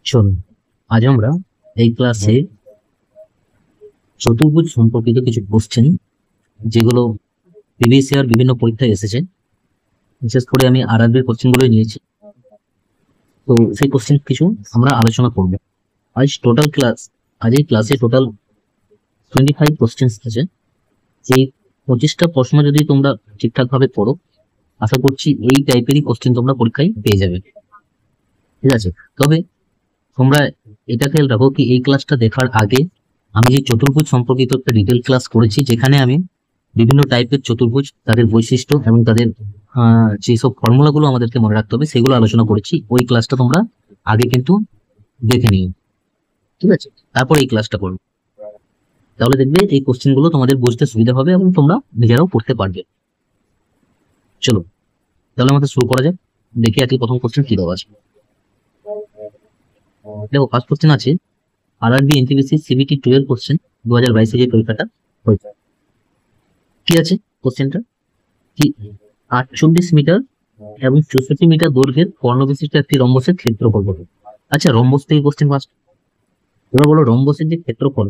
চলুন আজ আমরা এই ক্লাসে চতুর্ভুজ সম্পর্কিত কিছু কোশ্চেন যেগুলো প্রিভিয়াস ইয়ার বিভিন্ন পরীক্ষায় এসেছে, বিশেষ করে আমি আরআরবির কোশ্চেন গুলোই নিয়েছি। তো সেই কোশ্চেন কিছু আমরা আলোচনা করব আজ এই ক্লাসে টোটাল 25 কোশ্চেন আছে। এই 25টা প্রশ্ন যদি তোমরা ঠিকঠাক ভাবে পড়ো, আশা করছি এই টাইপেরই কোশ্চেন তোমরা পরীক্ষায় পেয়ে যাবে। ঠিক আছে, তবে তোমরা এটা খেয়াল রাখো কি এই ক্লাসটা দেখার আগে আমি যে চতুর্ভুজ সম্পর্কিত একটা ডিটেল ক্লাস করেছি, যেখানে আমি বিভিন্ন টাইপের চতুর্ভুজ, তাদের বৈশিষ্ট্য এবং তাদের যেসব ফর্মুলাগুলো আমাদেরকে মনে রাখতে হবে সেগুলো আলোচনা করেছি। ওই ক্লাসটা তোমরা আগে কিন্তু দেখে নিও, ঠিক আছে? তারপর এই ক্লাসটা করো, তাহলে দেখবে এই কোশ্চেন গুলো তোমাদের বুঝতে সুবিধা হবে এবং তোমরা নিজেরাও পড়তে পারবে। চলো তাহলে আমাদের শুরু করা যাক। দেখি আজকে প্রথম কোশ্চেন কি দেওয়া আছে। দেখো, ফার্স্ট কোশ্চেন আছে আরআরবি এনটিপিসি সিবিটি 12 কোশ্চেন 2022 যে পরীক্ষাটা হয়েছে। কি আছে কোশ্চেনটা? কি 48 মিটার এবং 64 মিটার দৈর্ঘ্যের কর্ণবিশিষ্ট একটি রম্বসের ক্ষেত্রফল কত? আচ্ছা, রম্বস থেকে কোশ্চেন ফার্স্ট। এবার বলো, রম্বসের যে ক্ষেত্রফল,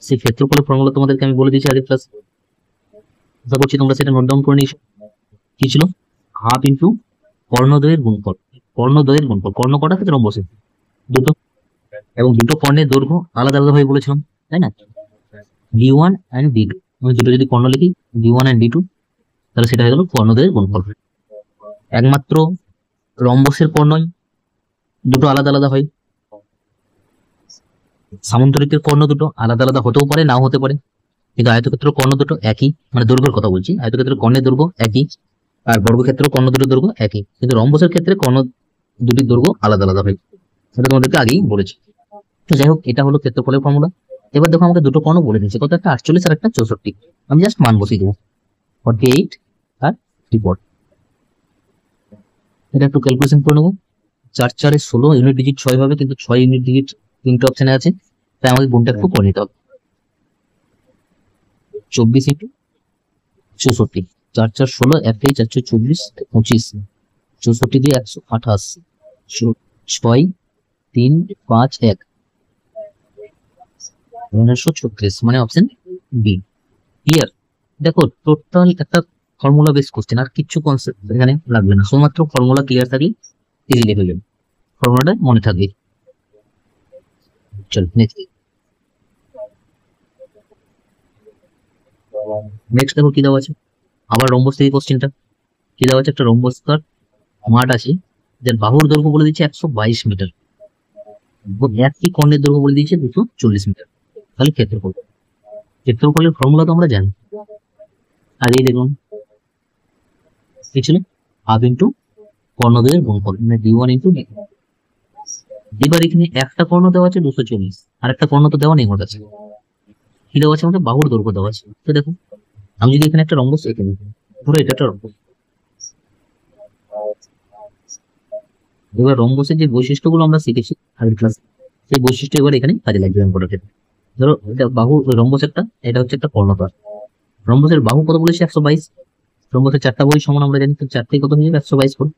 সেই ক্ষেত্রফলের ফর্মুলা তোমাদেরকে আমি বলে দিয়েছি আগের ক্লাস। আশা করছি তোমরা সেটা নোট ডাউন করে নিয়েছো। কি ছিল? হাফ ইন্টু কর্ণদ্বয়ের গুণফল। কর্ণদ্বয়ের গুণফল, কর্ণ কটা ক্ষেত্রে রম্বসের? দুটো, এবং দুটো কর্ণের দৈর্ঘ্য আলাদা আলাদা ভাবে বলেছিলাম, তাই না? ডি1 অ্যান্ড ডি2, আমি দুটো যদি কর্ণ লিখি ডি1 অ্যান্ড ডি2, তাহলে সেটা হয়ে গেল কর্ণদ্বয়ের গুণফল। একমাত্র রম্বসের কর্ণই দুটো আলাদা আলাদা হয়, সামান্তরিকের কর্ণ দুটো আলাদা আলাদা হতেও পারে, নাও হতে পারে, কিন্তু আয়তক্ষেত্র কর্ণ দুটো একই, মানে দৈর্ঘ্যের কথা বলছি, আয়তক্ষেত্রের কর্ণের দৈর্ঘ্য একই, আর বর্গক্ষেত্র কর্ণ দুটোর দৈর্ঘ্য একই, কিন্তু রম্বসের ক্ষেত্রে কর্ণ দুটির দৈর্ঘ্য আলাদা আলাদা হয়। এটা তোমাদেরকে আগেই বলেছি। তো যাই হোক, এটা হলো ক্ষেত্রফলের ফর্মুলা। এবার দেখো, আমাকে দুটো কর্ণ বলে দিচ্ছে, কত? একটা 48 আর একটা 64। আমি জাস্ট মান বসিয়ে দেবো, 48 আর 3। এটা একটু ক্যালকুলেশন করে নেবো। 4 4 16, ইউনিট ডিজিট 6 হবে, কিন্তু 6 ইউনিট ডিজিট তিনটে অপশনে আছে, তাই আমাকে গুণটা একটু করে নিতে হবে। 24 ইন্টু 64, 4 4 16, 1 4 4 24, 25, 64 দিয়ে 128, 6 3 5 1, 1936, মানে অপশন বি। ক্লিয়ার? দেখো, টোটাল একটা ফর্মুলা বেস কোশ্চেন, আর কিছু কনসেপ্ট এখানে লাগবে না, শুধুমাত্র ফর্মুলা ক্লিয়ার থাকলে ইজিলি হয়ে যাবে, ফর্মুলাটা মনে থাকবে। চল নেক্সট। নেক্সট দেখো কি দেওয়া আছে, আবার রম্বস থেকে কোশ্চেনটা। কি দেওয়া আছে? একটা রম্বসকার মাঠ আছে, যার বাহুর দৈর্ঘ্য বলে দিচ্ছে 122 মিটার, একই কর্ণের দৈর্ঘ্য বলে দিচ্ছে 240 মিটার। তাহলে ক্ষেত্রফল, ক্ষেত্রফলের ফর্মুলা তো আমরা জানি, আর এই দেখুন কি ছিল? হাফ ইন্টু কর্ণদ্বয়ের গুণফল, মানে ডি1 ইন্টু ডি। এবার এখানে একটা কর্ণ দেওয়া আছে 240, আর একটা কর্ণ তো দেওয়া নেই আমার কাছে। কি দেওয়া আছে? আমাকে বাহুর দৈর্ঘ্য দেওয়া আছে। তো দেখুন, আমি যদি এখানে একটা রম্বস এঁকে নিই, পুরো এটা একটা রম্বস। এবার রম্বসের যে বৈশিষ্ট্যগুলো আমরা শিখেছি আগের ক্লাসে, সেই বৈশিষ্ট্য এবার এখানে কাজে লাগবে অঙ্কটার ক্ষেত্রে। ধরো এটা বাহু, রম্বসেরটা এটা হচ্ছে একটা কর্ণপাত। রম্বসের বাহু কত বলেছি? 122। রম্বসের 4টা বাহু সমান আমরা জানি, তো 4 কত হয়ে যাবে? 122 করে।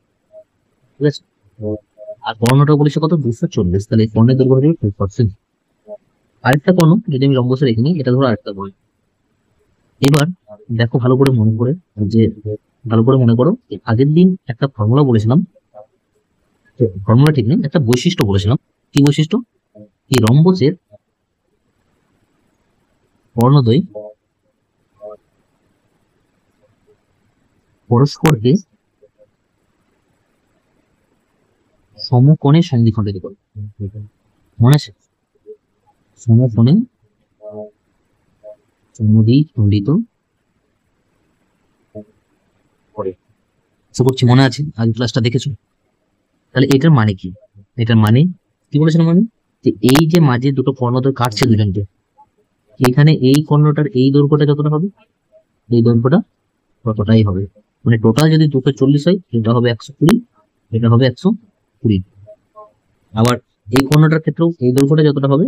ঠিক আছে, আর কর্ণটা বলেছে কত? 240। তাহলে কর্ণের দৈর্ঘ্য হয়ে যাবে 2%। আরেকটা কর্ণ যদি আমি রম্বসের রেখে নিই, এটা ধরো আরেকটা বাহু। এবার দেখো ভালো করে মনে করে, যে ভালো করে মনে করো, আগের দিন একটা ফর্মুলা বলেছিলাম, ফর্মুলা ঠিক নেই, একটা বৈশিষ্ট্য বলেছিলাম। কি বৈশিষ্ট্য? এই রম্বসের কর্ণদ্বয় পরস্পরকে সমকোণে সন্ধিখণ্ডিত করে। মনে আছে? সমকোণে সন্ধিখণ্ডিত করে। আশা করছি মনে আছে, আগের ক্লাসটা দেখেছো। তাহলে এটার মানে কি? এটার মানে কি বলেছিলাম আমি? যে এই যে মাঝে দুটো কর্ণদ্বয় কাটছে দুজনকে, এখানে এই কর্ণটার এই দৈর্ঘ্যটা যতটা হবে, এই দৈর্ঘ্যটা ততটাই হবে। মানে টোটাল যদি 240 হয়, এটা হবে 120, এটা হবে 120। আবার এই কর্ণটার ক্ষেত্রেও এই দৈর্ঘ্যটা যতটা হবে,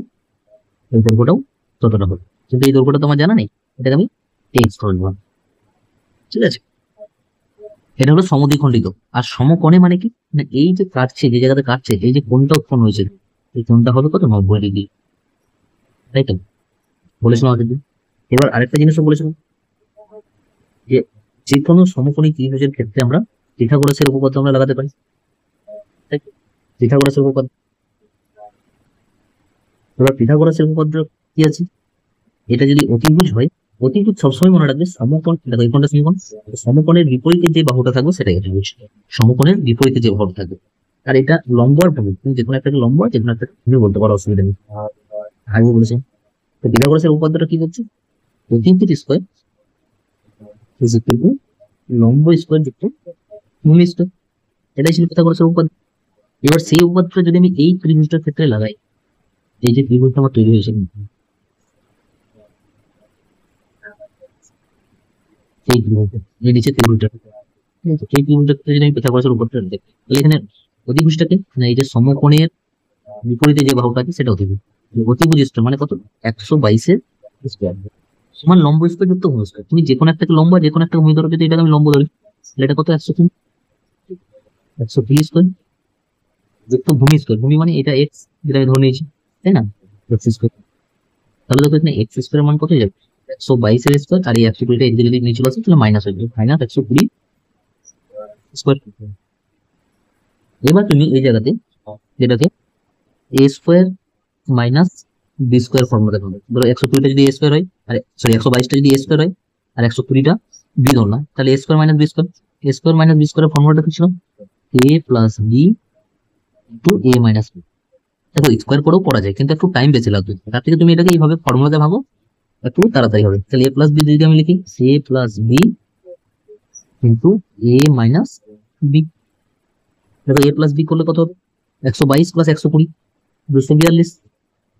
এই দৈর্ঘ্যটাও ততটা হবে, কিন্তু এই দৈর্ঘ্যটা তোমার জানা নেই, এটাকে আমি টেক্সট করে দিলাম। ঠিক আছে, এটা হলো সমদ্বিখণ্ডিত। আর সমকোণে মানে কি, না এই যে কাটছে, যে জায়গাতে কাটছে, এই যে কোণটা উৎপন্ন হয়েছে, এই কোণটা হবে কত, 90 ডিগ্রি, তাই তো বলেছিলাম আগের দিন। এবার আরেকটা জিনিসও বলেছিলাম যে যে কোনো সমকোণী ত্রিভুজের ক্ষেত্রে আমরা পিথাগোরাসের উপপাদ্য আমরা লাগাতে পারি, তাই তো? পিথাগোরাসের উপপাদ্য, এবার পিথাগোরাসের উপপাদ্য কি আছে, এটা যদি অতিভুজ হয়, অতিভুজ সবসময় মনে রাখবে সমকোণ, দেখো এই কোণটা সমকোণ, সমকোণের বিপরীতে যে বাহুটা থাকবে সেটাই অতিভুজ, সমকোণের বিপরীতে যে বাহুটা থাকবে। আর এটা লম্ব আর ভূমি, তুমি যে কোনো একটা লম্ব আর যে কোনো একটা ভূমি বলতে পারো, অসুবিধা নেই, আগে বলেছি। তো পিথাগোরাসের উপপাদ্যটা কি করছে, অতিভুজ স্কোয়ার ইজ ইকুয়াল টু লম্ব স্কোয়ার যুক্ত ভূমি স্কোয়ার, এটাই ছিল পিথাগোরাসের উপপাদ্য। এবার সেই উপপাদ্যটা যদি আমি এই ত্রিভুজটার ক্ষেত্রে লাগাই, এই যে ত্রিভুজটা আমার তৈরি হয়েছে, এই ত্রিভুজটা, এই নিচে ত্রিভুজটা, ঠিক আছে? এই ত্রিভুজটার ক্ষেত্রে যদি আমি পিথাগোরাসের উপপাদ্যটা দেখি, তাহলে এখানে অতিভুজটাকে, না এই যে সমকোণের বিপরীতে যে বাহুটা আছে সেটা অতিভুজ। অতিভুজ স্কোয়ার মানে কত, 122-এর স্কোয়ার সমান লম্ব স্কোয়ার যুক্ত ভূমি স্কোয়ার। তুমি যে কোনো একটা লম্ব আর যে কোনো একটা ভূমি ধরো, যদি এটাকে আমি লম্ব ধরি, তাহলে এটা কত, 103, 103 স্কোয়ার যুক্ত ভূমি স্কোয়ার। ভূমি মানে এটা এক্স, যেটা আমি ধরে নিয়েছি, তাই না, এক্স স্কোয়ার। তাহলে দেখো এখানে এক্স স্কোয়ার মান কত হয়ে যাবে, 122-এর স্কোয়ার, আর এই 120টা এদিকে যদি নিচে আসে তাহলে মাইনাস হয়ে যাবে, মাইনাস 120 স্কোয়ার। এবার তুমি এই জায়গাতে যেটাকে A square minus B square formula পাবে। ধরো 120টা যদি এ স্কোয়ার হয়, আর সরি 122টা যদি এ স্কোয়ার হয়, আর 120টা বি ধরলাম, তাহলে এ স্কোয়ার মাইনাস বি স্কোয়ার, এ স্কোয়ার মাইনাস বি স্কোয়ারের ফর্মুলাটা কি ছিল, এ প্লাস বি ইন্টু এ মাইনাস বি। দেখো স্কোয়ার করেও করা যায়, কিন্তু একটু টাইম বেশি লাগবে, তার থেকে তুমি এটাকে এইভাবে ফর্মুলাতে ভাবো, একটু তাড়াতাড়ি হবে। তাহলে এ প্লাস বি যদি আমি লিখি, এ প্লাস বি ইন্টু এ মাইনাস বি। দেখো এ প্লাস বি করলে কত হবে, 122 প্লাস 120, 242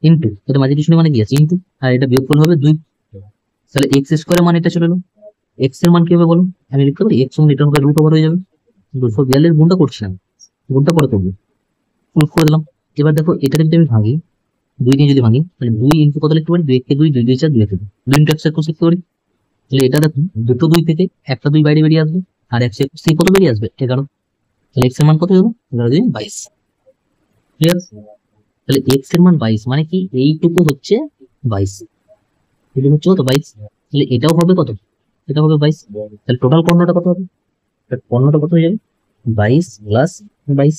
ইন্টু, এটা মাঝে পিছনে মানে কি আছে, ইন্টু, আর এটা বিয়োগ করলে হবে 2। তাহলে এক্স স্কোয়ারের মান এটা চলে এলো। এক্স এর মান কি হবে বলো, আমি লিখতে পারি এক্স সমান এটা হবে রুট ওভার হয়ে যাবে, 242 গুণটা করছিলাম, গুণটা পরে করবো, প্রুফ করে দিলাম। এবার দেখো এটাকে যদি আমি ভাঙি, 2 দিয়ে যদি ভাঙি, তাহলে 2 ইন্টু কত লিখতে পারি, 2 একে 2, 2 2 4, 2 একে 2, 2 ইন্টু একশো একুশ লিখতে পারি। তাহলে এটা দেখো দুটো 2 থেকে একটা 2 বাইরে বেরিয়ে আসবে, আর 121 থেকে কত বেরিয়ে আসবে, 11। তাহলে এক্স এর মান কত হবে, 11 × 22, ক্লিয়ার। তাহলে এক্স এর মান 22 মানে কি, এইটুকু হচ্ছে 22, এটা হচ্ছে কত, 22। তাহলে এটাও হবে কত, এটা হবে 22। তাহলে টোটাল কর্ণটা কত হবে, কর্ণটা কত হয়ে যাবে, 22 প্লাস 22,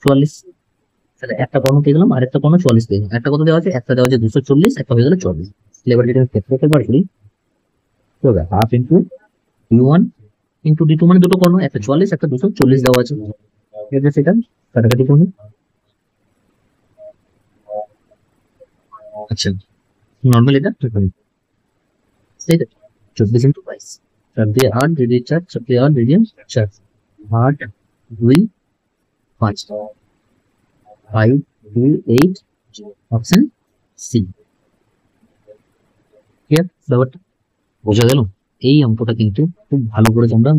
44। তাহলে একটা কর্ণ পেয়ে গেলাম, আর একটা কর্ণ 44 পেয়ে গেলাম। একটা কত দেওয়া আছে, একটা দেওয়া আছে 240, একটা হয়ে গেল 44। তাহলে এবার যদি আমি ক্ষেত্রফল বার করি, কি হবে, হাফ ইন্টু ডি1 ইন্টু ডি2, মানে দুটো কর্ণ, একটা 44 একটা 240 দেওয়া আছে, ঠিক আছে? সেটা কাটাকাটি করবে। আচ্ছা, নর্মাল এটা ঠিক আছে, তাই তো? 24 × 22, 4 দিয়ে 8, 2 দিয়ে 4, 4 দিয়ে 8, 2 দিয়ে 4, 8 2 5, 5 2 8, অপশন সি। ক্লিয়ার ব্যাপারটা, বোঝা গেল? এই অঙ্কটা কিন্তু খুব ভালো করে তোমরা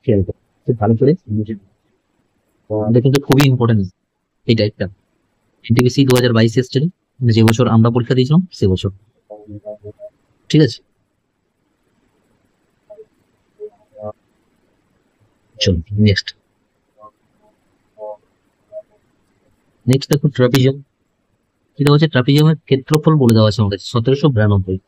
খেয়াল করো, খুব ভালো করে বুঝে নাও। এটা কিন্তু খুবই ইম্পর্টেন্ট, এই টাইপটা। এনটিপিসি 2022 এসেছিল, মানে যে বছর আমরা পরীক্ষা দিয়েছিলাম সে বছর, ঠিক আছে? চলো নেক্সট, নেক্সট দেখো ট্রাপিজিয়াম। যেটা হচ্ছে ট্রাপিজিয়ামের ক্ষেত্রফল বলে দেওয়া আছে আমাদের 1792,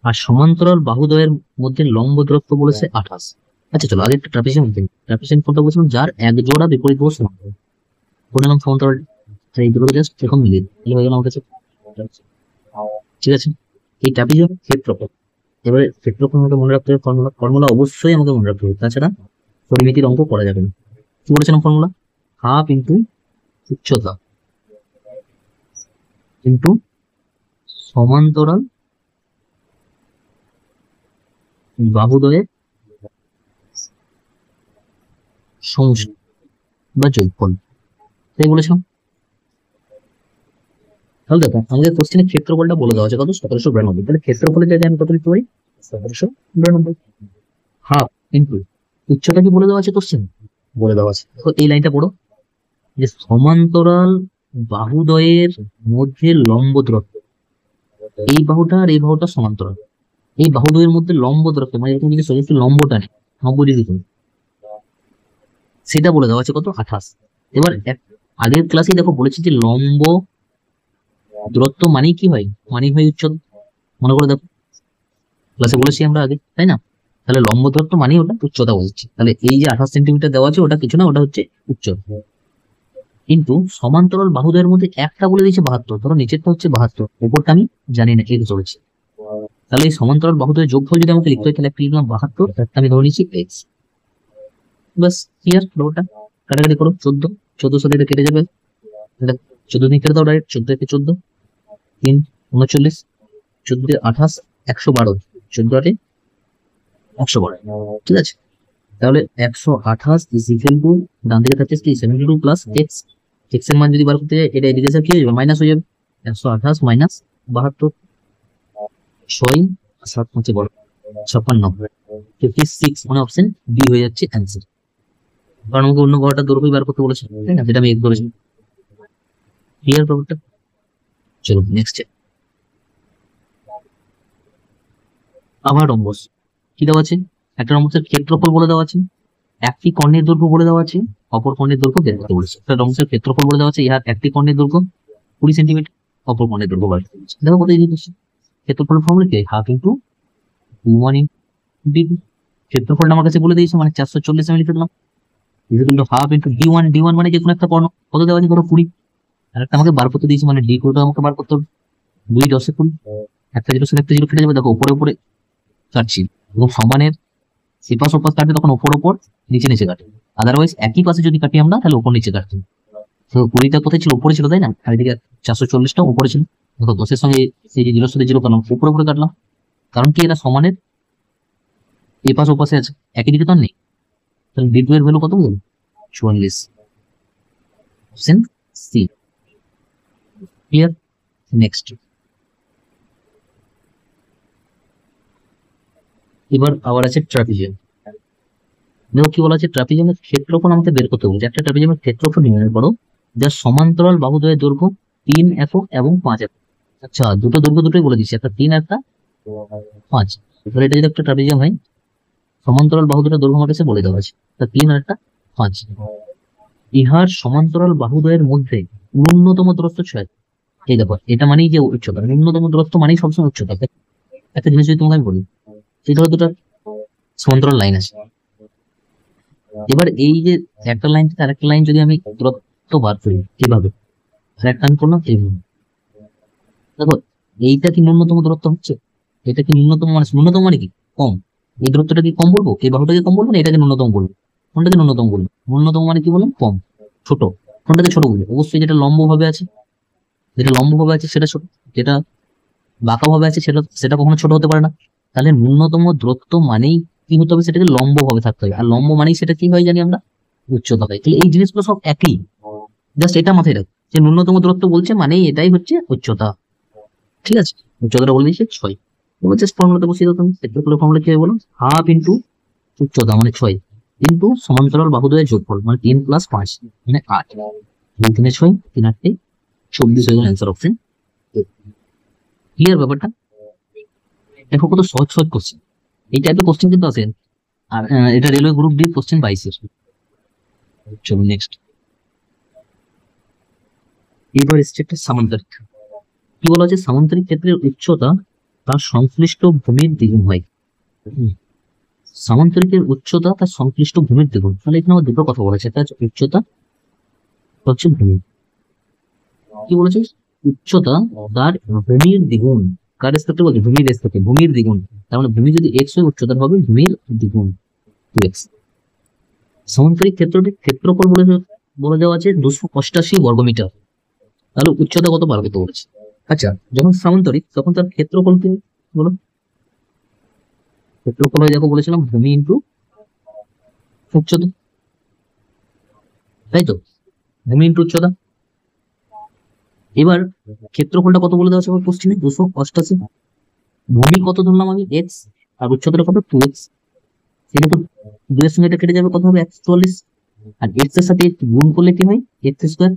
আর সমান্তরাল বাহুদ্বয়ের মধ্যে লম্ব দূরত্ব বলেছে 28। আচ্ছা চলো আগে একটা ট্রাপিজিয়াম দেখি। ট্রাপিজিয়াম কোনটা বলছিলাম, যার এক জোড়া বিপরীত বাহু সমান্তরাল, কোন নাম সমান্তরাল, এই দুটো জাস্ট এখন মিলিয়ে দিই, তাহলে হয়ে গেল আমার কাছে, ঠিক আছে? এই ট্রাপিজিয়ামের ক্ষেত্রফল, এবারে ক্ষেত্রফল আমাকে মনে রাখতে হবে, ফর্মুলা, ফর্মুলা অবশ্যই আমাকে মনে রাখতে হবে, তাছাড়া পরিমিতির অঙ্ক করা যাবে না। কি বলেছিলাম ফর্মুলা, হাফ ইন্টু উচ্চতা ইন্টু সমান্তরাল বাহুদ্বয়ের সমষ্টি বা যোগফল, তাই বলেছিলাম। তাহলে দেখো আমাদের কোশ্চেনের ক্ষেত্রফলটা বলে দেওয়া আছে কত, 1792। তাহলে ক্ষেত্রফলের জায়গায় আমি কত লিখতে পারি, 1792। হাফ ইন্টু উচ্চতা কি বলে দেওয়া আছে, কোশ্চেন বলে দেওয়া আছে, দেখো এই লাইনটা পড়ো, যে সমান্তরাল বাহুদ্বয়ের মধ্যে লম্ব দূরত্ব, এই বাহুটা আর এই বাহুটা সমান্তরাল, এই বাহুদ্বয়ের মধ্যে লম্ব দূরত্ব, মানে এরকম যদি সোজা লম্বটা নেই 90 ডিগ্রি করে, সেটা বলে দেওয়া আছে কত, 28। এবার আগের ক্লাসে দেখো বলেছি যে লম্ব দূরত্ব মানেই কি হয়, মানেই হয় উচ্চতা। মনে করে দেখো, ক্লাসে বলেছি আমরা আগে, তাই না? তাহলে লম্ব দূরত্ব মানেই ওটা উচ্চতা বলছি। তাহলে এই যে 28 সেন্টিমিটার দেওয়া আছে ওটা কিছু না, ওটা হচ্ছে উচ্চতা। কিন্তু সমান্তরাল বাহুদ্বয়ের মধ্যে একটা বলে দিয়েছে 72, ধরো নিচেরটা হচ্ছে 72, উপরটা আমি জানি না, এক্স ধরেছি। তাহলে এই সমান্তরাল বাহুদ্বয়ের যোগফল যদি আমাকে লিখতে হয়, তাহলে একটা লিখলাম 72, একটা আমি ধরে নিচ্ছি এক্স। বাস, ক্লিয়ার। ওটা কাটাকাটি করো, 14, 14 সাথে এটা কেটে যাবে, এটা 14 দিয়ে কেটে দাও ডাইরেক্ট, 14 একে 14, 3 39, 14 দিয়ে 28, 112, 14 আটে 112, ঠিক আছে? তাহলে 128 ইজ ইকুয়াল টু, ডান দিকে থাকছে কি 72 প্লাস এক্স। এক্স এর মান যদি বার করতে যাই, এটা এদিকে কি হয়ে যাবে, মাইনাস হয়ে যাবে। 128 মাইনাস 72, 6 আর 7 5 বড় 56, 56 মানে অপশন বি হয়ে যাচ্ছে অ্যান্সার। কারণ আমাকে অন্য ঘরটা দৈর্ঘ্য বার করতে বলেছে, তাই না? যেটা আমি এক ধরেছি। ক্লিয়ার ব্যাপারটা? চলো নেক্সট। আবার রম্বস কি দেওয়া আছে, একটা রম্বসের ক্ষেত্রফল বলে দেওয়া আছে, একটি কর্ণের দৈর্ঘ্য বলে দেওয়া আছে, অপর কর্ণের দৈর্ঘ্য বের করতে বলেছে। একটা রম্বসের ক্ষেত্রফল বলে দেওয়া আছে, ইহার একটি কর্ণের দৈর্ঘ্য 20 সেন্টিমিটার, অপর কর্ণের দৈর্ঘ্য বার করতে বলেছে। দেখো কত ইজি কোশ্চেন। ক্ষেত্রফলের ফর্মুলা কি, হাফ ইন্টু ডি1 ডিবি। ক্ষেত্রফলটা আমার কাছে বলে দিয়েছে, মানে 440 আমি লিখে দিলাম, equal to half into D one, D one মানে যে কোনো একটা কর্ণ, কত দেওয়া আছে ধরো 20, আর একটা আমাকে বার করতে দিয়েছে, মানে ডি কোটা আমাকে বার করতে হবে। 2 10 20, একটা জিরো সাথে একটা জিরো কেটে যাবে, দেখো উপরে উপরে কাটছি, এবং সমানের এপাশ ওপাশ কাটবে তখন ওপর ওপর নিচে নিচে কাটে। আদারওয়াইজ একই পাশে যদি কাটি আমরা, তাহলে ওপর নিচে কাটবে। তো 20টা কোথায় ছিল, উপরে ছিল, তাই না? আর এদিকে 440টা উপরে ছিল। দেখো 10-এর সঙ্গে এই যে জিরোর সাথে জিরো কাটলাম, উপরে উপরে কাটলাম, কারণ কি এরা সমানের এপাশ ওপাশে আছে, একই দিকে তো আর নেই। তাহলে ডি টু এর ভ্যালু কত বলুন, 44, অপশন সি। ক্লিয়ার? নেক্সট। এবার আবার আছে ট্রাপিজিয়াম। দেখো কি বলা আছে, ট্রাপিজিয়ামের ক্ষেত্রফল আমাকে বের করতে বলছে। একটা ট্রাপিজিয়ামের ক্ষেত্রফল নির্ণয় করো যার সমান্তরাল বাহুদ্বয়ের দৈর্ঘ্য 3 একক এবং 5 একক। আচ্ছা, দুটো দৈর্ঘ্য দুটোই বলে দিচ্ছি, একটা 3 একটা 5। এবার এটা যদি একটা ট্রাপিজিয়াম হয়, সমান্তরাল বাহু দুটো দৈর্ঘ্য আমার কাছে বলে দেওয়া আছে, তা 3 আর একটা 5। ইহার সমান্তরাল বাহুদ্বয়ের মধ্যে ন্যূনতম দূরত্ব 6। এই দেখো, এটা মানেই যে উচ্চতা, ন্যূনতম দূরত্ব মানেই সবসময় উচ্চতা। একটা জিনিস যদি তোমাকে আমি বলি, এই ধরো দুটো সমান্তরাল লাইন আছে, এবার এই যে একটা লাইন থেকে আরেকটা লাইন যদি আমি দূরত্ব বার করি, কিভাবে? একটা আমি করলাম এইভাবে, দেখো এইটা কি ন্যূনতম দূরত্ব হচ্ছে? এটা কি ন্যূনতম, মানে ন্যূনতম মানে কি, কম। এই দূরত্বটা কি কম বলবো, এই বাহুটাকে কম বলবো না, এটাকে ন্যূনতম বলবো? কোনটাকে ন্যূনতম বলবো? ন্যূনতম মানে কি বললাম, কম, ছোট। কোনটাকে ছোট বলবো? অবশ্যই যেটা লম্ব ভাবে আছে, যেটা লম্ব ভাবে আছে সেটা ছোট, যেটা বাঁকা ভাবে আছে সেটা সেটা কখনো ছোট হতে পারে না। তাহলে ন্যূনতম দূরত্ব মানেই কি হতে হবে, সেটাকে লম্ব ভাবে থাকতে হবে, আর লম্ব মানেই সেটা কি হয় জানি আমরা, উচ্চতা হয়। তাহলে এই জিনিসগুলো সব একই, জাস্ট এটা মাথায় রাখ যে ন্যূনতম দূরত্ব বলছে মানেই এটাই হচ্ছে উচ্চতা। ঠিক আছে, উচ্চতাটা বলে দিয়েছে 6। এবার জাস্ট ফর্মুলাতে বসিয়ে দাও তুমি। ক্ষেত্রফলের ফর্মুলা কি হবে বলো, হাফ ইন্টু উচ্চতা মানে 6 ইন্টু সমান্তরাল বাহুদ্বয়ের যোগফল মানে 3 প্লাস 5 মানে 8। 3 3 6, 3 8 24 হয়ে গেল অ্যান্সার, অপশন। ক্লিয়ার ব্যাপারটা? দেখো কত সহজ সহজ কোশ্চেন, এই টাইপের কোশ্চেন কিন্তু আসেন। আর এটা রেলওয়ে গ্রুপ ডি কোশ্চেন 22 এর। চলো নেক্সট। এবার এসছে একটা সামান্তরিক। কি বলা হচ্ছে, সামান্তরিক ক্ষেত্রের উচ্চতা তার সংশ্লিষ্ট ভূমির দ্বিগুণ হয়। সামান্তরিকের উচ্চতা তার সংশ্লিষ্ট ভূমির দ্বিগুণ, তাহলে এখানে আমার দুটো কথা বলেছে, একটা হচ্ছে উচ্চতা, হচ্ছে ভূমি। কি বলেছে, উচ্চতা তার ভূমির দ্বিগুণ। কার রেসপেক্টে বলছে, ভূমির রেসপেক্টে, ভূমির দ্বিগুণ। তার মানে ভূমি যদি এক্স হয়, উচ্চতার হবে ভূমির দ্বিগুণ 2x। সামান্তরিক ক্ষেত্রটির ক্ষেত্রফল বলে দেওয়া আছে 288 বর্গমিটার। তাহলে উচ্চতা কত বার করতে বলেছে। আচ্ছা, যখন সামান্তরিক তখন তার ক্ষেত্রফল কি বলো, ক্ষেত্রফল হয় দেখো বলেছিলাম ভূমি ইন্টু উচ্চতা, তাই তো, ভূমি ইন্টু উচ্চতা। এবার ক্ষেত্রফলটা কত বলে দেওয়া আছে আমার কোশ্চেনে, 288। ভূমি কত ধরলাম আমি, এক্স, আর উচ্চতাটা কত 2x। এটা তো 2 এর সঙ্গে এটা কেটে যাবে, কত হবে 144, আর এক্স এর সাথে গুণ করলে কি হয়, এক্স স্কোয়ার।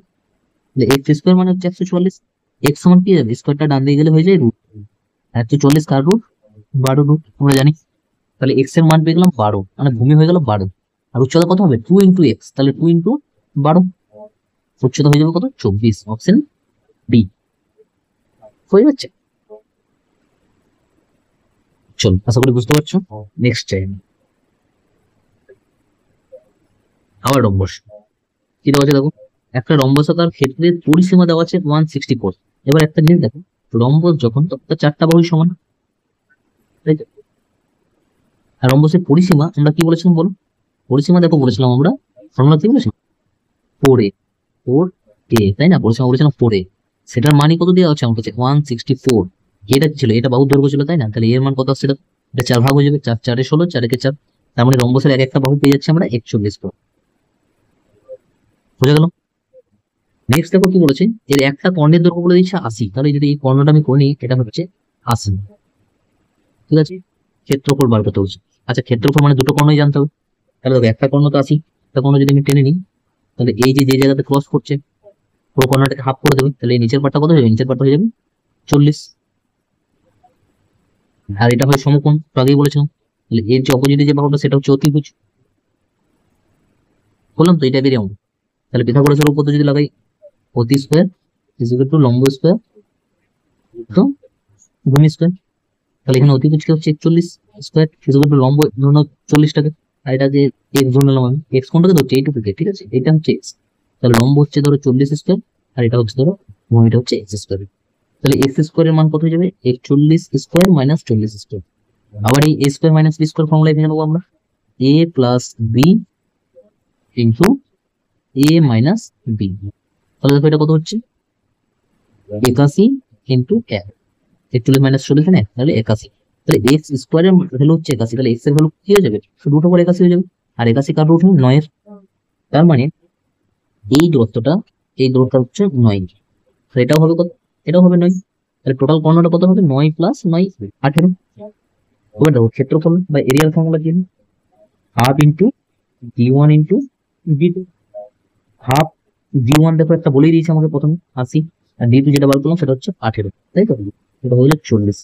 এক্স স্কোয়ার মানে হচ্ছে 144, এক্স সমান কি যাবে, স্কোয়ারটা ডান দিকে গেলে হয়ে যায় রুট, 144 কার রুট, 12 রুট আমরা জানি। তাহলে এক্স এর মান পেয়ে গেলাম 12, মানে ভূমি হয়ে গেল 12। আর উচ্চতা কত হবে 2 × x, তাহলে 2 × 12, উচ্চতা হয়ে যাবে কত 24, অপশন ডি হয়ে যাচ্ছে। চলো আশা করি বুঝতে পারছো। নেক্সট চাই আবার রম্বস। কি দেওয়া আছে দেখো, একটা রম্বসাকার ক্ষেত্রের পরিসীমা দেওয়া আছে 164। এবার একটা জিনিস দেখো, রম্বস যখন তখন তার 4টা বাহুই সমান, তাই তো? আর রম্বসের পরিসীমা আমরা কি বলেছিলাম বলো, পরিসীমা দেখো বলেছিলাম আমরা, ফর্মুলা কি বলেছিলাম 4a, 4a, তাই না? পরিসীমা বলেছিলাম 4a, সেটার মানই কত দেওয়া আছে আমার কাছে 164। এটা কি ছিল, এটা বাহুর দৈর্ঘ্য ছিল, তাই না? তাহলে এর মান কত আসছে, এটা 4 ভাগ হয়ে যাবে, 4 4 16, 4 একে 4, তার মানে রম্বসের এক একটা বাহু পেয়ে যাচ্ছে আমরা 41 করে। বোঝা গেল? নেক্সট দেখো কি বলেছে, এর একটা কর্ণের দৈর্ঘ্য বলে দিচ্ছে 80, তাহলে যদি এই কর্ণটা আমি করি এটা হচ্ছে 80, ঠিক আছে? ক্ষেত্রফল বার করতে হচ্ছে। আচ্ছা ক্ষেত্রফল মানে দুটো কর্ণই জানতে হবে, তাহলে দেখো একটা কর্ণ তো 80, একটা কর্ণ যদি আমি টেনে নিই, তাহলে এই যে যে জায়গাতে ক্রস করছে পুরো কর্ণটাকে হাফ করে দেবে, তাহলে এই নিচের পার্টটা কত হয়ে যাবে, নিচের পার্টটা হয়ে যাবে 40। আর এটা হয় সমকোণ, তো আগেই বলেছিলাম, তাহলে এর যে অপোজিটে যে বাহুটা সেটা হচ্ছে অতিভুজ, বললাম তো এটা বেরিয়ে অঙ্ক। তাহলে পিথাগোরাসের উপপাদ্য যদি লাগাই, অতি স্কোয়ার ইজ ইকুয়াল টু লম্ব স্কোয়ার তো ভূমি স্কোয়ার, তাহলে এখানে অতিভুজ কি হচ্ছে 41 স্কোয়ার ইজ ইকুয়াল টু লম্ব ধরুন 40টাকে, আর এটা যে এক্স ধরে নিলাম আমি, এক্স কোনটাকে ধরছি এইটুকুকে, ঠিক আছে? এটা হচ্ছে এক্স, তাহলে লম্ব হচ্ছে ধরো 40 স্কোয়ার, আর এটা হচ্ছে ধরো ভূমিটা হচ্ছে এক্স স্কোয়ার, তাহলে এক্স স্কোয়ারের মান কত হয়ে যাবে 41 স্কোয়ার মাইনাস 40 স্কোয়ার। আবার এই এ স্কোয়ার মাইনাস বি স্কোয়ার ফর্মুলায় ভেঙে নেবো আমরা, এ প্লাস বি ইন্টু এ মাইনাস বি, তাহলে দেখো এটা কত হচ্ছে 81 ইন্টু 1, 41 মাইনাস 40 না, তাহলে 81, তাহলে এক্স স্কোয়ারের ভ্যালু হচ্ছে 81, তাহলে এক্স এর ভ্যালু কি হয়ে যাবে রুট ওভার 81 হয়ে যাবে, আর 81 কার রুট 9 এর, তার মানে এই দূরত্বটা, এই দূরত্বটা হচ্ছে 9, তো এটাও হবে কত, এটাও হবে 9, তাহলে টোটাল কর্ণটা কত হবে 9 প্লাস 9 18। এবার দেখো ক্ষেত্রফল বা এরিয়ার ফর্মুলা কি, half into d1 into d2, half d1 দেখো একটা বলেই দিয়েছে আমাকে প্রথমে 80, আর d2 যেটা বার করলাম সেটা হচ্ছে 18, তাই তো? এটা হয়ে গেলে 40,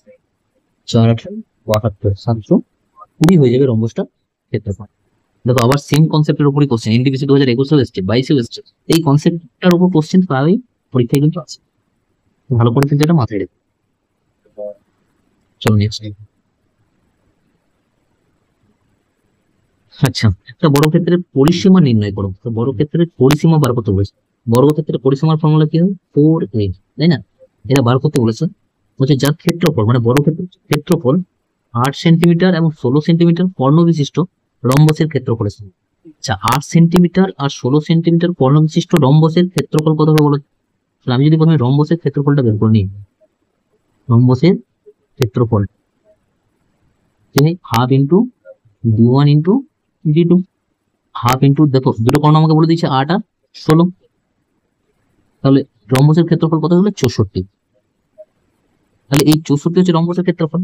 4 18 72, 720 হয়ে যাবে রম্বসটা ক্ষেত্রফল। দেখো আবার সেম কনসেপ্টের উপরই কোশ্চেন, এনটিপিসি 2021 এসছে, 22 এসছে, এই কনসেপ্টটার উপর কোশ্চেন প্রায় পরীক্ষায় কিন্তু আছে, ভালো করে কিন্তু এটা মাথায় রেখো। চলো নেক্সট। আচ্ছা একটা বর্গক্ষেত্রের পরিসীমা নির্ণয় করো, তো বর্গক্ষেত্রের পরিসীমা বার করতে বলেছে, বর্গক্ষেত্রের পরিসীমার ফর্মুলা কি হয় 4a, তাই না? এটা বার করতে বলেছে, বলছে যার ক্ষেত্রফল মানে বর্গক্ষেত্রের ক্ষেত্রফল 8 সেন্টিমিটার এবং 16 সেন্টিমিটার কর্ণ বিশিষ্ট রম্বসের ক্ষেত্রফলের সমান। আচ্ছা 8 সেন্টিমিটার আর 16 সেন্টিমিটার কর্ণ বিশিষ্ট রম্বসের ক্ষেত্রফল কত হবে বলো, তাহলে আমি যদি প্রথমে রম্বসের ক্ষেত্রফলটা বের করে নিই, রম্বসের ক্ষেত্রফল half into d1 into d2, half into দেখো দুটো কর্ণ আমাকে বলে দিচ্ছে 8 আর 16, তাহলে রম্বসের ক্ষেত্রফল কত হলো 64, তাহলে এই 64 হচ্ছে রম্বসের ক্ষেত্রফল।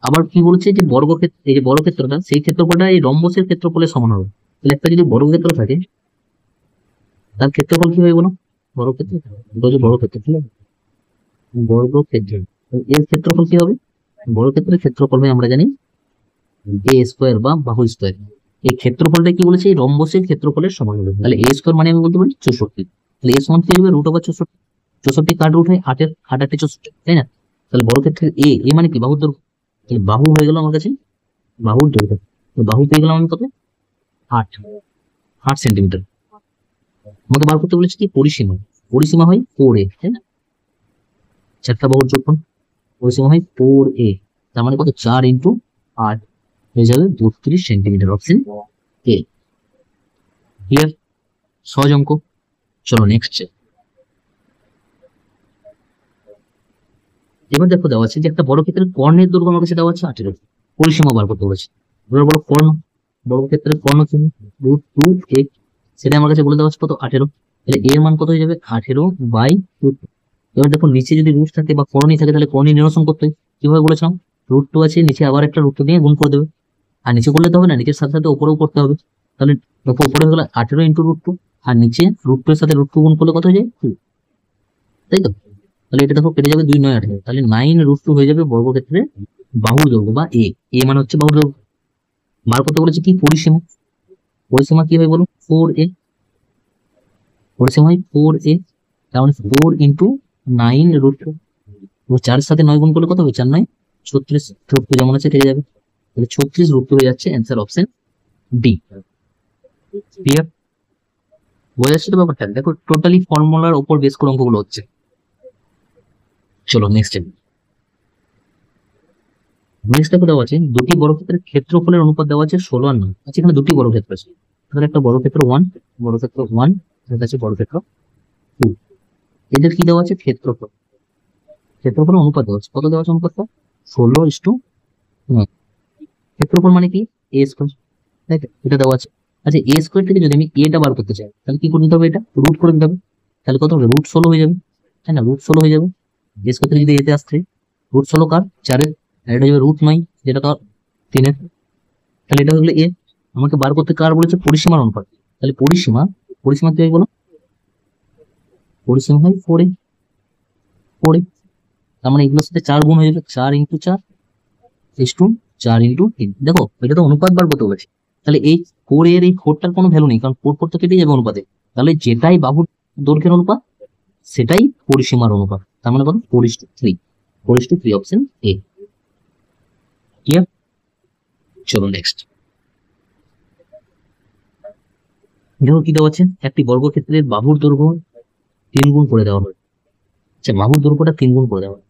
আবার কি বলছে যে বর্গক্ষেত্র, এই যে বর্গক্ষেত্রটা সেই ক্ষেত্রফলটা এই রম্বসের ক্ষেত্রফলের সমান হবে, তাহলে একটা যদি বর্গক্ষেত্র থাকে তার ক্ষেত্রফল কি হবে বলো, বর্গক্ষেত্র, এটা হচ্ছে বর্গক্ষেত্র, ঠিক আছে? বর্গক্ষেত্র এর ক্ষেত্রফল কি হবে, বর্গক্ষেত্রের ক্ষেত্রফল হয় আমরা জানি এ স্কোয়ার বা বাহু স্কোয়ার, এই ক্ষেত্রফলটা কি বলেছে এই রম্বসের ক্ষেত্রফলের সমান হবে, তাহলে এ স্কোয়ার মানে আমি বলতে পারি 64, তাহলে এ সমান কি হবে রুট ওভার 64, 64 কার রুট হয় 8 এর, 8 8 64, তাই না? তাহলে বর্গক্ষেত্রের এ এ মানে কি বাহুর দৈর্ঘ্য, তাহলে বাহু হয়ে গেল আমার কাছে বাহুর দৈর্ঘ্য, তো বাহু পেয়ে গেলাম আমি কত 8, 8 সেন্টিমিটার। আমাকে বার করতে বলেছে কি পরিসীমা, পরিসীমা হয় 4a, তাই না? চারটা বাহুর যোগফল, পরিসীমা হয় 4a, তার মানে কত 4 ইন্টু 8 হয়ে যাবে 32 সেন্টিমিটার, অপশন এ ক্লিয়ার, সহজ অঙ্ক। চলো নেক্সট। এবার দেখো দেওয়া আছে যে একটা বড় ক্ষেত্রের কর্ণের দৈর্ঘ্য আমার কাছে দেওয়া আছে 18, পরিসীমা বার করতে বলেছে, বড় কর্ণ, বর্গক্ষেত্রের কর্ণ কি √2a, সেটা আমার কাছে বলে দেওয়া আছে কত 18, তাহলে এর মান কত হয়ে যাবে 18/√2। এবার দেখো নিচে যদি রুট থাকে বা করণী থাকে তাহলে করণী নিরসন করতে হয়, কিভাবে বলেছিলাম √2 আছে নিচে আবার একটা √2 দিয়ে গুণ করে দেবে, আর নিচে করলে তো হবে না, নিচের সাথে সাথে উপরেও করতে হবে, তাহলে দেখো উপরে হয়ে গেল 18 ইন্টু √2, আর নিচে √2 এর সাথে √2 গুণ করলে কত হয়ে যায় 2, তাই তো? তাহলে এটা দেখো কেটে যাবে 2 9 18, তাহলে 9√2 হয়ে যাবে বর্গক্ষেত্রে বাহুর দৈর্ঘ্য বা এ, এ মানে হচ্ছে বাহুর দৈর্ঘ্য। বার করতে বলেছে কি পরিসীমা, পরিসীমা কি হয় বলো, 4a, পরিসীমা হয় 4a, তার মানে 4 × 9√2, 4 সাথে 9 গুণ করলে কত হবে, 4 9 36, যেমন আছে থেকে যাবে, তাহলে 36√2 হয়ে যাচ্ছে অ্যান্সার অপশন ডি। ক্লিয়ার, বোঝা যাচ্ছে তো ব্যাপারটা? দেখো টোটালি ফর্মুলার উপর বেস করে অঙ্কগুলো হচ্ছে। চলো নেক্সট দেখো দেওয়া আছে দুটি বর্গক্ষেত্রের ক্ষেত্রফলের অনুপাত দেওয়া আছে 16 আর 9। আচ্ছা এখানে দুটি বর্গক্ষেত্র আছে, তাহলে একটা বর্গক্ষেত্র 1, বর্গক্ষেত্র 1, এটা আছে বর্গক্ষেত্র 2, এদের কি দেওয়া আছে, ক্ষেত্রফল, ক্ষেত্রফলের অনুপাত দেওয়া আছে, কত দেওয়া আছে অনুপাতটা, 16:9। ক্ষেত্রফল মানে কি, a স্কোয়ার, তাই তো, এটা দেওয়া আছে। আচ্ছা a স্কোয়ার থেকে যদি আমি এটা বার করতে চাই তাহলে কি করে দিতে হবে, এটা রুট করে দিতে হবে, তাহলে কত হবে, √16 হয়ে যাবে, তাই না, √16 হয়ে যাবে। a স্কোয়ার থেকে যদি এতে আসছে, √16 কার, 4-এর, আর এটা যাবে √9 যেটা কার, 3-এর, তাহলে এটা হলো এ। আমাকে বার করতে কার বলেছে, পরিসীমার অনুপাত, তাহলে পরিসীমা, পরিসীমা কি হয় বলো, পরিসীমা হয় 4a, 4a, তার মানে এগুলোর সাথে 4 গুণ হয়ে যাবে, 4 × 4 4 × 3। দেখো এটা তো অনুপাত বার করতে বলেছে, তাহলে এই 4 এর এই 4টার কোনো ভ্যালু নেই, কারণ 4 তো কেটে যাবে অনুপাতে, তাহলে যেটাই বাহুর দৈর্ঘ্যের অনুপাত সেটাই পরিসীমার অনুপাত, তার মানে কত, 4:3, 4:3 অপশন এ। ক্লিয়ার, চলো নেক্সট। দেখো কি দেওয়া আছে, একটি বর্গক্ষেত্রের বাহুর দৈর্ঘ্য 3 গুণ করে দেওয়া হয়। আচ্ছা বাহুর দৈর্ঘ্যটা 3 গুণ করে দেওয়া হয়,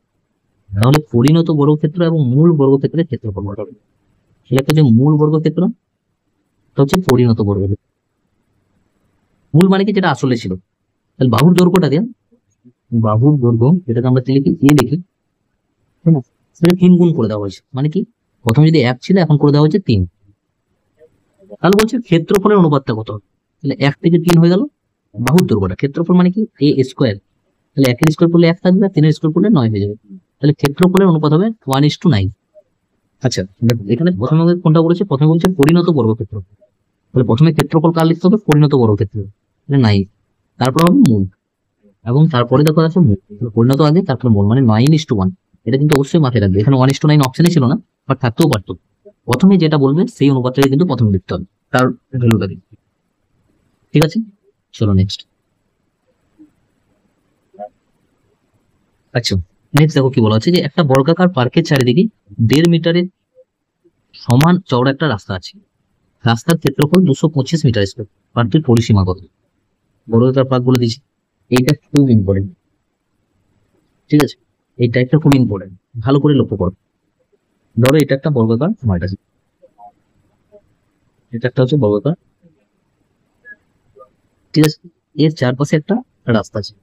তাহলে পরিণত বর্গক্ষেত্র এবং মূল বর্গক্ষেত্রের ক্ষেত্রফল কত হবে। সেটা যে মূল বর্গক্ষেত্র, এটা হচ্ছে পরিণত বর্গক্ষেত্র। মূল মানে কি, যেটা আসলে ছিল, তাহলে বাহুর দৈর্ঘ্যটা দেন, বাহুর দৈর্ঘ্য যেটাকে আমরা লিখি এ লিখি, তাই না, সেটা 3 গুণ করে দেওয়া হয়েছে, মানে কি, প্রথমে যদি 1 ছিল এখন করে দেওয়া হয়েছে 3। তাহলে বলছে ক্ষেত্রফলের অনুপাতটা কত হবে, তাহলে 1 থেকে 3 হয়ে গেল বাহুর দৈর্ঘ্যটা, ক্ষেত্রফল মানে কি, এ স্কোয়ার, তাহলে 1 এর স্কোয়ার করলে 1 থাকবে, 3 এর স্কোয়ার করলে 9 হয়ে যাবে, তাহলে ক্ষেত্রফলের অনুপাত হবে 1:9। আচ্ছা দেখো এখানে প্রথমে কোনটা বলেছে, প্রথমে বলছে পরিণত বর্গক্ষেত্র, তাহলে প্রথমে ক্ষেত্রফল কার লিখতে হবে, পরিণত বর্গক্ষেত্র, তাহলে 9, তারপর হবে মূল, এবং তারপরে দেখো আছে মূল, পরিণত আগে তারপরে মূল, মানে 9:1। এটা কিন্তু অবশ্যই মাথায় রাখবে, এখানে 1:9 অপশনে ছিল না, বাট থাকতেও পারতো, প্রথমে যেটা বলবে সেই অনুপাতটাকে কিন্তু প্রথমে লিখতে হবে, তার ভ্যালুটা দিন। ঠিক আছে, চলো নেক্সট। আচ্ছা নেক্সট দেখো কি বলা আছে, যে একটা বর্গাকার পার্কের চারিদিকে 1.5 মিটারের সমান চওড়া একটা রাস্তা আছে, রাস্তার ক্ষেত্রফল 225 মিটার স্কোয়ার, পার্কের পরিসীমা কত। বর্গাকার পার্ক বলে দিয়েছি, এইটা খুব ইম্পর্টেন্ট, ঠিক আছে, এই টাইপটা খুব ইম্পর্টেন্ট, ভালো করে লক্ষ্য করো। ধরো এটা একটা বর্গাকার মাঠ আছে, এটা একটা হচ্ছে বর্গাকার, ঠিক আছে, এর চারপাশে একটা রাস্তা আছে।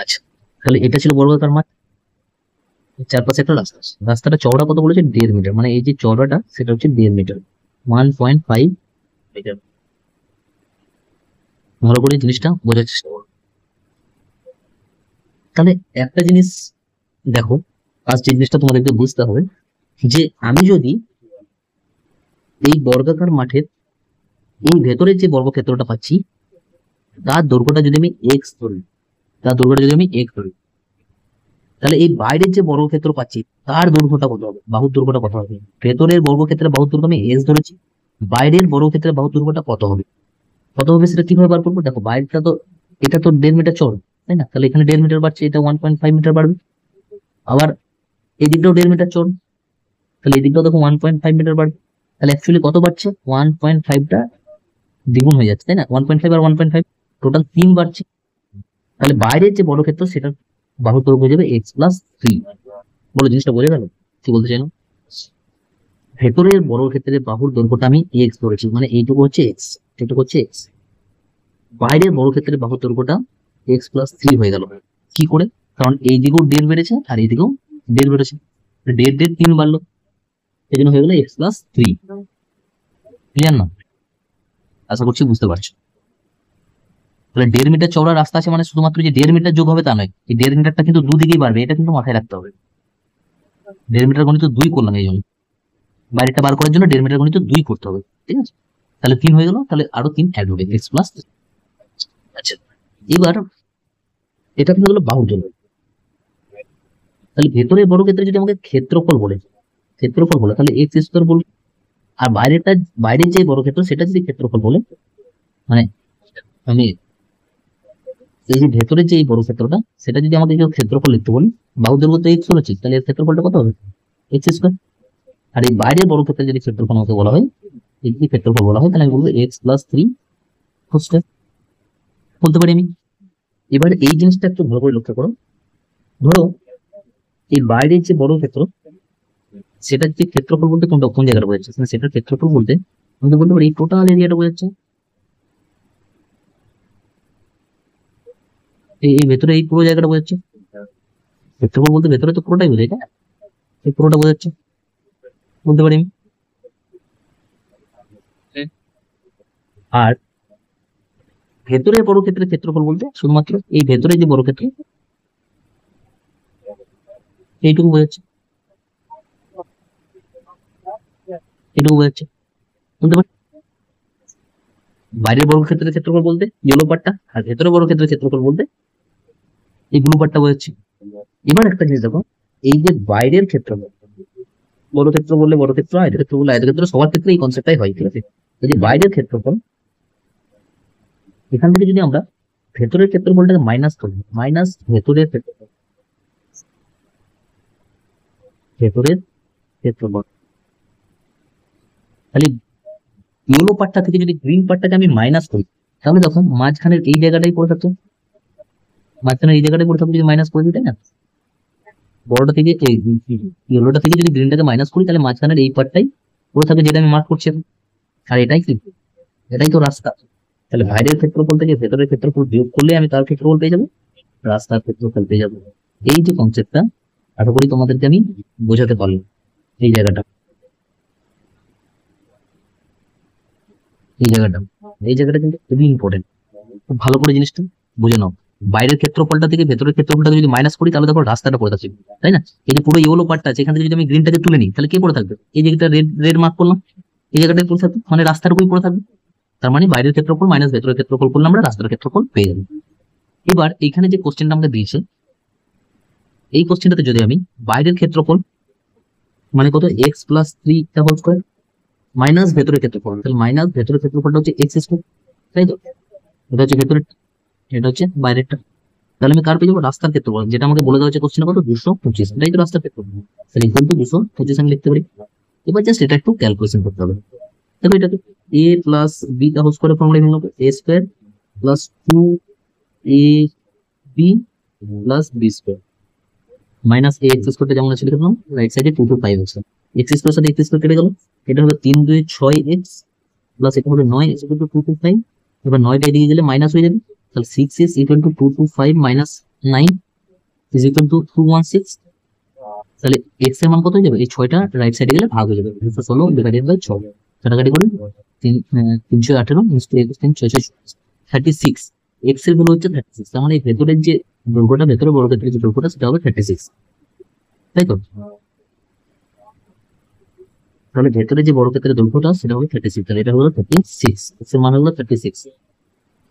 আচ্ছা তাহলে এটা ছিল বর্গাকার মাঠ, এর চারপাশে একটা রাস্তা আছে, রাস্তাটা চওড়া কত বলেছে, 1.5 মিটার, মানে এই যে চওড়াটা সেটা হচ্ছে 1.5 মিটার, 1.5 মিটার। ভালো করে জিনিসটা বোঝার চেষ্টা করো। তাহলে একটা জিনিস দেখো, আজ যে জিনিসটা তোমাদেরকে বুঝতে হবে, যে আমি যদি এই বর্গাকার মাঠের এই ভেতরের যে বর্গক্ষেত্রটা পাচ্ছি তার দৈর্ঘ্যটা যদি আমি এক্স ধরি, তার দৈর্ঘ্যটা যদি আমি এক্স ধরি, তাহলে এই বাইরের যে বর্গক্ষেত্র পাচ্ছি তার দৈর্ঘ্যটা কত হবে, বাহুর দৈর্ঘ্যটা কত হবে। ভেতরের বর্গক্ষেত্রে বাহুর দৈর্ঘ্য আমি এক্স ধরেছি, বাইরের বর্গক্ষেত্রে বাহুর দৈর্ঘ্যটা কত হবে, কত হবে সেটা কিভাবে বার করবো। দেখো বাইরটা তো, এটা তো 1.5 মিটার চওড়া, তাই না, তাহলে এখানে 1.5 মিটার বাড়ছে, এটা 1.5 মিটার বাড়বে, আবার এই দিকটাও 1.5 মিটার চওড়া, তাহলে এই দিকটাও দেখো 1.5 মিটার বাড়বে, তাহলে অ্যাকচুয়ালি কত বাড়ছে, 1.5টা দ্বিগুণ হয়ে যাচ্ছে, তাই না, 1.5 আর 1.5 টোটাল 3 বাড়ছে। তাহলে বাইরের যে বর্গক্ষেত্র সেটা বাহুর দৈর্ঘ্য হয়ে যাবে x+3। বলো জিনিসটা বোঝা গেল কি বলতে চাই না। ভেতরের বর্গক্ষেত্রের বাহুর দৈর্ঘ্যটা আমি এক্স ধরেছি, মানে এইটুকু হচ্ছে এক্স, এইটুকু হচ্ছে এক্স, বাইরের বর্গক্ষেত্রের বাহুর দৈর্ঘ্যটা x+3 হয়ে গেল। কি করে, কারণ এই দিকেও 1.5 বেড়েছে আর এই দিকেও 1.5 বেড়েছে, 1.5 3 বাড়লো, এই জন্য হয়ে গেল x+3। ক্লিয়ার না, আশা করছি বুঝতে পারছো। তাহলে 1.5 মিটার চওড়া রাস্তা আছে, মানে শুধুমাত্র যে 1.5 মিটার যোগ হবে তা নয়, এই 1.5 মিটারটা কিন্তু দুদিকেই বাড়বে, এটা কিন্তু মাথায় রাখতে হবে। 1.5 মিটার গণিত 2 করলাম এই জন্য, বাইরেটা বার করার জন্য 1.5 মিটার গণিত 2 করতে হবে, ঠিক আছে, তাহলে 3 হয়ে গেল, তাহলে আরো 3 অ্যাড হবে, x+। আচ্ছা এবার এটা কিন্তু হলো বাহুর দৈর্ঘ্য, তাহলে ভেতরের বর্গক্ষেত্রে যদি আমাকে ক্ষেত্রফল বলে তাহলে এক্স স্কোয়ার বলবো। আর বাইরের যে বর্গক্ষেত্র সেটা যদি ক্ষেত্রফল বলে, মানে আমি এই যে ভেতরের যে এই বর্গক্ষেত্রটা সেটা যদি আমাদের কেউ ক্ষেত্রফল লিখতে বলি, বাহু দৈর্ঘ্য তো এক্স বলেছি, তাহলে এর ক্ষেত্রফলটা কত হবে? X square. আর এই বাইরের বর্গক্ষেত্রে যদি ক্ষেত্রফল আমাকে বলা হয়, এই যদি ক্ষেত্রফল বলা হয় তাহলে আমি বলবো এক্স প্লাস 3 হোল স্কয়ার বলতে পারি আমি। এবার এই জিনিসটা একটু ভালো করে লক্ষ্য করো। ধরো এই বাইরের যে বর্গক্ষেত্র সেটার যে ক্ষেত্রফল বলতে কোন জায়গাটা বোঝাচ্ছে, মানে সেটার ক্ষেত্রফল বলতে আমি তো বলতে পারি এই টোটাল এরিয়াটা বোঝাচ্ছে। এই ভেতরে এই পুরো জায়গাটা বোঝাচ্ছে। ক্ষেত্রফল বলতে ভেতরে তো পুরোটাই বোঝায়, তাই না? এই পুরোটা বোঝাচ্ছে বলতে পারি আমি। আর ভেতরের বর্গক্ষেত্রের ক্ষেত্রফল বলতে শুধুমাত্র এই ভেতরে যে বর্গক্ষেত্র এইটুকু বোঝাচ্ছে, এটুকু বোঝাচ্ছে বলতে পারি। বাইরের বর্গক্ষেত্রের ক্ষেত্রফল বলতে ইয়েলো পার্টটা, আর ভেতরের বর্গক্ষেত্রের ক্ষেত্রফল বলতে এই ব্লু পার্টটা বোঝাচ্ছে। এবার একটা জিনিস দেখো, এই যে বাইরের ক্ষেত্রফল, বর্গক্ষেত্র বললে বর্গক্ষেত্র, আয়তক্ষেত্র বললে আয়তক্ষেত্র, সবার ক্ষেত্রে এই কনসেপ্টটাই হয়, ঠিক আছে? যদি বাইরের ক্ষেত্রফল, এখান থেকে যদি আমরা ভেতরের ক্ষেত্রফলটাকে মাইনাস করি, মাইনাস ভেতরের ক্ষেত্রফল, তাহলে ইয়েলো পার্টটা থেকে যদি গ্রিন পার্টটাকে আমি মাইনাস করি, তাহলে তখন মাঝখানের এই জায়গাটাই পড়ে থাকতো, মাঝখানের এই জায়গাটাই পড়ে থাকতো যদি মাইনাস করে দিই, তাই না? বড়টা থেকে ইয়েলোটা থেকে যদি গ্রিনটাকে মাইনাস করি তাহলে মাঝখানের এই পার্টটাই পড়ে থাকবে, যেটা আমি মার্ক করছি এখন। আর এটাই কি, এটাই তো রাস্তা। তাহলে বাইরের ক্ষেত্রফল থেকে ভেতরের ক্ষেত্রফল বিয়োগ করলে আমি তার ক্ষেত্রফল পেয়ে যাবো, রাস্তার ক্ষেত্রফল পেয়ে যাবো। এই যে কনসেপ্টটা আশা করি তোমাদেরকে আমি বোঝাতে পারলাম। এই জায়গাটা, এই জায়গাটা এই জায়গাটা কিন্তু খুবই ইম্পর্টেন্ট, খুব ভালো করে জিনিসটা বুঝে নাও। বাইরের ক্ষেত্রফলটা থেকে ভেতরের ক্ষেত্রফলটাকে যদি মাইনাস করি তাহলে দেখো রাস্তাটা পড়ে থাকবে, তাই না? এই যে পুরো ইয়েলো পার্টটা আছে, এখান থেকে যদি আমি গ্রিনটাকে তুলে নিই তাহলে কে পড়ে থাকবে? এই জায়গাটা রেড রেড মার্ক করলাম, এই জায়গাটায় পড়ে থাকবে, মানে রাস্তার উপরই পড়ে থাকবে। তার মানে বাইরের ক্ষেত্রফল মাইনাস ভেতরের ক্ষেত্রফল করলে আমরা রাস্তার ক্ষেত্রফল পেয়ে যাবো। এবার এখানে যে কোশ্চেনটা আমাকে দিয়েছে, এই কোশ্চেনটাতে যদি আমি বাইরের ক্ষেত্রফল মানে কত, x plus 3 whole square minus ভেতরের ক্ষেত্রফল, তাহলে মাইনাস ভেতরের ক্ষেত্রফলটা হচ্ছে এক্স স্কয়ার, তাই তো? এটা হচ্ছে ভেতরের, এটা হচ্ছে বাইরেরটা। তাহলে আমি কার পেয়ে যাবো? রাস্তার ক্ষেত্রফল, যেটা আমাকে বলে দেওয়া হচ্ছে কোশ্চেন কত, 225, এটাই তো রাস্তার ক্ষেত্রফল। তাহলে ইকুয়াল টু 225 আমি লিখতে পারি। এবার জাস্ট এটা একটু ক্যালকুলেশন করতে হবে। দেখো এটাকে A plus B whole square formula লিখে নেবো, A square plus 2 A B plus B square minus A X স্কয়ারটা যেমন আছে লিখে দিলাম, রাইট সাইডে 225 আছে, এক্স স্কয়ার সাথে এক্স স্কয়ার কেটে গেল, এটা হবে 3 2 6 এক্স প্লাস এটা হবে 9 এক্স ইকুয়াল টু 225। এবার 9টা এদিকে গেলে মাইনাস হয়ে যাবে, তাহলে 6 is equal to 225 minus 9 is equal to 216। তাহলে এক্স এর মান কত হয়ে যাবে? এই 6টা রাইট সাইডে গেলে ভাগ হয়ে যাবে, 16 ডিভাইডেড বাই 6, কাটাকাটি করে 318 ইনটু 21 3 6 36। এক্স এর ভ্যালু হচ্ছে 36, তার মানে এই ভেতরের যে দৈর্ঘ্যটা, ভেতরে বর্গক্ষেত্রের যে দৈর্ঘ্যটা সেটা হবে 36, তাই তো? তাহলে ভেতরে যে বর্গক্ষেত্রের দৈর্ঘ্যটা সেটা হবে 36, তাহলে এটা হলো 36, এক্স এর মান হলো 36।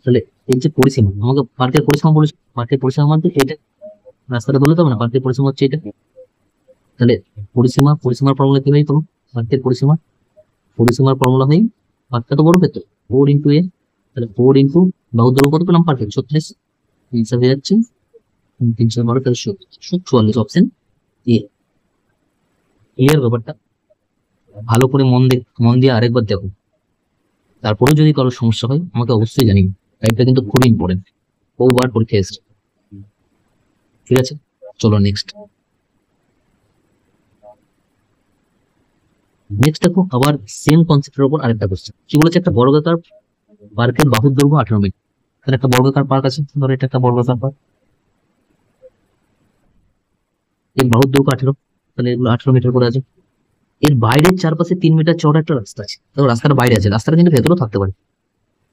তাহলে এই যে পরিসীমা, আমাকে পার্কের পরিসীমা বলেছে, পার্কের পরিসীমা মানে এটা রাস্তাটা বলে দেবো না, পার্কের পরিসীমা হচ্ছে এটা। তাহলে পরিসীমার ফর্মুলা কি হয় তোমার? পার্কের পরিসীমার ফর্মুলা হয়, পার্কটা তো বড় ক্ষেত্র, 4 × a, তাহলে 4 বাহু দৈর্ঘ্য কত পেলাম? পার্কের 36, হিসাব হয়ে যাচ্ছে 312, তাহলে 44, অপশন এ। ক্লিয়ার ব্যাপারটা? ভালো করে মন দিয়ে আরেকবার দেখো, তারপরে যদি কারো সমস্যা হয় আমাকে অবশ্যই জানিও, টাইপটা কিন্তু খুবই ইম্পর্টেন্ট, বহুবার পরীক্ষা এসছে। ঠিক আছে, চলো নেক্সট দেখো আবার সেম কনসেপ্টের উপর আরেকটা কোশ্চেন। কি বলেছে? একটা বর্গাকার পার্কের বাহুর দৈর্ঘ্য 18 মিটার। তাহলে একটা বর্গাকার পার্ক আছে, ধরো এটা একটা বর্গাকার পার্ক, এর বাহুর দৈর্ঘ্য 18, তাহলে এগুলো 18 মিটার করে আছে। এর বাইরের চারপাশে 3 মিটার চওড়া একটা রাস্তা আছে, তো রাস্তাটা বাইরে আছে, রাস্তাটা কিন্তু ভেতরেও থাকতে পারে,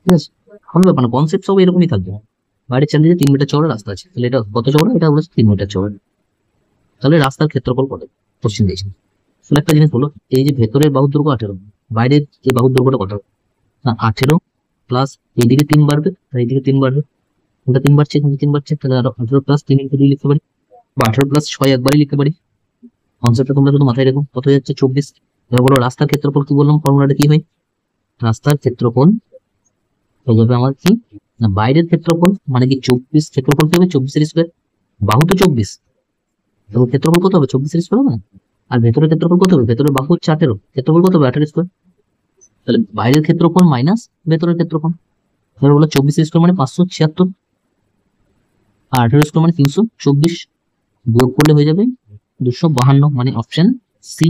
ঠিক আছে? কোনো ব্যাপার না, কনসেপ্ট সব এরকমই থাকবে। বাইরের চারদিকে 3 মিটার চওড়া রাস্তা আছে, তাহলে এটা কত চওড়া? এটা হলো 3 মিটার চওড়া। তাহলে রাস্তার ক্ষেত্রফল কত? কোশ্চেন দিয়েছে। তাহলে একটা জিনিস বলো, এই যে ভেতরের বাহুর দৈর্ঘ্য 18, বাইরের যে বাহুর দৈর্ঘ্যটা কত? না 18 প্লাস এইদিকে 3 বাড়বে আর এইদিকে 3 বাড়বে, ওটা 3 বাড়ছে, এখানে 3 বাড়ছে, তাহলে আরো 18 প্লাস 3 × 2 লিখতে পারি, বা 18+6 একবারই লিখতে পারি। কনসেপ্টটা তোমরা শুধু মাথায় রেখো। কত হয়ে যাচ্ছে? 24। এবার বলো রাস্তার ক্ষেত্রফল কি বললাম, ফর্মুলাটা কি হয়? রাস্তার ক্ষেত্রফল হয়ে যাবে আমার কি না, বাইরের ক্ষেত্রফল মানে কি 24, ক্ষেত্রফল কি হবে 24 এর স্কোয়ার, বাহু তো 24, তো ক্ষেত্রফল কত হবে 24 এর স্কোয়ার হবে না? আর ভেতরের ক্ষেত্রফল কত হবে? ভেতরের বাহু হচ্ছে 18, ক্ষেত্রফল কত হবে 18 স্কোয়ার। তাহলে বাইরের ক্ষেত্রফল মাইনাস ভেতরের ক্ষেত্রফল। এবার বলো 24 স্কোয়ার মানে 576, আর 18 স্কোয়ার মানে 324, বিয়োগ করলে হয়ে যাবে 252, মানে অপশন সি।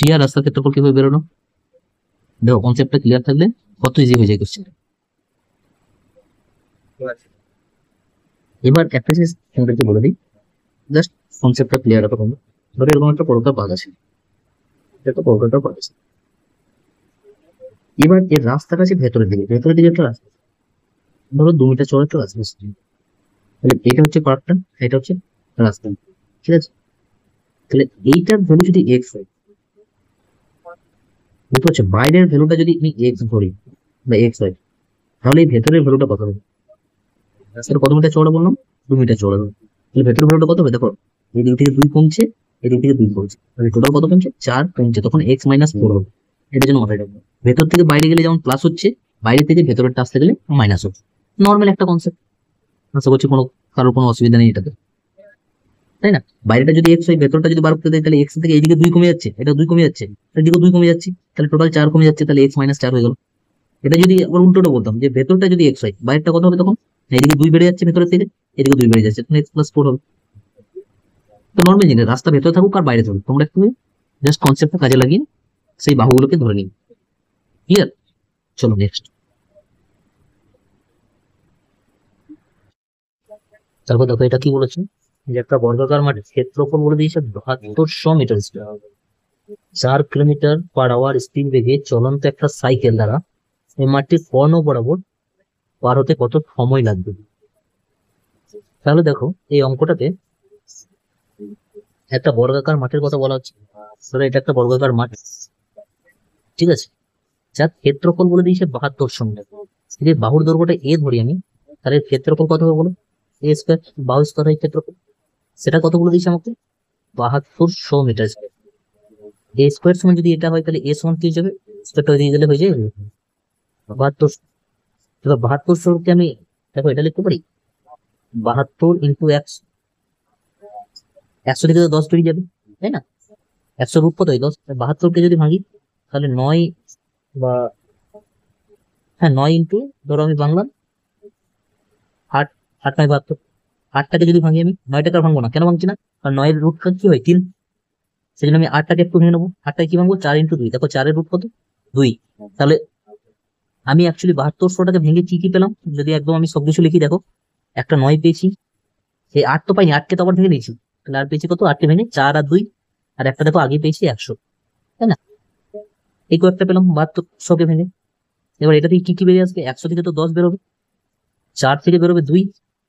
ক্লিয়ার? রাস্তার ক্ষেত্রফল কিভাবে বেরোনো? দেখো কনসেপ্টটা ক্লিয়ার থাকলে কত ইজি হয়ে যায় কোশ্চেন। এবার একটা জিনিস তোমাদেরকে বলে দিই, জাস্ট কনসেপ্টটা ক্লিয়ার রাখো তোমরা। ধরো এরকম একটা পরোটা পাক আছে, একটা পরোটা পাক আছে। এবার এর রাস্তাটা আছে ভেতরের দিকে, ভেতরের দিকে একটা রাস্তা, ধরো 2 মিটার চড়া একটা রাস্তা আছে। তাহলে এটা হচ্ছে পার্কটা, এটা হচ্ছে রাস্তা, ঠিক আছে? তাহলে এইটার ভ্যালু যদি এক্স হয়, বুঝতে পারছো? বাইরের ভ্যালুটা যদি আমি এক্স ধরি বা এক্স হয়, তাহলে এই ভেতরের ভ্যালুটা কত হবে? রাস্তাটা কত মিটার চওড়া বললাম? 2 মিটার চওড়া। তাহলে ভেতরের ভ্যালুটা কত হবে? দেখো এই দিক থেকে 2 কমছে, এই দিক থেকে 2 কমছে, তাহলে টোটাল কত কমছে? 4 কমছে, তখন x-4 হবে। এটার জন্য মাথায় রাখবো, ভেতর থেকে বাইরে গেলে যেমন প্লাস হচ্ছে, বাইরে থেকে ভেতরেরটা আসতে গেলে মাইনাস হচ্ছে। নর্মাল একটা কনসেপ্ট, আশা করছি কারোর কোনো অসুবিধা নেই এটাতে, তাই না? বাইরেটা যদি এক্স হয়, ভেতরটা যদি বার করতে দেয়, তাহলে এক্স থেকে এইদিকে 2 কমে যাচ্ছে, এটা 2 কমে যাচ্ছে, এদিকে 2 কমে যাচ্ছে, তাহলে টোটাল 4 কমে যাচ্ছে, তাহলে x-4 হয়ে গেল। এটা যদি আবার উল্টোটা বলতাম যে ভেতরটা যদি এক্স হয়, বাইরেটা কত হবে তখন? এদিকে 2 বেড়ে যাচ্ছে ভেতরের থেকে, এদিকে 2 বেড়ে যাচ্ছে, তখন x+4 হবে। তো নর্মাল জিনিস, রাস্তা ভেতরে থাকুক আর বাইরে থাকুক, তোমরা একটু জাস্ট কনসেপ্টটা কাজে লাগিয়ে সেই বাহুগুলোকে ধরে নিন। ক্লিয়ার? চলো নেক্সট। তারপর দেখো এটা কি বলেছে, যে একটা বর্গাকার মাঠের ক্ষেত্রফল বলে দিয়েছে 7200 মিটার স্কোয়ার। 4 কিলোমিটার/আওয়ার স্পিড বেগে চলন্ত একটা সাইকেল দ্বারা এই মাঠটির কর্ণ বরাবর পার হতে কত সময় লাগবে? তাহলে দেখো এই অঙ্কটাতে একটা বর্গাকার মাঠের কথা বলা হচ্ছে। ধরো এটা একটা বর্গাকার মাঠ, ঠিক আছে, যার ক্ষেত্রফল বলে দিয়েছে 7200 মিটার। যদি বাহুর দৈর্ঘ্যটা এ ধরি আমি, তাহলে এর ক্ষেত্রফল কত হবে বলো? a² বাহু স্কয়ার হয় ক্ষেত্রফল, সেটা কত বলে দিয়েছে আমাকে? 7200 মিটার স্কয়ার। a² সমান যদি এটা হয়, তাহলে a সমান কি হয়ে যাবে? স্কয়ারটা দিয়ে গেলে হয়ে যায় 7200। এবার 7200 কে আমি, দেখো এটা লিখতে পারি 72 × 100। 100 থেকে তো 10 বেরিয়ে যাবে, তাই না? 100 রুট কত হয় 10, 72কে যদি ভাঙি তাহলে 9, বা হ্যাঁ 9 ইন্টু, ধরো আমি ভাঙলাম 8, 8×9 = 72। 8টাকে যদি ভাঙি আমি, 9টাকে আর ভাঙবো না, কেন ভাঙছি না? কারণ 9 এর রুট কি হয় 3, সেই জন্য আমি 8টাকে একটু ভেঙে নেবো। 8টাকে কি ভাঙবো? 4 × 2, দেখো 4 এর রুট কত? 2। তাহলে আমি অ্যাকচুয়ালি 7200টাকে ভেঙে কি কি পেলাম, যদি একদম আমি সবকিছু লিখি, দেখো একটা 9 পেয়েছি, এই 8 তো পাইনি, 8কে তো আবার ভেঙে নিয়েছি, তাহলে আর পেয়েছি কত? 8কে ভেঙে 4 আর 2, আর একটা দেখো আগে পেয়েছি 100, তাই না? এই কয়েকটা পেলাম 7200কে ভেঙে। এবার এটা থেকে কি কি বেরিয়ে আসবে? 100 থেকে তো 10 বেরোবে, 4 থেকে বেরোবে 2,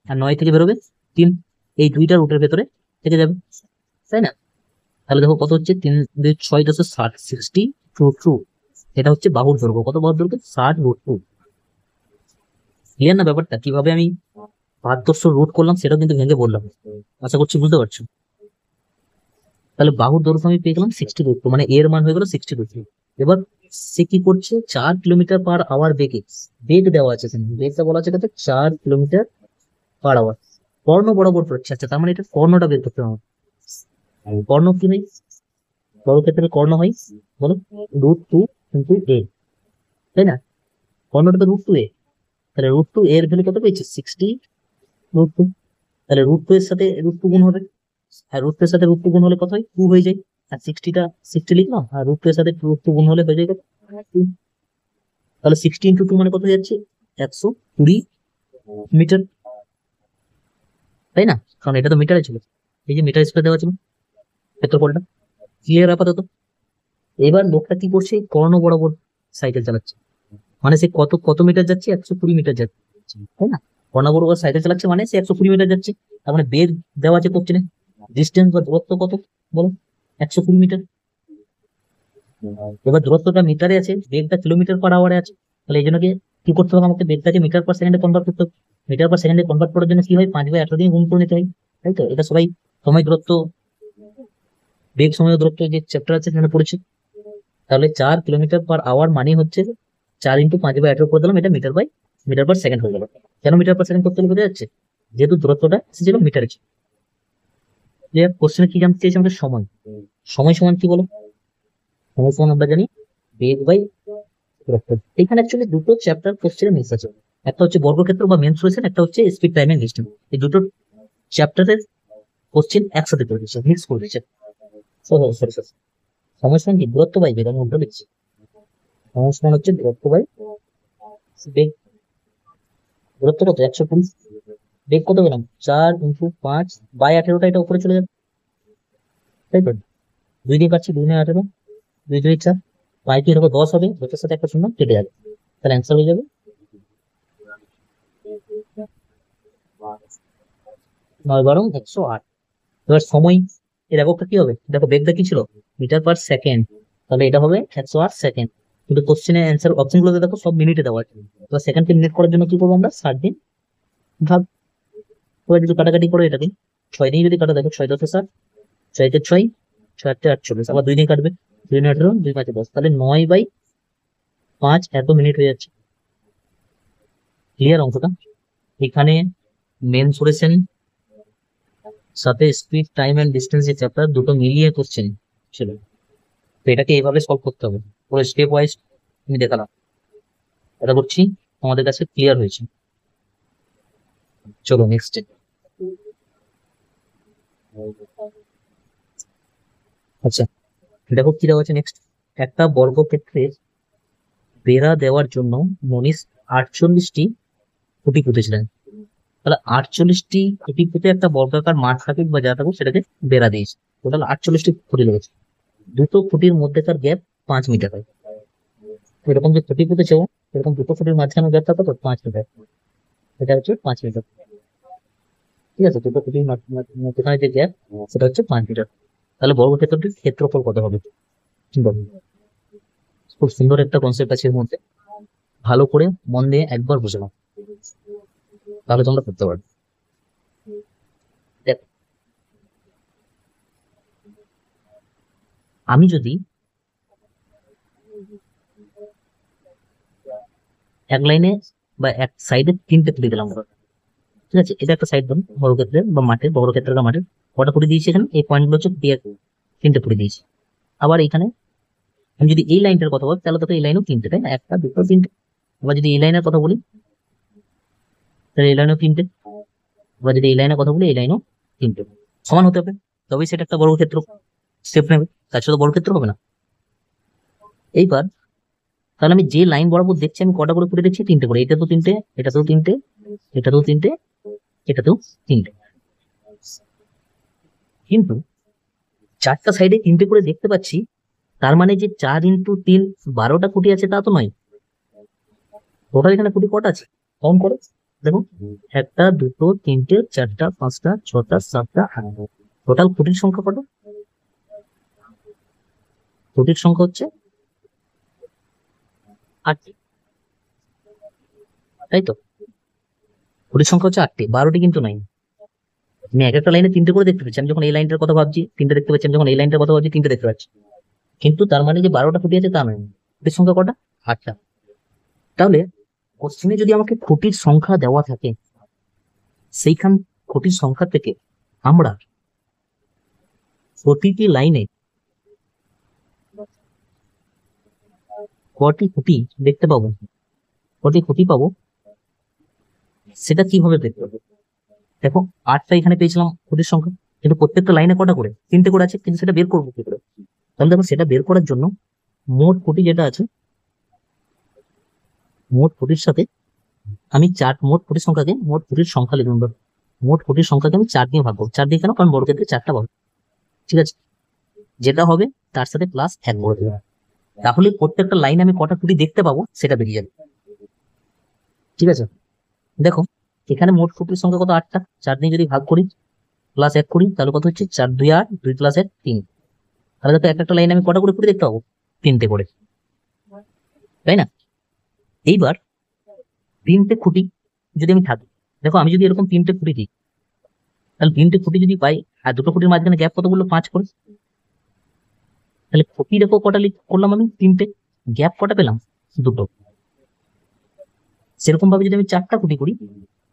আর 9 থেকে বেরোবে 3। এই 2টা রুটের ভেতরে থেকে যাবে, তাই না? তাহলে দেখো কত হচ্ছে, 3 2 6 10 60, 60 √2। এটা হচ্ছে বাহুর দৈর্ঘ্য, কত বাহুর দৈর্ঘ্য? 60 √2। ক্লিয়ার না ব্যাপারটা? কিভাবে আমি 7200 রুট করলাম সেটাও কিন্তু ভেঙে বললাম, আশা করছি বুঝতে পারছো। তাহলে বাহুর দৈর্ঘ্য আমি পেয়ে গেলাম 60 √2, মানে এর মান হয়ে গেল 60 √2। এবার সে কি করছে? 4 কিলোমিটার/আওয়ার বেগে, বেগ দেওয়া আছে, বেগটা বলা আছে কত? 4 কিলোমিটার/আওয়ার, কর্ণ বরাবর পড়ছে। আচ্ছা, তার মানে এটা কর্ণটা বের করতে হবে। কর্ণ কি হয়? বর্গক্ষেত্রের কর্ণ হয় বলো, √2 × a, তাই না? কর্ণটা তো √2a, তাহলে √2 এর ভ্যালু কত পেয়েছি? 60 √2। তাহলে √2 এর সাথে √2 গুণ হবে, আর √2 এর সাথে √2 গুণ হলে কত হয়? 2 হয়ে যায়। আর 60 লিখলাম, আর √2 এর সাথে √2 গুণ হলে হয়ে যায় কত? 2। তাহলে 60 × 2 মানে কত হয়ে যাচ্ছে? 120 মিটার, তাই না? কারণ এটা তো মিটারে ছিল, এই যে মিটার স্কয়ার দেওয়া ছিল ক্ষেত্রফলটা। ক্লিয়ার আপাতত? এবার লোকটা কি করছে? কর্ণ বরাবর সাইকেল চালাচ্ছে, মানে সে কত কত মিটার যাচ্ছে? 120 মিটার যাচ্ছে, তাই না? কর্ণ বরাবর সাইকেল চালাচ্ছে মানে সে 120 মিটার যাচ্ছে। তার মানে বেগ দেওয়া আছে কোশ্চেনে, ডিস্টেন্স বা দূরত্ব কত বলো? 120 মিটার। এবার দূরত্বটা মিটারে আছে, বেগটা কিলোমিটার/আওয়ারে আছে, তাহলে এই জন্য কি করতে হবে? আমাকে বেগটাকে মিটার পার সেকেন্ডে কনভার্ট করতে হবে। মিটার পার সেকেন্ডে কনভার্ট করার জন্য কি হয়? 5/18 দিয়ে গুণ করে নিতে হয়। তাই তো? এটা সবাই সময় দূরত্ব, বেগ সময় দূরত্ব যে চ্যাপ্টার আছে সেখানে পড়েছে। তাহলে 4 কিলোমিটার/আওয়ার মানে হচ্ছে 4 × 5/18 করে দিলাম, এটা মিটার/সেকেন্ড হয়ে গেল। কেন মিটার/সেকেন্ড করতে হলে বোঝা যাচ্ছে? যেহেতু দূরত্বটা এসেছিল মিটারে। যে কোশ্চেনে কি জানতে চাইছে আমাদের? সময়। সময় সমান কি বলো? সময় সমান আমরা জানি বেগ বাই দূরত্ব। এখানে অ্যাকচুয়ালি দুটো চ্যাপ্টার কোশ্চেনে মিস আছে। একটা হচ্ছে বর্গক্ষেত্র বা মেনসুরেশন, একটা হচ্ছে স্পিড টাইম এন্ড ডিস্টেন্স। এই দুটো চ্যাপ্টারের কোশ্চেন একসাথে করে দিচ্ছে, মিক্স করে দিচ্ছে। সরি সরি সরি, সময় সমান কি? দূরত্ব বাই বেগ, আমি উল্টো লিখছি। সময় সমান হচ্ছে দূরত্ব বাই বেগ। দূরত্ব কত? 120। বেগ কত পেলাম? 4 × 5/18, এটা উপরে চলে যাবে, তাই তো? 2 দিয়ে কাটছি, 2 × 18, 2 × 2 = 4, 5 কি হবে? 10 হবে, 10-এর সাথে একটা শূন্য কেটে যাবে, তাহলে অ্যান্সার হয়ে যাবে 9 × 12 = 108। এবার সময় এর এককটা কি হবে? দেখো বেগটা কি ছিল? মিটার/সেকেন্ড। তাহলে এটা হবে 108 সেকেন্ড। কিন্তু কোশ্চেনের অ্যান্সার অপশন গুলোতে দেখো সব মিনিটে দেওয়া আছে। এবার সেকেন্ডকে মিনিট করার জন্য কি করবো আমরা? 60 দিন ভাগ। এবার যদি কাটাকাটি করে এটাকে 6 দিয়ে যদি কাটা, দেখো 6×10 = 60, 6 × 6 = 6 × 8 = 48, আবার 2 দিয়ে কাটবে, 2 × 18, 2 × 5 = 10, তাহলে 9/5 এত মিনিট হয়ে যাচ্ছে। ক্লিয়ার অঙ্কটা? এখানে মেনসুরেশন সাথে স্পিড টাইম এন্ড ডিস্টেন্স যে চ্যাপ্টার, দুটো মিলিয়ে কোশ্চেন ছিল। তো এটাকে এইভাবে সলভ করতে হবে, পুরো স্টেপ ওয়াইজ আমি দেখালাম। এটা করছি, আমাদের কাছে ক্লিয়ার হয়েছে। চলো নেক্সট। আচ্ছা, দেখো কি দেওয়া আছে নেক্সট। একটা বর্গক্ষেত্রের বেড়া দেওয়ার জন্য মনীষ 48টি খুঁটি পুঁতেছিলেন। তাহলে 48টি খুঁটি পুঁতে একটা বর্গাকার মাঠ থাকুক বা যা থাকুক সেটাকে বেড়া দিয়েছে। টোটাল 48টি খুঁটি লেগেছে। দুটো খুঁটির মধ্যেকার গ্যাপ 5 মিটার হয়। এরকম যে খুঁটি পুঁতেছে এরকম দুটো খুঁটির মাঝখানে গ্যাপটা কত? 5 মিটার। এটা হচ্ছে 5 মিটার। ঠিক আছে, দুটো খুঁটির মধ্যখানে যে গ্যাপ সেটা হচ্ছে 5 মিটার। তাহলে বর্গক্ষেত্রটির ক্ষেত্রফল কত হবে? বলো। খুব সুন্দর একটা কনসেপ্ট আছে এর মধ্যে, ভালো করে মন দিয়ে একবার বুঝে নাও, তাহলে তোমরা করতে পারবে। দেখো, আমি যদি এক লাইনে বা এক সাইডে 3টে খুঁটি দিলাম, ঠিক আছে, এটা একটা সাইড ধরুন বর্গক্ষেত্রের বা মাঠের, বর্গক্ষেত্রের বা মাঠের। কটা খুঁটি দিয়েছি এখানে? এই পয়েন্ট গুলো হচ্ছে 3টে খুঁটি দিয়েছি। আবার এখানে আমি যদি এই লাইনটার কথা বলি তাহলে তো এই লাইনও 3টে, তাই না? একটা, দুটো, 3টে। আবার যদি এই লাইনের কথা বলি তাহলে এই লাইনও 3টে। আবার যদি এই লাইনের কথা বলি এই লাইনও 3টে। সমান হতে হবে, তবেই সেটা একটা বর্গক্ষেত্র স্টেপ নেবে, তার সাথে বর্গক্ষেত্র হবে না। এইবার তাহলে আমি যে লাইন বরাবর দেখছি আমি কটা করে খুঁটি দেখছি? 3টে করে। এটাতেও 3টে, এটাতেও 3টে, এটাতেও 3টে, এটাতেও 3টে। কিন্তু 4টা সাইডে 3টে করে দেখতে পাচ্ছি, তার মানে যে 4 × 3 12টা খুঁটি আছে তা তো নয়। টোটাল এখানে খুঁটি কটা আছে কাউন্ট করো, দেখো। একটা, দুটো, তিনটে, চারটা, পাঁচটা, ছটা, সাতটা, আটটা। টোটাল খুঁটির সংখ্যা কত? খুঁটির সংখ্যা হচ্ছে 8টি, তাই তো? খুঁটির সংখ্যা হচ্ছে 8টি, 12টি কিন্তু নাই। আমি এক একটা লাইনে 3টে করে দেখতে পাচ্ছি। আমি যখন এই লাইনটার কথা ভাবছি 3টে দেখতে পাচ্ছি, আমি যখন এই লাইনটার কথা ভাবছি 3টে দেখতে পাচ্ছি। কিন্তু তার মানে যে 12টা খুঁটি আছে তা নয়। খুঁটির সংখ্যা কটা? 8টা। তাহলে কোশ্চেনে যদি আমাকে খুঁটির সংখ্যা দেওয়া থাকে, সেইখান খুঁটির সংখ্যা থেকে আমরা প্রতিটি লাইনে কটি খুঁটি দেখতে পাবো, কটি খুঁটি পাবো, সেটা কিভাবে দেখতে পাবো? দেখো, 8টা এখানে পেয়েছিলাম খুঁটির সংখ্যা, কিন্তু প্রত্যেকটা লাইনে কটা করে? 3টে করে আছে, কিন্তু সেটা বের করবো কি করে? তাহলে দেখো, সেটা বের করার জন্য মোট খুঁটি যেটা আছে, মোট খুঁটির সাথে আমি মোট খুঁটির সংখ্যাকে, মোট খুঁটির সংখ্যা লিখুন। মোট খুঁটির সংখ্যাকে আমি 4 দিয়ে ভাগ করবো। 4 দিয়ে কেন? কারণ বর্গক্ষেত্রে 4টা পাবো, ঠিক আছে। যেটা হবে তার সাথে +1 করে দেবো। তাহলে প্রত্যেকটা লাইনে আমি কটা খুঁটি দেখতে পাবো সেটা বেরিয়ে যাবে, ঠিক আছে। দেখো, এখানে মোট খুঁটির সংখ্যা কত? 8টা। 4 দিয়ে যদি ভাগ করি, +1 করি, তাহলে কত হচ্ছে? 4 2 8, 2 + 1 3। তাহলে দেখো, একটা লাইনে আমি কটা করে খুঁটি দেখতে পাবো? 3টে করে, তাই না? এইবার 3টে খুঁটি যদি আমি থাকি, দেখো আমি যদি এরকম 3টে খুঁটি দিই, তাহলে তিনটে খুঁটি যদি পাই আর দুটো খুঁটির মাঝখানে গ্যাপ কত বললো 5 করে, তাহলে খুঁটি দেখো কটা করলাম আমি, তিনটে, গ্যাপ কটা পেলাম, দুটো। সেরকম ভাবে যদি আমি 4টা খুঁটি করি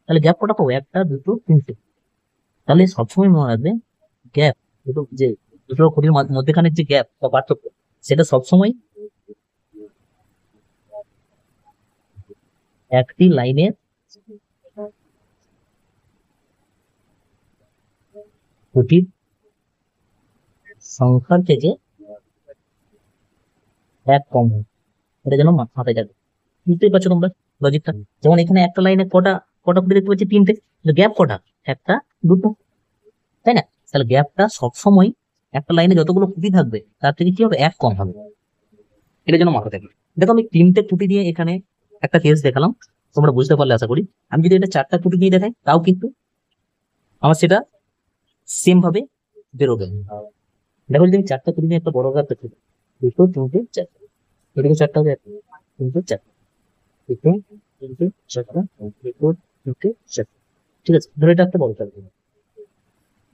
তাহলে গ্যাপ কটা পাবো, 1টা 2টো 3টে। তাহলে সবসময় মনে রাখবে গ্যাপ, দুটো যে দুটো খুঁটির মধ্যেখানে যে গ্যাপ বা পার্থক্য, সেটা সবসময় একটি লাইনের খুঁটির সংখ্যার থেকে এক কম হয়, এটা যেন মাথায় যাবে। বুঝতেই পারছো তোমরা লজিকটা? যেমন এখানে একটা লাইনে কটা কটা খুঁটি দেখতে পাচ্ছি, তিনটে, গ্যাপ কটা, 1টা 2টো, তাই না? তাহলে গ্যাপটা সবসময় একটা লাইনে যতগুলো খুঁটি থাকবে তার থেকে কি হবে, এক কম হবে, এটা যেন মাথায় থাকে। দেখো আমি 3টে খুঁটি দিয়ে এখানে একটা কেস দেখালাম, তোমরা বুঝতে পারলে আশা করি। আমি যদি এটা 4টা খুঁটি দিয়ে দেখাই তাও কিন্তু আমার সেটা সেম ভাবে বেরোবে। দেখো যদি আমি 4টা খুঁটি দিয়ে একটা বড় গ্রাফ দেখি, 2 3 4, এদিকে 4টা হবে, 1 2 4, 2 3 4, 2 3 4, ঠিক আছে? ধরো এটা একটা বড় গ্রাফ,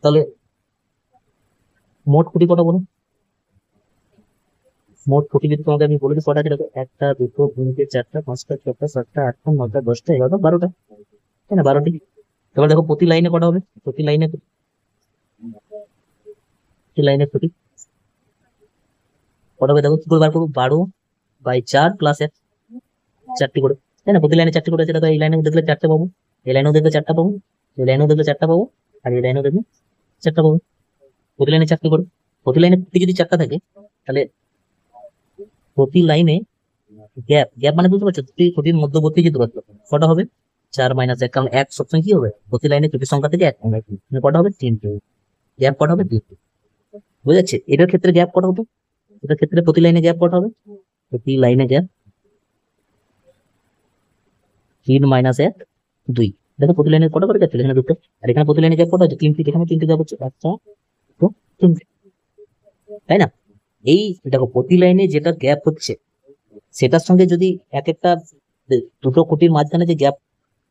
তাহলে মোট খুঁটি কটা বলো? মোট খুঁটি যদি তোমাকে আমি বলে দিই কটা আছে, দেখো 1টা 2টো 3টে 4টা 5টা 6টা 7টা 8টা 9টা 10টা 11টা 12টা, তাই না? 12টি। এবার দেখো প্রতি লাইনে কটা হবে, প্রতি লাইনে খুঁটি কটা হবে, দেখো কি করে বার করবো, 12/4 + 1, 4টি করে, তাই না? প্রতি লাইনে 4টি করে আছে, দেখো এই লাইনে দেখলে 4টে পাবো, এই লাইনেও দেখলে 4টা পাবো, এই লাইনেও দেখলে 4টা পাবো, আর এই লাইনেও দেখলে 4টা পাবো। প্রতি লাইনে 4টি করে, প্রতি লাইনে খুঁটি যদি 4টা থাকে তাহলে প্রতি লাইনে গ্যাপ মানে বুঝতে পারছো, দুটি খুঁটির মধ্যবর্তী যে দূরত্ব কটা হবে, 4 - 1, কারণ এক সবসময় কি হবে, প্রতি লাইনে খুঁটির সংখ্যা থেকে এক কমবে, মানে কটা হবে, 3টে। গ্যাপ কটা হবে, 2টে। বুঝা যাচ্ছে? এটার ক্ষেত্রে গ্যাপ কটা হবে, এটার ক্ষেত্রে প্রতি লাইনে গ্যাপ কটা হবে, প্রতি লাইনে গ্যাপ 3 - 1 2। দেখো প্রতি লাইনে কটা করে গ্যাপ ছিল, এখানে 2টো, আর এখানে প্রতি লাইনে গ্যাপ কটা হচ্ছে, 3টে, এখানে 3টে গ্যাপ হচ্ছে, 1 2 3টে, তাই না? এই দেখো প্রতি লাইনে যেটা গ্যাপ হচ্ছে সেটার সঙ্গে যদি এক একটা দুটো খুঁটির মাঝখানে যে গ্যাপ,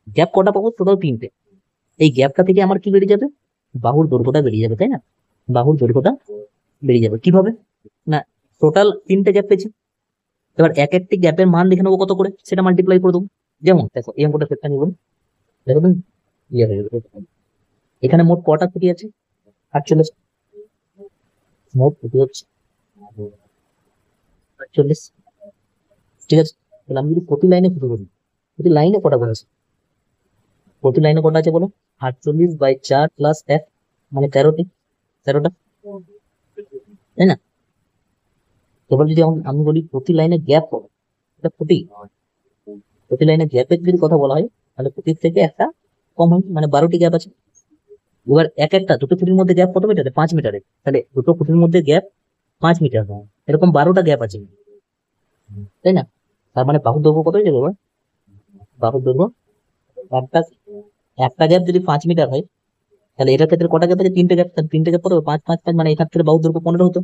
গ্যাপ কটা পাবো, টোটাল 3টে, এই গ্যাপটা থেকে আমার কি বেরিয়ে যাবে, বাহুর দৈর্ঘ্যটা বেরিয়ে যাবে, তাই না? বাহুর দৈর্ঘ্যটা বেরিয়ে যাবে কিভাবে, না টোটাল 3টে গ্যাপ পেয়েছি, এবার এক একটি গ্যাপের মান লিখে নেবো কত করে, সেটা মাল্টিপ্লাই করে দেবো। যেমন দেখো এই অঙ্কটা ক্ষেত্রে নিব, দেখো তুমি ইয়ে হয়ে যাবে। এখানে মোট কটা খুঁটি আছে, 48, মোট খুঁটি হচ্ছে 48, ঠিক আছে? তাহলে আমি যদি প্রতি লাইনে খুঁটি করি, প্রতি লাইনে কটা করে আছে, প্রতি লাইনে কটা আছে বলো, 48/4 + 1, মানে 13টি, 13টা, তাই না? এবার যদি আমি বলি প্রতি লাইনে গ্যাপ কত, এটা খুঁটি, প্রতি লাইনে গ্যাপের যদি কথা বলা হয় তাহলে খুঁটির থেকে একটা কম হয়, মানে 12টি গ্যাপ আছে। এবার এক একটা দুটো খুঁটির মধ্যে গ্যাপ কত মিটারে, 5 মিটারে, তাহলে দুটো খুঁটির মধ্যে গ্যাপ 5 মিটার, এরকম 12টা গ্যাপ আছে, তাই না? তার মানে বাহুর দৈর্ঘ্য কত হয়ে যাবে এবার, বাহুর দৈর্ঘ্য, একটা একটা গ্যাপ যদি 5 মিটার হয় তাহলে এটার ক্ষেত্রে কটা গ্যাপ আছে, 3টে গ্যাপ, তাহলে 3টে গ্যাপ কত হবে, 5 5 5, মানে এখান থেকে বাহুর দৈর্ঘ্য 15 হতো,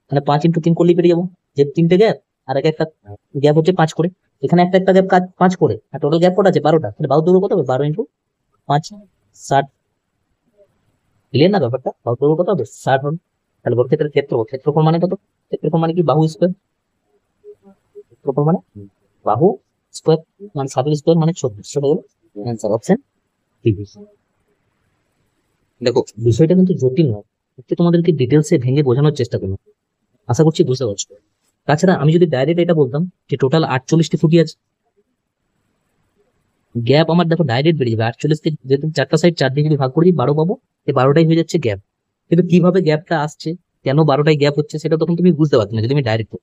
মানে 5 × 3 করলেই পেরিয়ে যাবো, যে 3টে গ্যাপ আর এক একটা গ্যাপ হচ্ছে 5 করে, এখানে একটা একটা গ্যাপ 5 করে, আর টোটাল গ্যাপ কটা আছে, 12টা, তাহলে বাহুর দৈর্ঘ্য কত হবে, 12 × 5 60, ক্লিয়ার না ব্যাপারটা? বাহুর দৈর্ঘ্য কত হবে, 60 হবে। তাহলে বর্গক্ষেত্রের ক্ষেত্রফল মানে কত, ক্ষেত্রফল মানে কি, বাহু স্কোয়ার, ক্ষেত্রফল মানে বাহু স্কোয়ার, মানে 60 স্কোয়ার মানে 36, সেটা হলো অ্যান্সার, অপশন বি। দেখো বিষয়টা কিন্তু জটিল নয়, একটু তোমাদেরকে ডিটেলসে ভেঙে বোঝানোর চেষ্টা করবো, আশা করছি বুঝতে পারছো। তাছাড়া আমি যদি ডাইরেক্ট এটা বলতাম যে টোটাল 48টি খুঁটি আছে, গ্যাপ আমার দেখো ডাইরেক্ট বেরিয়ে যাবে, 48কে যেহেতু 4টা সাইড 4 দিয়ে যদি ভাগ করে দিই 12 পাবো, এই 12টাই হয়ে যাচ্ছে গ্যাপ। কিন্তু কিভাবে গ্যাপটা আসছে, কেন 12টাই গ্যাপ হচ্ছে, সেটা তখন তুমি বুঝতে পারছো না যদি আমি ডাইরেক্ট।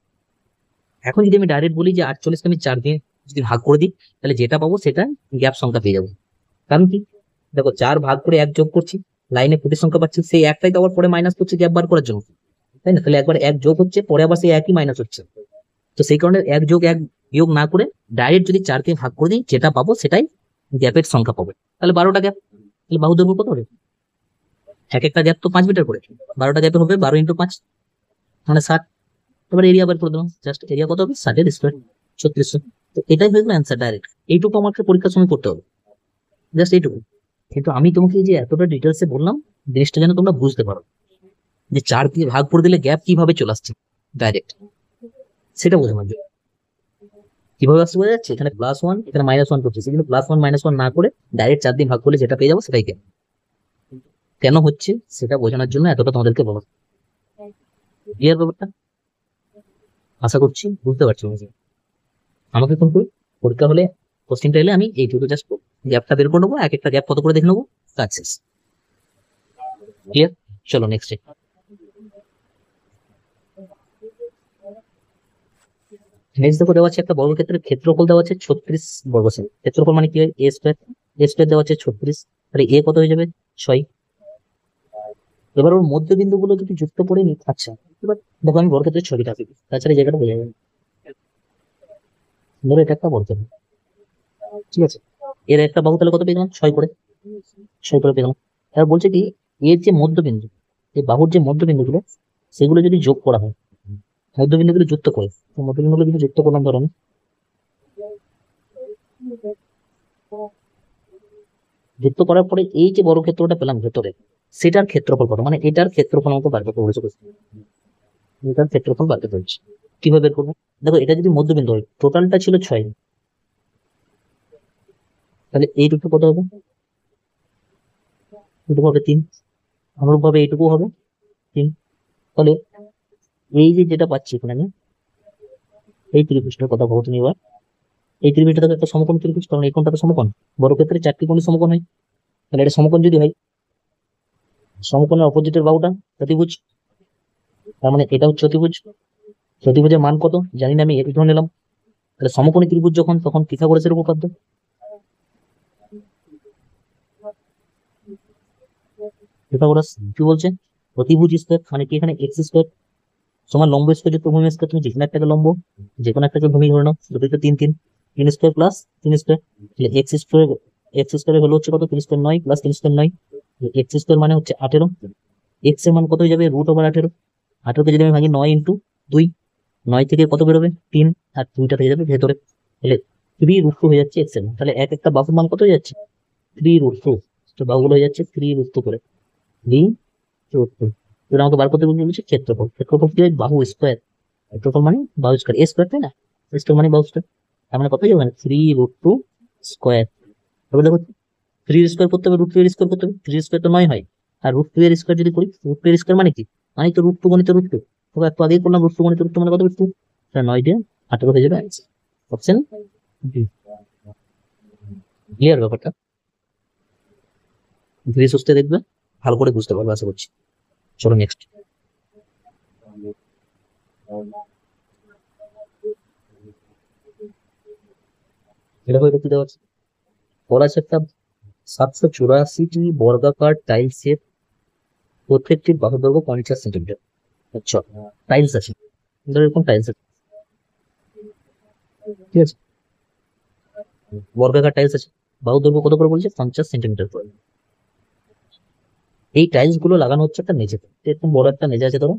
এখন যদি আমি ডাইরেক্ট বলি যে 48কে আমি 4 দিয়ে যদি ভাগ করে দিই তাহলে যেটা পাবো সেটা গ্যাপ সংখ্যা পেয়ে যাবো। কারণ কি, দেখো 4 ভাগ করে 1 যোগ করছি, লাইনে খুঁটির সংখ্যা পাচ্ছি, সেই একটাই তো আবার পরে মাইনাস করছি গ্যাপ বার করার জন্য, তাই না? তাহলে একবার 1 যোগ হচ্ছে, পরে আবার সেই একই মাইনাস হচ্ছে, তো সেই কারণে 1 যোগ 1 বিয়োগ না করে ডাইরেক্ট যদি 4কে ভাগ করে দিই যেটা পাবো সেটাই গ্যাপের সংখ্যা পাবে। তাহলে 12টা গ্যাপ, তাহলে বাহু দৈর্ঘ্য কত হবে, এক একটা গ্যাপ তো 5 মিটার করে, 12টা গ্যাপে হবে 12 × 5, মানে 60। এবার এরিয়া বার করে দিলাম, জাস্ট এরিয়া কত হবে, 60 এর স্কোয়ার, 3600। তো এটাই হয়ে গেল অ্যান্সার ডাইরেক্ট। এইটুকু আমাকে পরীক্ষার সময় করতে হবে, জাস্ট এইটুকু। কিন্তু আমি তোমাকে এই যে এতটা ডিটেলসে বললাম, জিনিসটা যেন তোমরা বুঝতে পারো যে 4 দিয়ে ভাগ করে দিলে গ্যাপ কিভাবে চলে আসছে ডাইরেক্ট, সেটা বোঝানোর জন্য। কিভাবে আসছে বোঝা যাচ্ছে, এখানে +1 এখানে -1 করছে, কিন্তু +1 -1 না করে ডাইরেক্ট 4 দিয়ে ভাগ করলে যেটা পেয়ে যাবো সেটাই গ্যাপ। কেন হচ্ছে সেটা বোঝানোর জন্য এতটা তোমাদেরকে বলো। ক্লিয়ার ব্যাপারটা? আশা করছি বুঝতে পারছি। আমাকে কিন্তু পরীক্ষা হলে কোশ্চেনটা এলে আমি এইটুকু জাস্ট গ্যাপটা বের করে নেবো, এক একটা গ্যাপ কত করে দেখে নেবো, কাজ শেষ। ক্লিয়ার? চলো নেক্সট। নেক্সট দেখো দেওয়া আছে একটা বর্গক্ষেত্রের ক্ষেত্রফল দেওয়া আছে 36 বর্গ সেমি। ক্ষেত্রফল মানে কি হয়, a স্কোয়ার দেওয়া আছে 36, তাহলে এ কত হয়ে যাবে 6। এবার ওর মধ্যবিন্দুগুলো যদি যুক্ত করে নি, আচ্ছা এবার দেখো আমি বর্গক্ষেত্রের ছবিটা আঁকি, তাছাড়া এই জায়গাটা বোঝা যাবে না। ধরো এটা একটা বর্গক্ষেত্র, ঠিক আছে, এর একটা বাহু তাহলে কত পেয়ে গেলাম 6 করে, 6 করে পেয়ে গেলাম। এবার বলছে কি এর যে মধ্যবিন্দু, এই বাহুর যে মধ্যবিন্দুগুলো সেগুলো যদি যোগ করা হয়, মধ্যবিন্দুগুলো যুক্ত করে, তো মধ্যবিন্দুগুলো যদি যুক্ত করলাম ধরো আমি, যুক্ত করার পরে এই যে বর্গক্ষেত্রটা পেলাম ভেতরে, সেটার ক্ষেত্রফল কত, মানে এটার ক্ষেত্রফল আমাকে বার করতে বলেছে, এটার ক্ষেত্রফল বার করতে বলছে। কিভাবে বের করবো, দেখো এটা যদি মধ্যবিন্দু হয়, টোটালটা ছিল 6, তাহলে এইটুকু কত হবে, এইটুকু হবে 3, অনুরূপ ভাবে এইটুকু হবে 3। তাহলে এই যে যেটা পাচ্ছি এখানে আমি, এই ত্রিভুজটার কথা ভাবো তুমি এবার। এই ত্রিভুজটা তো একটা সমকোণ ত্রিভুজ, কারণ এই কোণটা তো সমকোণ, বর্গক্ষেত্রে 4টি কোণই সমকোণ হয়, তাহলে এটা সমকোণ যদি হয়, সমকোণের অপোজিটের বাহুটা চতুর্ভুজ, তার মানে এটা হচ্ছে চতুর্ভুজ। চতুর্ভুজের মান কত জানি না, আমি এটি ধরে নিলাম। তাহলে সমকোণী ত্রিভুজ যখন, তখন পিথাগোরাসের উপপাদ্য। পিথাগোরাস কি বলছে, প্রতিভুজ স্কোয়ার মানে কি, এখানে এক্স স্কোয়ার সমান লম্ব স্কোয়ার যুক্ত ভূমি স্কোয়ার, তুমি যেকোনো একটাকে লম্ব, যেকোনো একটাকে ভূমি ধরে নাও, দুটোই তো 3 3, 3 স্কোয়ার প্লাস 3 স্কোয়ার, তাহলে এক্স স্কোয়ারের হলো হচ্ছে কত, 3 square 9 plus 3 square 9, x square মানে হচ্ছে 18, এক্স এর মান কত হয়ে যাবে √18, 18কে যদি আমি ভাঙি 9 × 2, 9 থেকে কত বেরোবে 3, আর 2টা থেকে যাবে ভেতরে, তাহলে 3√2 হয়ে যাচ্ছে এক্স এর মান। তাহলে এক একটা বাহুর মান কত হয়ে যাচ্ছে 3√2, তো বাহুগুলো হয়ে যাচ্ছে 3√2 করে, 3√2। এবার আমাকে বার করতে বলছে ক্ষেত্রফল। ক্ষেত্রফল কি হয়, বাহু স্কোয়ার, ক্ষেত্রফল মানে বাহু স্কোয়ার, এ স্কোয়ার তাই না, স্কোয়ার মানে বাহু স্কোয়ার, তার মানে কত হয়ে যাবে 3√2 স্কোয়ার। এবার দেখো 3 স্কোয়ার করতে হবে, √2 এর স্কোয়ার করতে হবে, 3 স্কোয়ার তো 9 হয়, আর √2 এর স্কোয়ার যদি করি, √2 এর স্কোয়ার মানে কি, মানে তো √2 গণিত √2, তবে একটু আগেই করলাম √2 গণিত √2 মানে কত, √2, তাহলে 9 দিয়ে 18 হয়ে যাবে অপশন ডি। ক্লিয়ার ব্যাপারটা? ধীরে সুস্থে দেখবে, ভালো করে বুঝতে পারবে আশা করছি। চলো নেক্সট। এটা হয়তো কি দেওয়া আছে, বলা আছে একটা 784টি বর্গাকার টাইলসের প্রত্যেকটির বাহু দৈর্ঘ্য 50 সেন্টিমিটার। আচ্ছা, টাইলস আছে, ধরো এরকম টাইলস আছে, ঠিক আছে, বর্গাকার টাইলস আছে, বাহু দৈর্ঘ্য কত করে বলছে 50 সেন্টিমিটার করে। এই টাইলস গুলো লাগানো হচ্ছে একটা মেঝেতে, এরকম বড় একটা মেঝে আছে ধরো,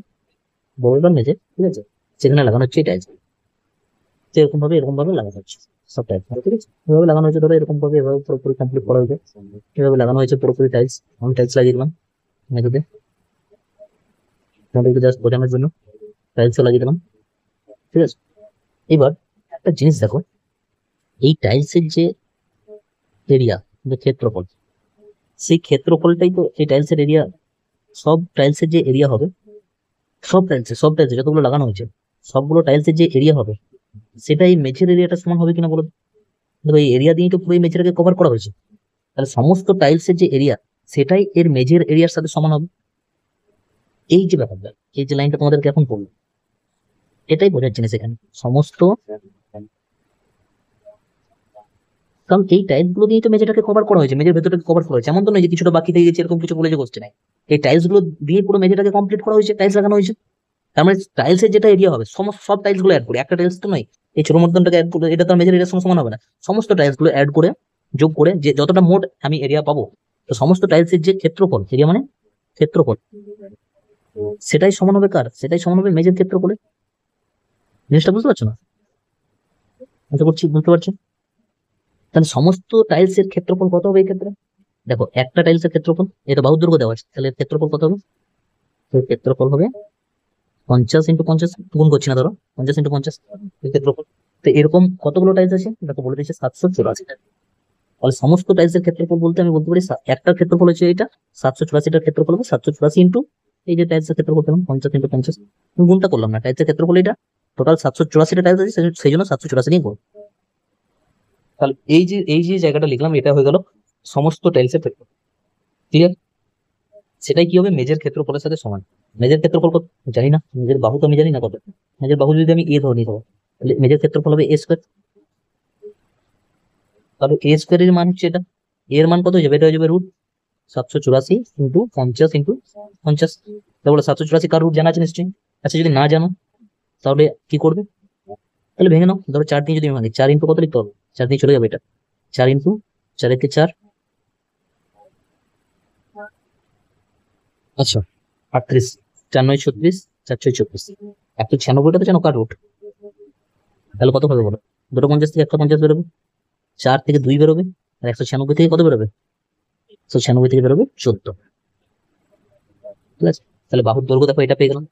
বড় একটা মেঝে, ঠিক আছে, সেখানে লাগানো হচ্ছে এই টাইলস, এরকম ভাবে লাগানো হচ্ছে সব টাইলস, ঠিক আছে, এভাবে লাগানো হয়েছে ধরো, এরকম ভাবে এভাবে পুরোপুরি কমপ্লিট করা হয়েছে, এভাবে লাগানো হয়েছে পুরোপুরি টাইলস। আমি টাইলস লাগিয়ে দিলাম মেঝেতে, তোমাদেরকে জাস্ট বোঝানোর জন্য টাইলস লাগিয়ে দিলাম, ঠিক আছে। এবার একটা জিনিস দেখো, এই টাইলসের যে এরিয়া, যে ক্ষেত্রফল, সেই ক্ষেত্রফলটাই তো এই টাইলসের এরিয়া, সব টাইলসের যে এরিয়া হবে, সব টাইলসে যতগুলো লাগানো হয়েছে সবগুলো টাইলসের যে এরিয়া হবে, সেটা এই মেঝের এরিয়াটা সমান হবে কিনা বলো তো? দেখো এই এরিয়া দিয়ে তো পুরো এই মেঝেটাকে কভার করা হয়েছে, তাহলে সমস্ত টাইলসের যে এরিয়া সেটাই এর মেঝের এরিয়ার সাথে সমান হবে। এই যে ব্যাপারটা, এই যে লাইনটা তোমাদেরকে এখন বলবো, এটাই বোঝার জিনিস এখানে সমস্ত, কারণ এই টাইলস গুলো দিয়ে তো মেঝেটাকে কভার করা হয়েছে, মেঝের ভেতরটাকে কভার করা হয়েছে, এমন তো নয় যে কিছুটা বাকি থেকে গেছে, এরকম কিছু বলে যে কোশ্চেন নাই। এই টাইলস গুলো দিয়ে পুরো মেঝেটাকে কমপ্লিট করা হয়েছে, টাইলস লাগানো হয়েছে, তার মানে টাইলস এর যেটা এরিয়া হবে সমস্ত সব টাইলস গুলো অ্যাড করে, একটা টাইলস তো নয়, এই ছোট মধ্যমটাকে অ্যাড করে, এটা তো মেঝের এরিয়ার সমান সমান হবে না, সমস্ত টাইলস গুলো অ্যাড করে যোগ করে যে যতটা মোট আমি এরিয়া পাবো, তো সমস্ত টাইলস এর যে ক্ষেত্রফল, এরিয়া মানে ক্ষেত্রফল, সেটাই সমান হবে কার, সেটাই সমান হবে মেঝের ক্ষেত্রফলে। জিনিসটা বুঝতে পারছো না? আশা করছি বুঝতে পারছো। তাহলে সমস্ত টাইলস এর ক্ষেত্রফল কত হবে এই ক্ষেত্রে, দেখো একটা টাইলসের ক্ষেত্রফল, এটা বাহুর দৈর্ঘ্য দেওয়া আছে, তাহলে এর ক্ষেত্রফল কত হবে? তো এর ক্ষেত্রফল হবে 50 × 50, গুণ করছি না, ধরো 50 × 50 এর ক্ষেত্রফল। তো এরকম কতগুলো টাইলস আছে দেখো, বলে দিয়েছে 784। তাহলে সমস্ত টাইলসের ক্ষেত্রফল বলতে আমি বলতে পারি একটার ক্ষেত্রফল হচ্ছে এটা, 784টার ক্ষেত্রফল হবে 784 ইন্টু এই যে টাইলসের ক্ষেত্রফল পেলাম 50 × 50, গুণটা করলাম না, টাইলসের ক্ষেত্রফল এটা, টোটাল 784টা টাইলস আছে, সেই জন্য 784 নিয়ে গুণ। তাহলে এই যে জায়গাটা লিখলাম, এটা হয়ে গেল সমস্ত টাইলসের ক্ষেত্রফল। ক্লিয়ার? সেটাই কি হবে, মেজের ক্ষেত্রফলের সাথে সমান। মেজের ক্ষেত্রফল কত জানি না, মেজের বাহু তো আমি জানি না কত। মেজের বাহু যদি আমি এ ধরে নিই, তাহলে মেজের ক্ষেত্রফল হবে A²। তাহলে A² এর মান হচ্ছে এটা, এর মান কত হয়ে যাবে, এটা হয়ে যাবে √784 ইন্টু 50 × 50। তাহলে 784 কার রুট জানা আছে নিশ্চয়ই। আচ্ছা যদি না জানো তাহলে কি করবে, তাহলে ভেঙে নাও, ধরো 4 দিয়ে যদি আমি ভাঙি, 4 ইন্টু কত লিখতে হবে, 4 দিয়ে চলে যাবে এটা, 4 ইন্টু 4 একে 4, আচ্ছা 38, 4 9 36, 4 6 24, 196টা তো জানো কার রুট, তাহলে কত হবে বলো, 250 থেকে 150 বেরোবে, 4 থেকে 2 বেরোবে, আর 196 থেকে কত বেরোবে, 196 থেকে বেরোবে 14। ঠিক আছে, তাহলে বাহুর দৈর্ঘ্য দেখো এটা পেয়ে গেলাম,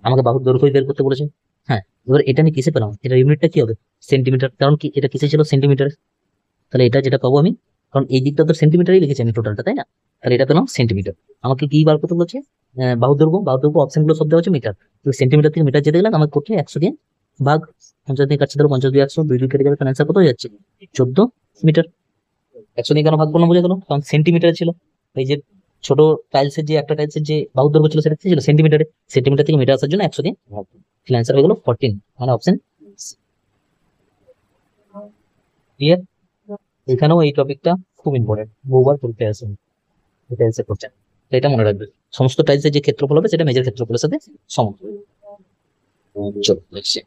আমাকে বাহুর দৈর্ঘ্য বের করতে বলেছে। হ্যাঁ, এবার এটা আমি কিসে পেলাম, এটা ইউনিটটা কি হবে, সেন্টিমিটার, কারণ কি এটা কিসে ছিল, সেন্টিমিটার। তাহলে এটা যেটা পাবো আমি, কারণ এই দিকটা তো সেন্টিমিটারই লিখেছি আমি টোটালটা, তাই না, তাহলে এটা পেলাম সেন্টিমিটার। আমাকে কি বার করতে বলছে, বাহুর দৈর্ঘ্য অপশন গুলো সব দেওয়া হচ্ছে মিটার, তো সেন্টিমিটার থেকে মিটার যেতে গেলে আমাকে করতে 100 দিয়ে ভাগ, 50 দিয়ে কাটছে, ধরো 50 দিয়ে 100, 2 2 কেটে যাবে, তাহলে অ্যান্সার কত হয়ে যাচ্ছে, 14 মিটার। 100 দিয়ে কেন ভাগ করলাম বোঝা গেল, কারণ সেন্টিমিটার ছিল। এই যে ছোট টাইলসের যে একটা টাইলসের যে বাহুর দৈর্ঘ্য ছিল সেটা কি ছিল, সেন্টিমিটারে, সেন্টিমিটার থেকে মিটার আসার জন্য 100 দিয়ে ভাগ, তাহলে অ্যান্সার হয়ে গেল 14, মানে অপশন ক্লিয়ার। এখানেও এই টপিকটা খুব ইম্পর্টেন্ট, বহুবার পরীক্ষায় আসে, এটা এসে করছেন, তো এটা মনে রাখবে, সমস্ত টাইলসের যে ক্ষেত্রফল হবে সেটা মেজর ক্ষেত্রফলের সাথে সমান। চলো দেখছি,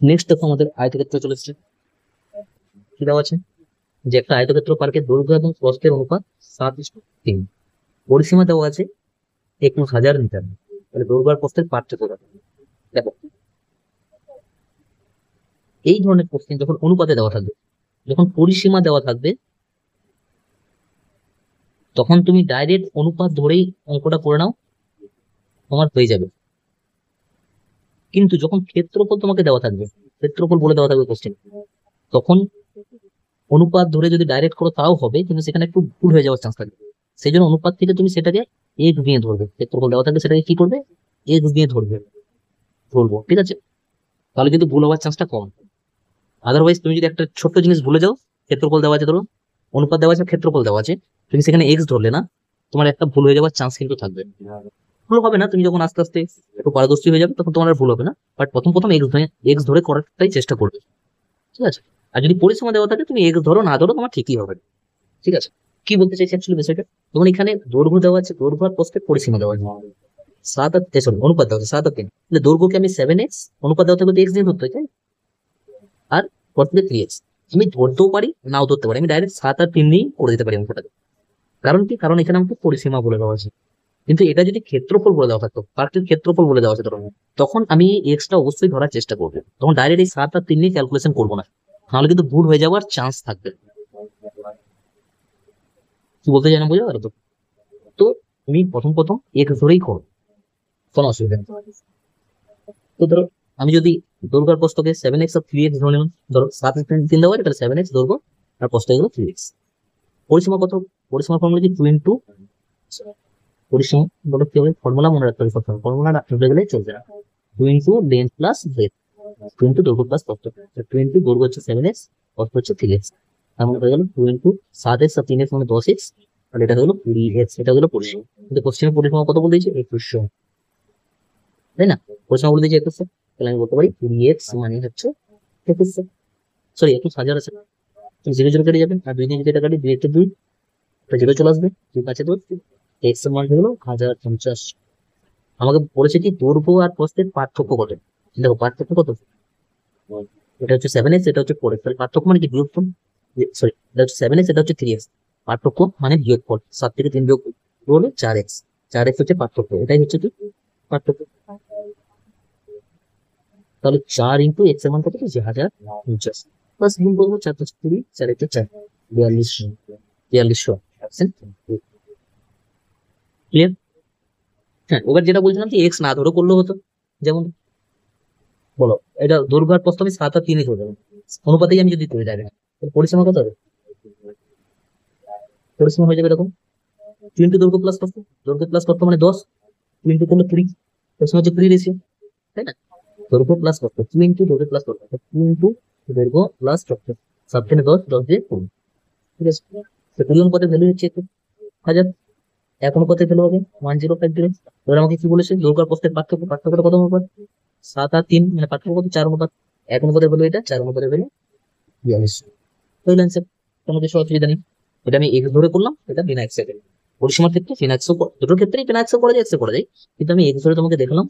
নেক্সট দেখো আমাদের আয়তক্ষেত্র চলে এসেছে। কি দেওয়া আছে, যে একটা আয়তক্ষেত্র পার্কের দৈর্ঘ্য এবং প্রস্থের অনুপাত 7:3, পরিসীমা দেওয়া আছে 21,000 মিটার, তাহলে দৈর্ঘ্য আর প্রস্থের পার্থক্য কত? দেখো এই ধরনের কোশ্চেন যখন অনুপাতে দেওয়া থাকবে, যখন পরিসীমা দেওয়া থাকবে, তখন তুমি ডাইরেক্ট অনুপাত ধরেই অঙ্কটা করে নাও, তোমার হয়ে যাবে। কিন্তু যখন ক্ষেত্রফল তোমাকে দেওয়া থাকবে, ক্ষেত্রফল বলে দেওয়া থাকবে কোশ্চেন, তখন অনুপাত ধরে যদি ডাইরেক্ট করো তাও হবে, কিন্তু সেখানে একটু ভুল হয়ে যাওয়ার চান্স থাকবে। সেই জন্য অনুপাত থেকে তুমি সেটাকে এক্স দিয়ে ধরবে, ক্ষেত্রফল দেওয়া থাকবে সেটাকে কি করবে, এক্স দিয়ে ধরবো, ঠিক আছে, তাহলে কিন্তু ভুল হওয়ার চান্সটা কম। আদারওয়াইজ তুমি যদি একটা ছোট্ট জিনিস ভুলে যাও, ক্ষেত্রফল দেওয়া আছে ধরো, অনুপাত দেওয়া আছে, ক্ষেত্রফল দেওয়া আছে, তুমি সেখানে এক্স ধরলে না, তোমার একটা ভুল হয়ে যাওয়ার চান্স কিন্তু থাকবে। ভুল হবে না, তুমি যখন আস্তে আস্তে একটু পারদর্শী হয়ে যাবে তখন তোমার আর ভুল হবে না, বাট প্রথম প্রথম এক্স ধরে করাটাই চেষ্টা করবে, ঠিক আছে। আর যদি পরিসীমা দেওয়া থাকে তুমি এক্স ধরো না ধরো তোমার ঠিকই হবে, ঠিক আছে। কি বলতে চাইছি অ্যাকচুয়ালি বিষয়টা, তখন এখানে দৈর্ঘ্য দেওয়া আছে, দৈর্ঘ্য আর প্রস্থের পরিসীমা দেওয়া আছে, 7 আর সরি অনুপাত দেওয়া আছে 7 আর 3, তাহলে দৈর্ঘ্যকে আমি 7x, অনুপাত দেওয়া থাকবে এক্স দিয়ে ধরতে হয়, তাই? আর প্রস্থকে 3x, আমি ধরতেও পারি নাও ধরতে পারি, আমি ডাইরেক্ট 7 আর 3 নিয়েই করে দিতে পারি অঙ্কটাকে। কারণ কি, কারণ এখানে আমাকে পরিসীমা বলে দেওয়া আছে। কিন্তু এটা যদি ক্ষেত্রফল বলে দেওয়া থাকতো, পার্কের ক্ষেত্রফল বলে দেওয়া আছে ধরো, তখন আমি এক্সটা অবশ্যই ধরার চেষ্টা করবো, তখন ডাইরেক্ট এই 7 আর 3 নিয়ে ক্যালকুলেশন করবো না, নাহলে কিন্তু ভুল হয়ে যাওয়ার চান্স থাকবে। কি বলতে চাই না, বোঝা গেল তো? তো তুমি প্রথম প্রথম এক্স ধরেই করো, কোনো অসুবিধা নেই। তো ধরো আমি যদি দৈর্ঘ্য আর প্রস্থকে 7x আর 3x ধরে নিলাম, ধরো 7 3 দেওয়া তাহলে 7x দৈর্ঘ্য আর প্রস্থ হয়ে গেল 3x। পরিসীমা কত, পরিসীমা ফর্মুলা কি 2 পরিসীমা বলো কি হবে, ফর্মুলা মনে রাখতে হবে, ফর্মুলা রাখতে গেলে চলবে না, 2 লেন্থ প্লাস ব্রেথ, 2 দৈর্ঘ্য প্লাস প্রস্থ, 2 দৈর্ঘ্য হচ্ছে 7x, প্রস্থ হচ্ছে 3x, তার মানে হয়ে গেল 2 7x আর 3x মানে 10x, আর এটা হলো 20x, এটা হলো পরিসীমা। কিন্তু কোশ্চেনের পরিসীমা কত বলে দিয়েছে, 2100, তাই না, পরিসীমা বলে দিয়েছে 2100, তাহলে আমি বলতে পারি 20x মানে হচ্ছে 2100, সরি 21,000 আছে, 0 0 কেটে যাবে, আর 2 দিয়ে যদি এটা কাটি, 2 1 2, এটা 0 চলে আসবে, 2 5 2, এক্স এর মান হলো 1050। আমাকে বলেছে কি দৈর্ঘ্য আর প্রস্থের পার্থক্য কত, দেখো পার্থক্য কত, এটা হচ্ছে 7x, এটা হচ্ছে 4x, তাহলে পার্থক্য মানে কি বিয়োগফল, সরি এটা হচ্ছে 7x, এটা হচ্ছে 3x, পার্থক্য মানে বিয়োগফল, 7 থেকে 3 বিয়োগ হলো 4x, 4x হচ্ছে পার্থক্য, এটাই হচ্ছে কি পার্থক্য। তাহলে 4 ইন্টু এক্স এর মান কত হচ্ছে 1050, প্লাস গুণ করবো 4×5 = 20, 4×4 = 4200, 4200 ক্লিয়ার। হ্যাঁ, এবার যেটা বলছিলাম যে এক্স না ধরে করলেও হতো, যেমন বলো এটা দৈর্ঘ্য আর প্রস্থ আমি 7 আর 3 ধরে দেবো, অনুপাতেই আমি যদি তৈরি ডাইরেক্ট, পরিসীমা কত হবে? পরিসীমা হয়ে যাবে এরকম 20 দৈর্ঘ্য প্লাস প্রস্থ, দৈর্ঘ্য প্লাস প্রস্থ মানে 10, 20 করলে 20, পরিসীমা হচ্ছে 3 রেশিও, তাই না? দৈর্ঘ্য প্লাস প্রস্থ 2 দৈর্ঘ্য প্লাস প্রস্থ, 2 দৈর্ঘ্য প্লাস প্রস্থ, 7 থেকে 10, 10 দিয়ে 20, ঠিক আছে। তো 2 অনুপাতের ভ্যালু হচ্ছে 1000, 1 অনুপাতের ভ্যালু হবে 1050। এবার আমাকে কি বলেছে, দৈর্ঘ্য আর প্রস্থের পার্থক্য, পার্থক্যটা কত অনুপাত? 7 আর 3, মানে পার্থক্য কত? 4 অনুপাত। 1 অনুপাতের ভ্যালু এটা, 4 অনুপাতের ভ্যালু 4200, তাই অ্যান্সার। কোনো কিছু অসুবিধা নেই। এটা আমি এক্স ধরে করলাম, এটা বিনা এক্স এর। পরিসীমার ক্ষেত্রে বিনা এক্স, দুটোর ক্ষেত্রেই বিনা এক্স করা যায়, এক্স করা যায়, কিন্তু আমি এক্স ধরে তোমাকে দেখলাম,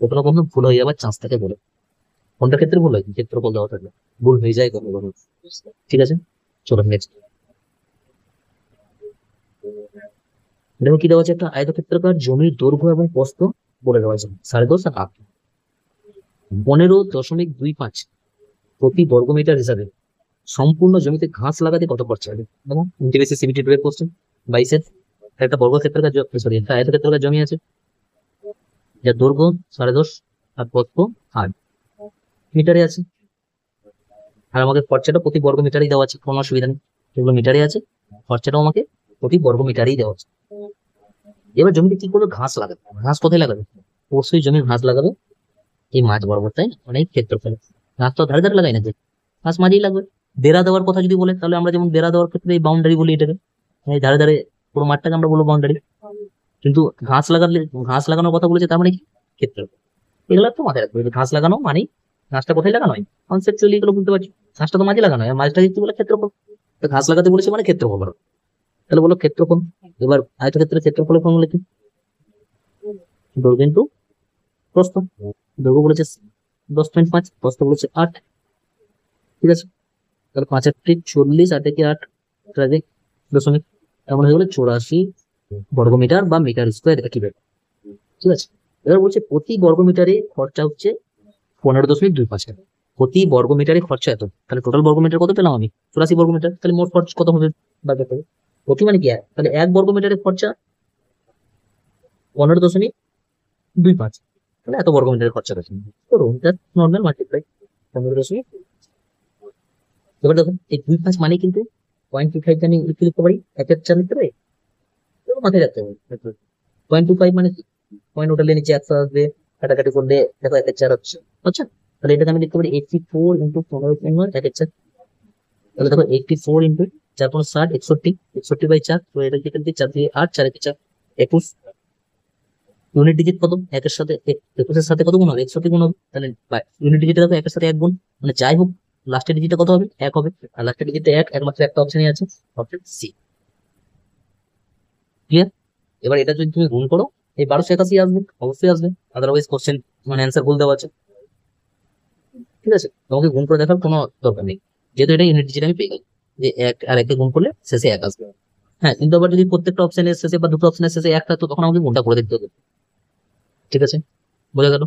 কখনো কখনো ভুল হয়ে যাওয়ার চান্স থাকে বলে। কোনটা ক্ষেত্রে ভুল হয়? ক্ষেত্রফল দেওয়া থাকলে ভুল হয়ে যায় কখনো কখনো, ঠিক আছে। চলো নেক্সট দেখো কি দেওয়া আছে, একটা আয়তক্ষেত্রাকার জমির দৈর্ঘ্য এবং প্রস্থ বলে দেওয়া আছে 10.5 আর 8, 15.25 প্রতি বর্গমিটার হিসাবে সম্পূর্ণ জমিতে ঘাস লাগাতে কত খরচা হবে? দেখো ইন্টিগ্রেশন সিবিটি 2 এর কোশ্চেন। 22 একটা বর্গক্ষেত্রাকার সরি একটা আয়তক্ষেত্রাকার জমি আছে, যার দৈর্ঘ্য 10.5 আর প্রস্থ 8 মিটারে আছে, আর আমাকে খরচাটা প্রতি বর্গ মিটারেই দেওয়া আছে, কোনো অসুবিধা নেই, যেগুলো মিটারে আছে খরচাটাও আমাকে প্রতি বর্গ মিটারেই দেওয়া আছে। এবার জমিতে কি করবে? ঘাস লাগাবে। ঘাস কোথায় লাগাবে? অবশ্যই জমি ঘাস লাগাবে এই মাঝ বরাবর, তাই না? অনেক ক্ষেত্রফলে ঘাস তো ধারে ধারে লাগাই না, যে ঘাস মাঝেই লাগবে। বেড়া দেওয়ার কথা যদি বলে, তাহলে আমরা যেমন বেড়া দেওয়ার ক্ষেত্রে এই বাউন্ডারি বলি এটাকে, এই ধারে ধারে পুরো মাঠটাকে আমরা বলবো বাউন্ডারি। কিন্তু ঘাস লাগালে, ঘাস লাগানোর কথা বলেছে, তার মানে কি? ক্ষেত্র। এগুলো তো মাথায় রাখবে, ঘাস লাগানো মানে ঘাসটা কোথায় লাগানো হয়, কনসেপচুয়ালি এগুলো বুঝতে পারছি। ঘাসটা তো মাঝে লাগানো হয়, আর মাঝটা কি বলে? ক্ষেত্রফল। তো ঘাস লাগাতে বলেছে মানে ক্ষেত্রফল বলো। তাহলে বলো ক্ষেত্রফল। এবার আয়তক্ষেত্রের ক্ষেত্রফলের ফর্মুলা কি? দৈর্ঘ্য ইন্টু প্রস্থ। দৈর্ঘ্য বলেছে 10.5, প্রস্থ বলেছে 8, ঠিক আছে। তাহলে 5×8 = 40, 8 দশমিক, এমন হয়ে গেলে 84 বর্গমিটার বা মিটার স্কোয়ার, একই ব্যাপার, ঠিক আছে। এবার বলছে প্রতি বর্গমিটারে খরচা হচ্ছে 15.25 টাকা। প্রতি বর্গমিটারে খরচা এত, তাহলে টোটাল বর্গমিটার কত পেলাম আমি? 84 বর্গমিটার। তাহলে মোট খরচ কত হবে? বাদ করতে হবে। প্রতি মানে কি? তাহলে 1 বর্গমিটারে খরচা 15.25, তাহলে এত বর্গমিটারের খরচা রয়েছে। করুন নর্মাল মাল্টিপ্লাই 15. এবার দেখুন এই 2.5 মানে কিন্তু 0.25 আমি লিখতে পারি, 1/4 লিখতে পারি, এগুলো মাথায় রাখতে হবে। 0.25 মানে পয়েন্ট উঠালে নিচে 100 আসবে, কাটাকাটি করলে দেখো 1/4 হচ্ছে, আচ্ছা। তাহলে এটাকে আমি লিখতে পারি 84 ইন্টু 15.1/4। তাহলে দেখো 84 ইন্টু 4×5 = 61, 61/4, তো এটা লিখে দিচ্ছি 4 দিয়ে 8, 4 × 4 = 21। ইউনিট ডিজিট কত? 1 এর সাথে 21 এর সাথে কত গুণ হবে? 61 গুণ হবে। তাহলে ইউনিট ডিজিটে দেখো 1 এর সাথে 1 গুণ, মানে যাই হোক লাস্টের ডিজিটটা কত হবে? 1 হবে। আর লাস্টের ডিজিটটা 1, একমাত্র একটা অপশনই আছে, অপশন সি। ক্লিয়ার? এবার এটা যদি তুমি গুণ করো, এই 1281 আসবে, অবশ্যই আসবে, আদারওয়াইজ কোশ্চেন মানে অ্যান্সার ভুল দেওয়া আছে, ঠিক আছে। তোমাকে গুণ করে দেখার কোনো দরকার নেই, যেহেতু এটা ইউনিট ডিজিট আমি পেয়ে গেছি যে 1 আর 1 কে গুণ করলে শেষে 1 আসবে। হ্যাঁ, কিন্তু আবার যদি প্রত্যেকটা অপশনের শেষে বা দুটো অপশনের শেষে 1 থাকতো, তখন আমাকে গুণটা করে দেখতে হবে, ঠিক আছে, বোঝা গেল।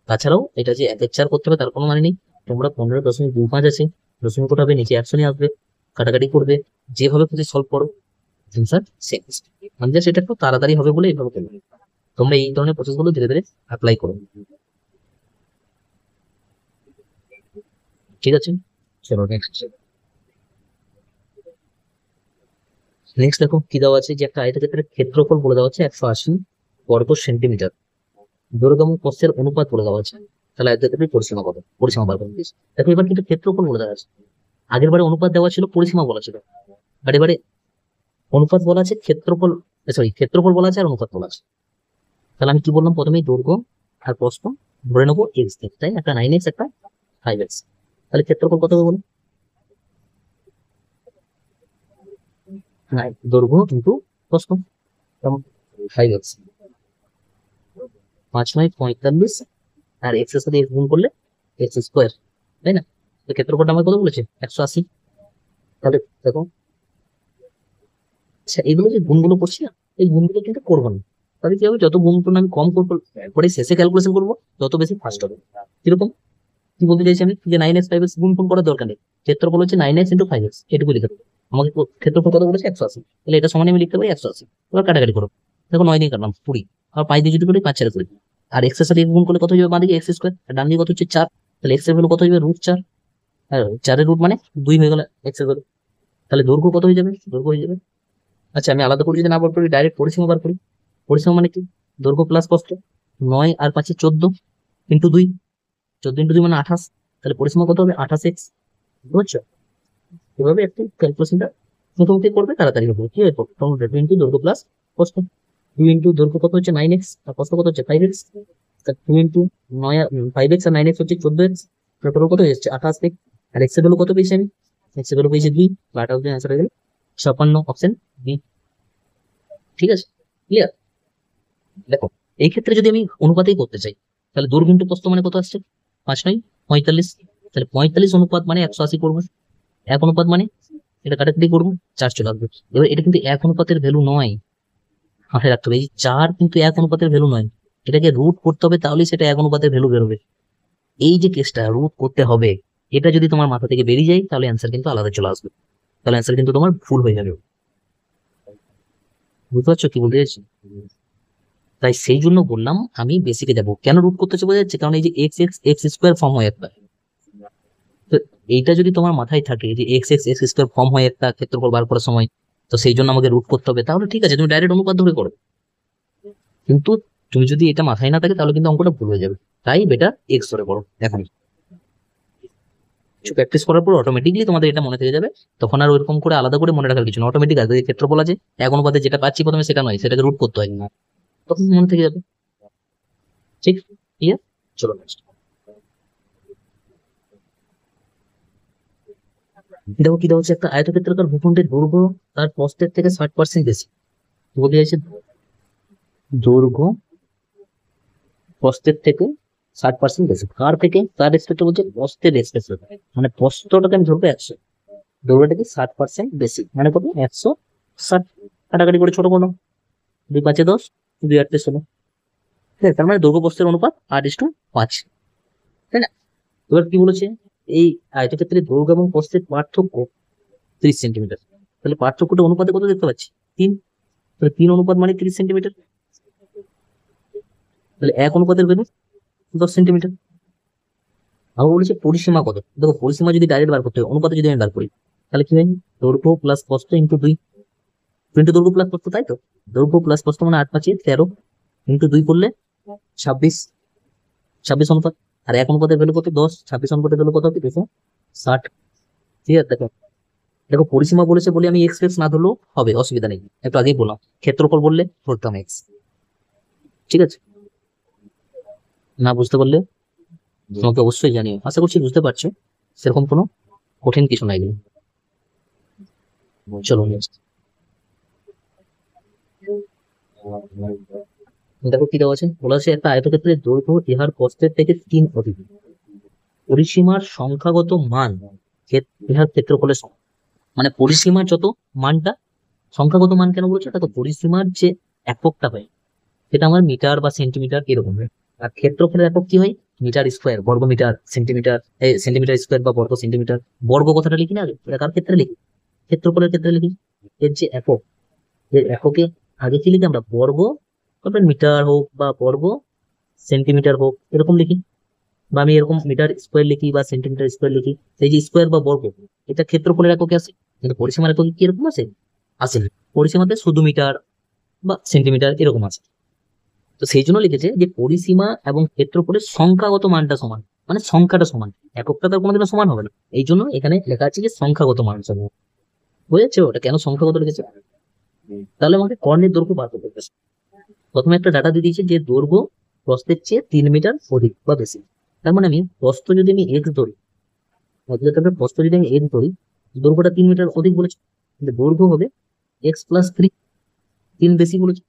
তাছাড়াও এটা যে 1/4 করতে হবে তার কোনো মানে নেই, তোমরা 15.25 আছে, দশমিক উঠাবে, নিচে 100 নিয়ে আসবে, কাটাকাটি করবে, যেভাবে খুশি সলভ করো, অ্যান্সার সেম। মানে জাস্ট এটা একটু তাড়াতাড়ি হবে বলে এইভাবে করবে। তোমরা এই ধরনের প্রসেস গুলো ধীরে ধীরে অ্যাপ্লাই করো, ঠিক আছে। চলো নেক্সট। নেক্সট দেখো কি দেওয়া আছে, যে একটা আয়তক্ষেত্রের ক্ষেত্রফল বলে দেওয়া আছে 180 বর্গ সেন্টিমিটার, দৈর্ঘ্য এবং প্রস্থের অনুপাত বলে দেওয়া আছে। তাহলে আয়তক্ষেত্রের পরিসীমা কত? পরিসীমা বার করতে দিয়েছে। দেখো এবার কিন্তু ক্ষেত্রফল বলে দেওয়া আছে, আগের বারে অনুপাত দেওয়া ছিল, পরিসীমা বলা ছিল, আর এবারে অনুপাত বলা আছে, ক্ষেত্রফল সরি ক্ষেত্রফল বলা আছে আর অনুপাত বলা আছে। তাহলে আমি কি বললাম, প্রথমেই দৈর্ঘ্য আর প্রস্থ ধরে নেবো এক্স দিয়ে, তাই একটা 9x একটা 5x। তাহলে ক্ষেত্রফল কত হবে বলো? দৈর্ঘ্য কিন্তু প্রস্থ, 5x, 5×9 = 45, আর এক্স এর সাথে এক্স গুণ করলে এক্স স্কোয়ার, তাই না? তো ক্ষেত্রফলটা আমার কত বলেছে? 180। তাহলে দেখো, আচ্ছা এগুলো যে গুণগুলো করছি না, এই গুণগুলো কিন্তু করবো না। তাহলে কি হবে? যত গুণ করলে আমি কম করবো, পরে শেষে ক্যালকুলেশন করবো, তত বেশি ফাস্ট হবে। কিরকম? কি বলতে চাইছি আমি, যে 9x 5x গুণ করার দরকার নেই, ক্ষেত্রফল হচ্ছে 9x ইন্টু 5x, এটুকু লিখে দেবো। আমাকে ক্ষেত্রফল কত বলেছে 180, তাহলে এটা সমান আমি লিখতে পারি 180। এবার কাটাকাটি করো, দেখো 9 দিয়ে কাটলাম 20, আর 5 দিয়ে যদি করি 5 4 করি, আর এক্স এর সাথে গুণ করলে কত হয়ে যাবে, বাঁ দিকে এক্স স্কোয়ার, আর ডান দিকে কত হচ্ছে 4, তাহলে এক্স এর ভ্যালু কত হয়ে যাবে √4, আর 4 রুট মানে 2 হয়ে গেল এক্স এর ভ্যালু। তাহলে দৈর্ঘ্য কত হয়ে যাবে, দৈর্ঘ্য হয়ে যাবে, আচ্ছা আমি আলাদা করে যদি না বার করি, ডাইরেক্ট পরিসীমা বার করি। পরিসীমা মানে কি, দৈর্ঘ্য প্লাস প্রস্থ, 9 আর 5 14 ইন্টু 2, 14 ইন্টু 2 মানে 28, তাহলে পরিসীমা কত হবে 28x, বুঝছো? এভাবে একটু ক্যালকুলেশনটা মুখোমুখি করবে, তাড়াতাড়ি হবে, কি হয় 2 ইন্টু দৈর্ঘ্য প্লাস প্রস্থ, 2 ইন্টু দৈর্ঘ্য কত হচ্ছে 9x, আর প্রস্থ কত হচ্ছে 5x, 2 ইন্টু 9 5x আর 9x হচ্ছে 14x, টোটাল কত হচ্ছে 28x, আর x এর ভ্যালু কত পেয়েছি আমি, x এর ভ্যালু পেয়েছি 2, বা 28 অ্যান্সার হয়ে গেল 56, অপশন বি। ঠিক আছে, ক্লিয়ার? দেখো এই ক্ষেত্রে যদি আমি অনুপাতেই করতে চাই, তাহলে দৈর্ঘ্য ইন্টু প্রস্থ মানে কত আসছে, 5 9 45, তাহলে 45 অনুপাত মানে 180 করবো, 1 অনুপাত মানে এটা কাটাকাটি করবো, 4 চলে আসবে। এবার এটা কিন্তু 1 অনুপাতের ভ্যালু নয়, মাথায় রাখতে হবে, এই 4 কিন্তু 1 অনুপাতের ভ্যালু নয়, এটাকে রুট করতে হবে, তাহলেই সেটা 1 অনুপাতের ভ্যালু বেরোবে। এই যে কেসটা রুট করতে হবে, এটা যদি তোমার মাথা থেকে বেরিয়ে যায়, তাহলে অ্যান্সার কিন্তু আলাদা চলে আসবে, তাহলে অ্যান্সার কিন্তু তোমার ভুল হয়ে যাবে। বুঝতে পারছো কি বলতে চাইছি? তাই সেই জন্য বললাম আমি বেসিকে যাব, কেন রুট করতেছে বোঝা যাচ্ছে, কারণ এই যে x x x square form হয় একটা, তো এইটা যদি তোমার মাথায় থাকে যে x x x square form হয় একটা ক্ষেত্রফল বার করার সময়, তো সেই জন্য আমাকে রুট করতে হবে, তাহলে ঠিক আছে তুমি ডাইরেক্ট অনুপাত ধরে করো। কিন্তু তুমি যদি এটা মাথায় না থাকে, তাহলে কিন্তু অঙ্কটা ভুল হয়ে যাবে, তাই বেটার এক্স ধরে পড়ো এখন। কিছু প্র্যাকটিস করার পর অটোমেটিকলি তোমাদের এটা মনে থেকে যাবে, তখন আর ওইরকম করে আলাদা করে মনে রাখার কিছু না, অটোমেটিক আছে ক্ষেত্রফল আছে, এক অনুপাতে যেটা পাচ্ছি প্রথমে সেটা নয়, সেটাকে রুট করতে হয় না, তখন মনে থেকে যাবে। ঠিক, ক্লিয়ার? চলো next। দেখো কি দেওয়া হচ্ছে, একটা আয়তক্ষেত্রাকার ভূখণ্ডের দৈর্ঘ্য তার প্রস্থের থেকে 60% বেশি, বলতে চাইছে দৈর্ঘ্য প্রস্থের থেকে 60% বেশি, কার থেকে, কার রেসপেক্টে বলছে, প্রস্থের রেসপেক্টে, মানে প্রস্থটাকে আমি ধরবো 100, দৈর্ঘ্যটাকে 60% বেশি, মানে কত 160, কাটাকাটি করে ছোট কোনো, 2 5 10, 2 8 16, ঠিক আছে, তার মানে দৈর্ঘ্য প্রস্থের অনুপাত 8:5, তাই না? এবার কি বলেছে, এই আয়তক্ষেত্রের দৈর্ঘ্য এবং প্রস্থের পার্থক্য 30 সেন্টিমিটার, তাহলে পার্থক্যটা অনুপাতে কত দেখতে পাচ্ছি 3, তাহলে 3 অনুপাত মানে 30 সেন্টিমিটার, তাহলে 1 অনুপাতের ভ্যালু 10 সেন্টিমিটার। আবার বলেছে পরিসীমা কত, দেখো পরিসীমা যদি ডাইরেক্ট বার করতে হয়, অনুপাতে যদি আমি বার করি, তাহলে কি হয়, দৈর্ঘ্য প্লাস প্রস্থ ইন্টু 2, ইন্টু দৈর্ঘ্য প্লাস প্রস্থ, তাই তো, দৈর্ঘ্য প্লাস প্রস্থ মানে 8 5 13, ইন্টু 2 করলে 26, 26 অনুপাত, আর 1 অনুপাতের ভ্যালু কত 10, 26 অনুপাতের ভ্যালু কত হবে 260। ঠিক আছে, দেখো দেখো পরিসীমা বলেছে বলে আমি এক্স এক্স না ধরলেও হবে, অসুবিধা নেই, একটু আগেই বললাম, ক্ষেত্রফল বললে ধরতাম এক্স। ঠিক আছে, না বুঝতে পারলে তোমাকে অবশ্যই জানিও, আশা করছি বুঝতে পারছো, সেরকম কোনো কঠিন কিছু নাই। চলো next। দেখো কি দেওয়া আছে, বলা আছে একটা আয়তক্ষেত্রের দৈর্ঘ্য ইহার প্রস্থের থেকে 3 অধিক, পরিসীমার সংখ্যাগত মান ইহার ক্ষেত্রফলের সমান, মানে পরিসীমার যত মানটা, সংখ্যাগত মান কেন বলছে, দেখো পরিসীমার যে এককটা হয় সেটা আমার মিটার বা সেন্টিমিটার এরকম হয়, আর ক্ষেত্রফলের একক কি হয়, মিটার স্কোয়ার, বর্গ মিটার, সেন্টিমিটার, সেন্টিমিটার স্কোয়ার বা বর্গ সেন্টিমিটার, বর্গ কথাটা লিখি না আগে, এটা কার ক্ষেত্রে লিখি, ক্ষেত্রফলের ক্ষেত্রে লিখি, এর যে একক, এর এককে আগে কি লিখি আমরা, বর্গ, তারপরে মিটার হোক বা বর্গ সেন্টিমিটার হোক এরকম লিখি, বা আমি এরকম মিটার স্কোয়ার লিখি বা সেন্টিমিটার স্কোয়ার লিখি, সেই যে স্কোয়ার বা বর্গ, এটা ক্ষেত্রফলের এককে আছে, কিন্তু পরিসীমার এককে কি এরকম আছে, আসেনি, পরিসীমাতে শুধু মিটার বা সেন্টিমিটার এরকম আছে। তো সেই জন্য লিখেছে যে পরিসীমা এবং ক্ষেত্রফলের সংখ্যাগত মানটা সমান, মানে সংখ্যাটা সমান, এককটা তো কোনোদিনও সমান হবে না, এই জন্য এখানে লেখা আছে যে সংখ্যাগত মান সমান। বুঝেছো ওটা কেন সংখ্যাগত লিখেছে? তাহলে আমাকে কর্ণের দৈর্ঘ্য বার করতে হবে। প্রথমে একটা ডাটা দিয়ে দিয়েছে যে দৈর্ঘ্য প্রস্থের চেয়ে 3 মিটার অধিক বা বেশি, তার মানে আমি প্রস্থ যদি আমি এক্স ধরি, প্রস্থ যদি আমি এক্স ধরি, দৈর্ঘ্যটা 3 মিটার অধিক বলেছে, কিন্তু দৈর্ঘ্য হবে x+3, 3 বেশি বলেছে।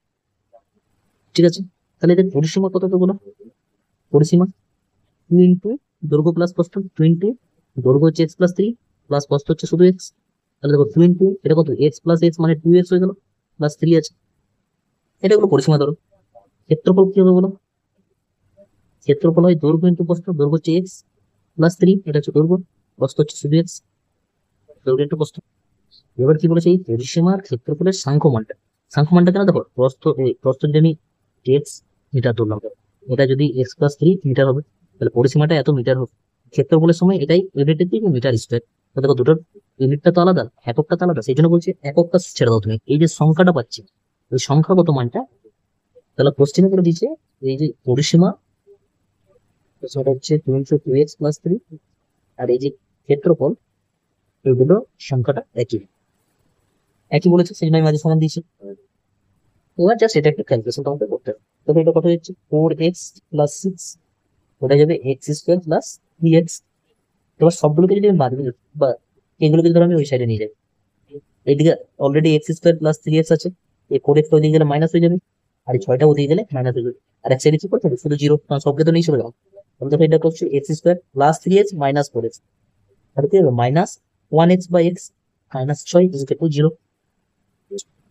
ঠিক আছে, তাহলে এদের পরিসীমা কত তো বলো, পরিসীমা 2 ইন্টু দৈর্ঘ্য প্লাস প্রস্থ, 2 ইন্টু দৈর্ঘ্য হচ্ছে x+3 প্লাস প্রস্থ হচ্ছে শুধু এক্স, তাহলে দেখো 2 ইন্টু এটা কত, x+x মানে 2x হয়ে গেল, প্লাস 3 আছে, এটা হলো পরিসীমা ধরো। ক্ষেত্রফল কি হবে বলো, ক্ষেত্রফল হয় দৈর্ঘ্য ইন্টু প্রস্থ, দৈর্ঘ্য হচ্ছে এক্স, +3, এটা হচ্ছে দৈর্ঘ্য, প্রস্থ হচ্ছে শুধু এক্স, দৈর্ঘ্য একটু প্রস্থ। এবার কি বলেছে, এই পরিসীমার ক্ষেত্রফলের সাংখ্যমানটা, সাংখ্যমানটা কেন দেখো, প্রস্থ যদি আমি এক্স মিটার ধরলাম, এটা যদি x+3 মিটার হবে, তাহলে পরিসীমাটা এত মিটার হবে, ক্ষেত্রফলের সময় এটাই ইউনিটের দিকে মিটার স্কোয়ার। দেখো দুটোর ইউনিটটা তো আলাদা, এককটা তো আলাদা, সেই জন্য বলছি এককটা ছেড়ে দাও তুমি, এই যে সংখ্যাটা পাচ্ছি, এই সংখ্যাগত মানটা, তাহলে কোশ্চেনে করে দিচ্ছে এই যে পরিসীমা, সেটা হচ্ছে 2x+3, আর এই যে ক্ষেত্রফল, এগুলো সংখ্যাটা একই একই বলেছে, সেই জন্য আমি মাঝে সমান দিয়েছি। এবার জাস্ট এটা একটা ক্যালকুলেশন তোমাকে করতে হবে। তবে এটা কত হচ্ছে 4x+6, ওটা যাবে x² + 3x। এবার সবগুলোকে যদি আমি বাদ দিই, বা এগুলোকে ধরো আমি ওই সাইডে নিয়ে যাই, এইদিকে অলরেডি x² + 3x আছে, এই 4x ওইদিকে গেলে মাইনাস হয়ে যাবে, আর এই 6টা ওদিকে গেলে মাইনাস হয়ে যাবে, আর এক সাইডে কি করতে হবে, শুধু জিরো, কারণ সবকে তো নিয়ে চলে যাও। তাহলে দেখো এটা করছে x² + 3x - 4x, তাহলে কি হবে -1x/x -6 = 0।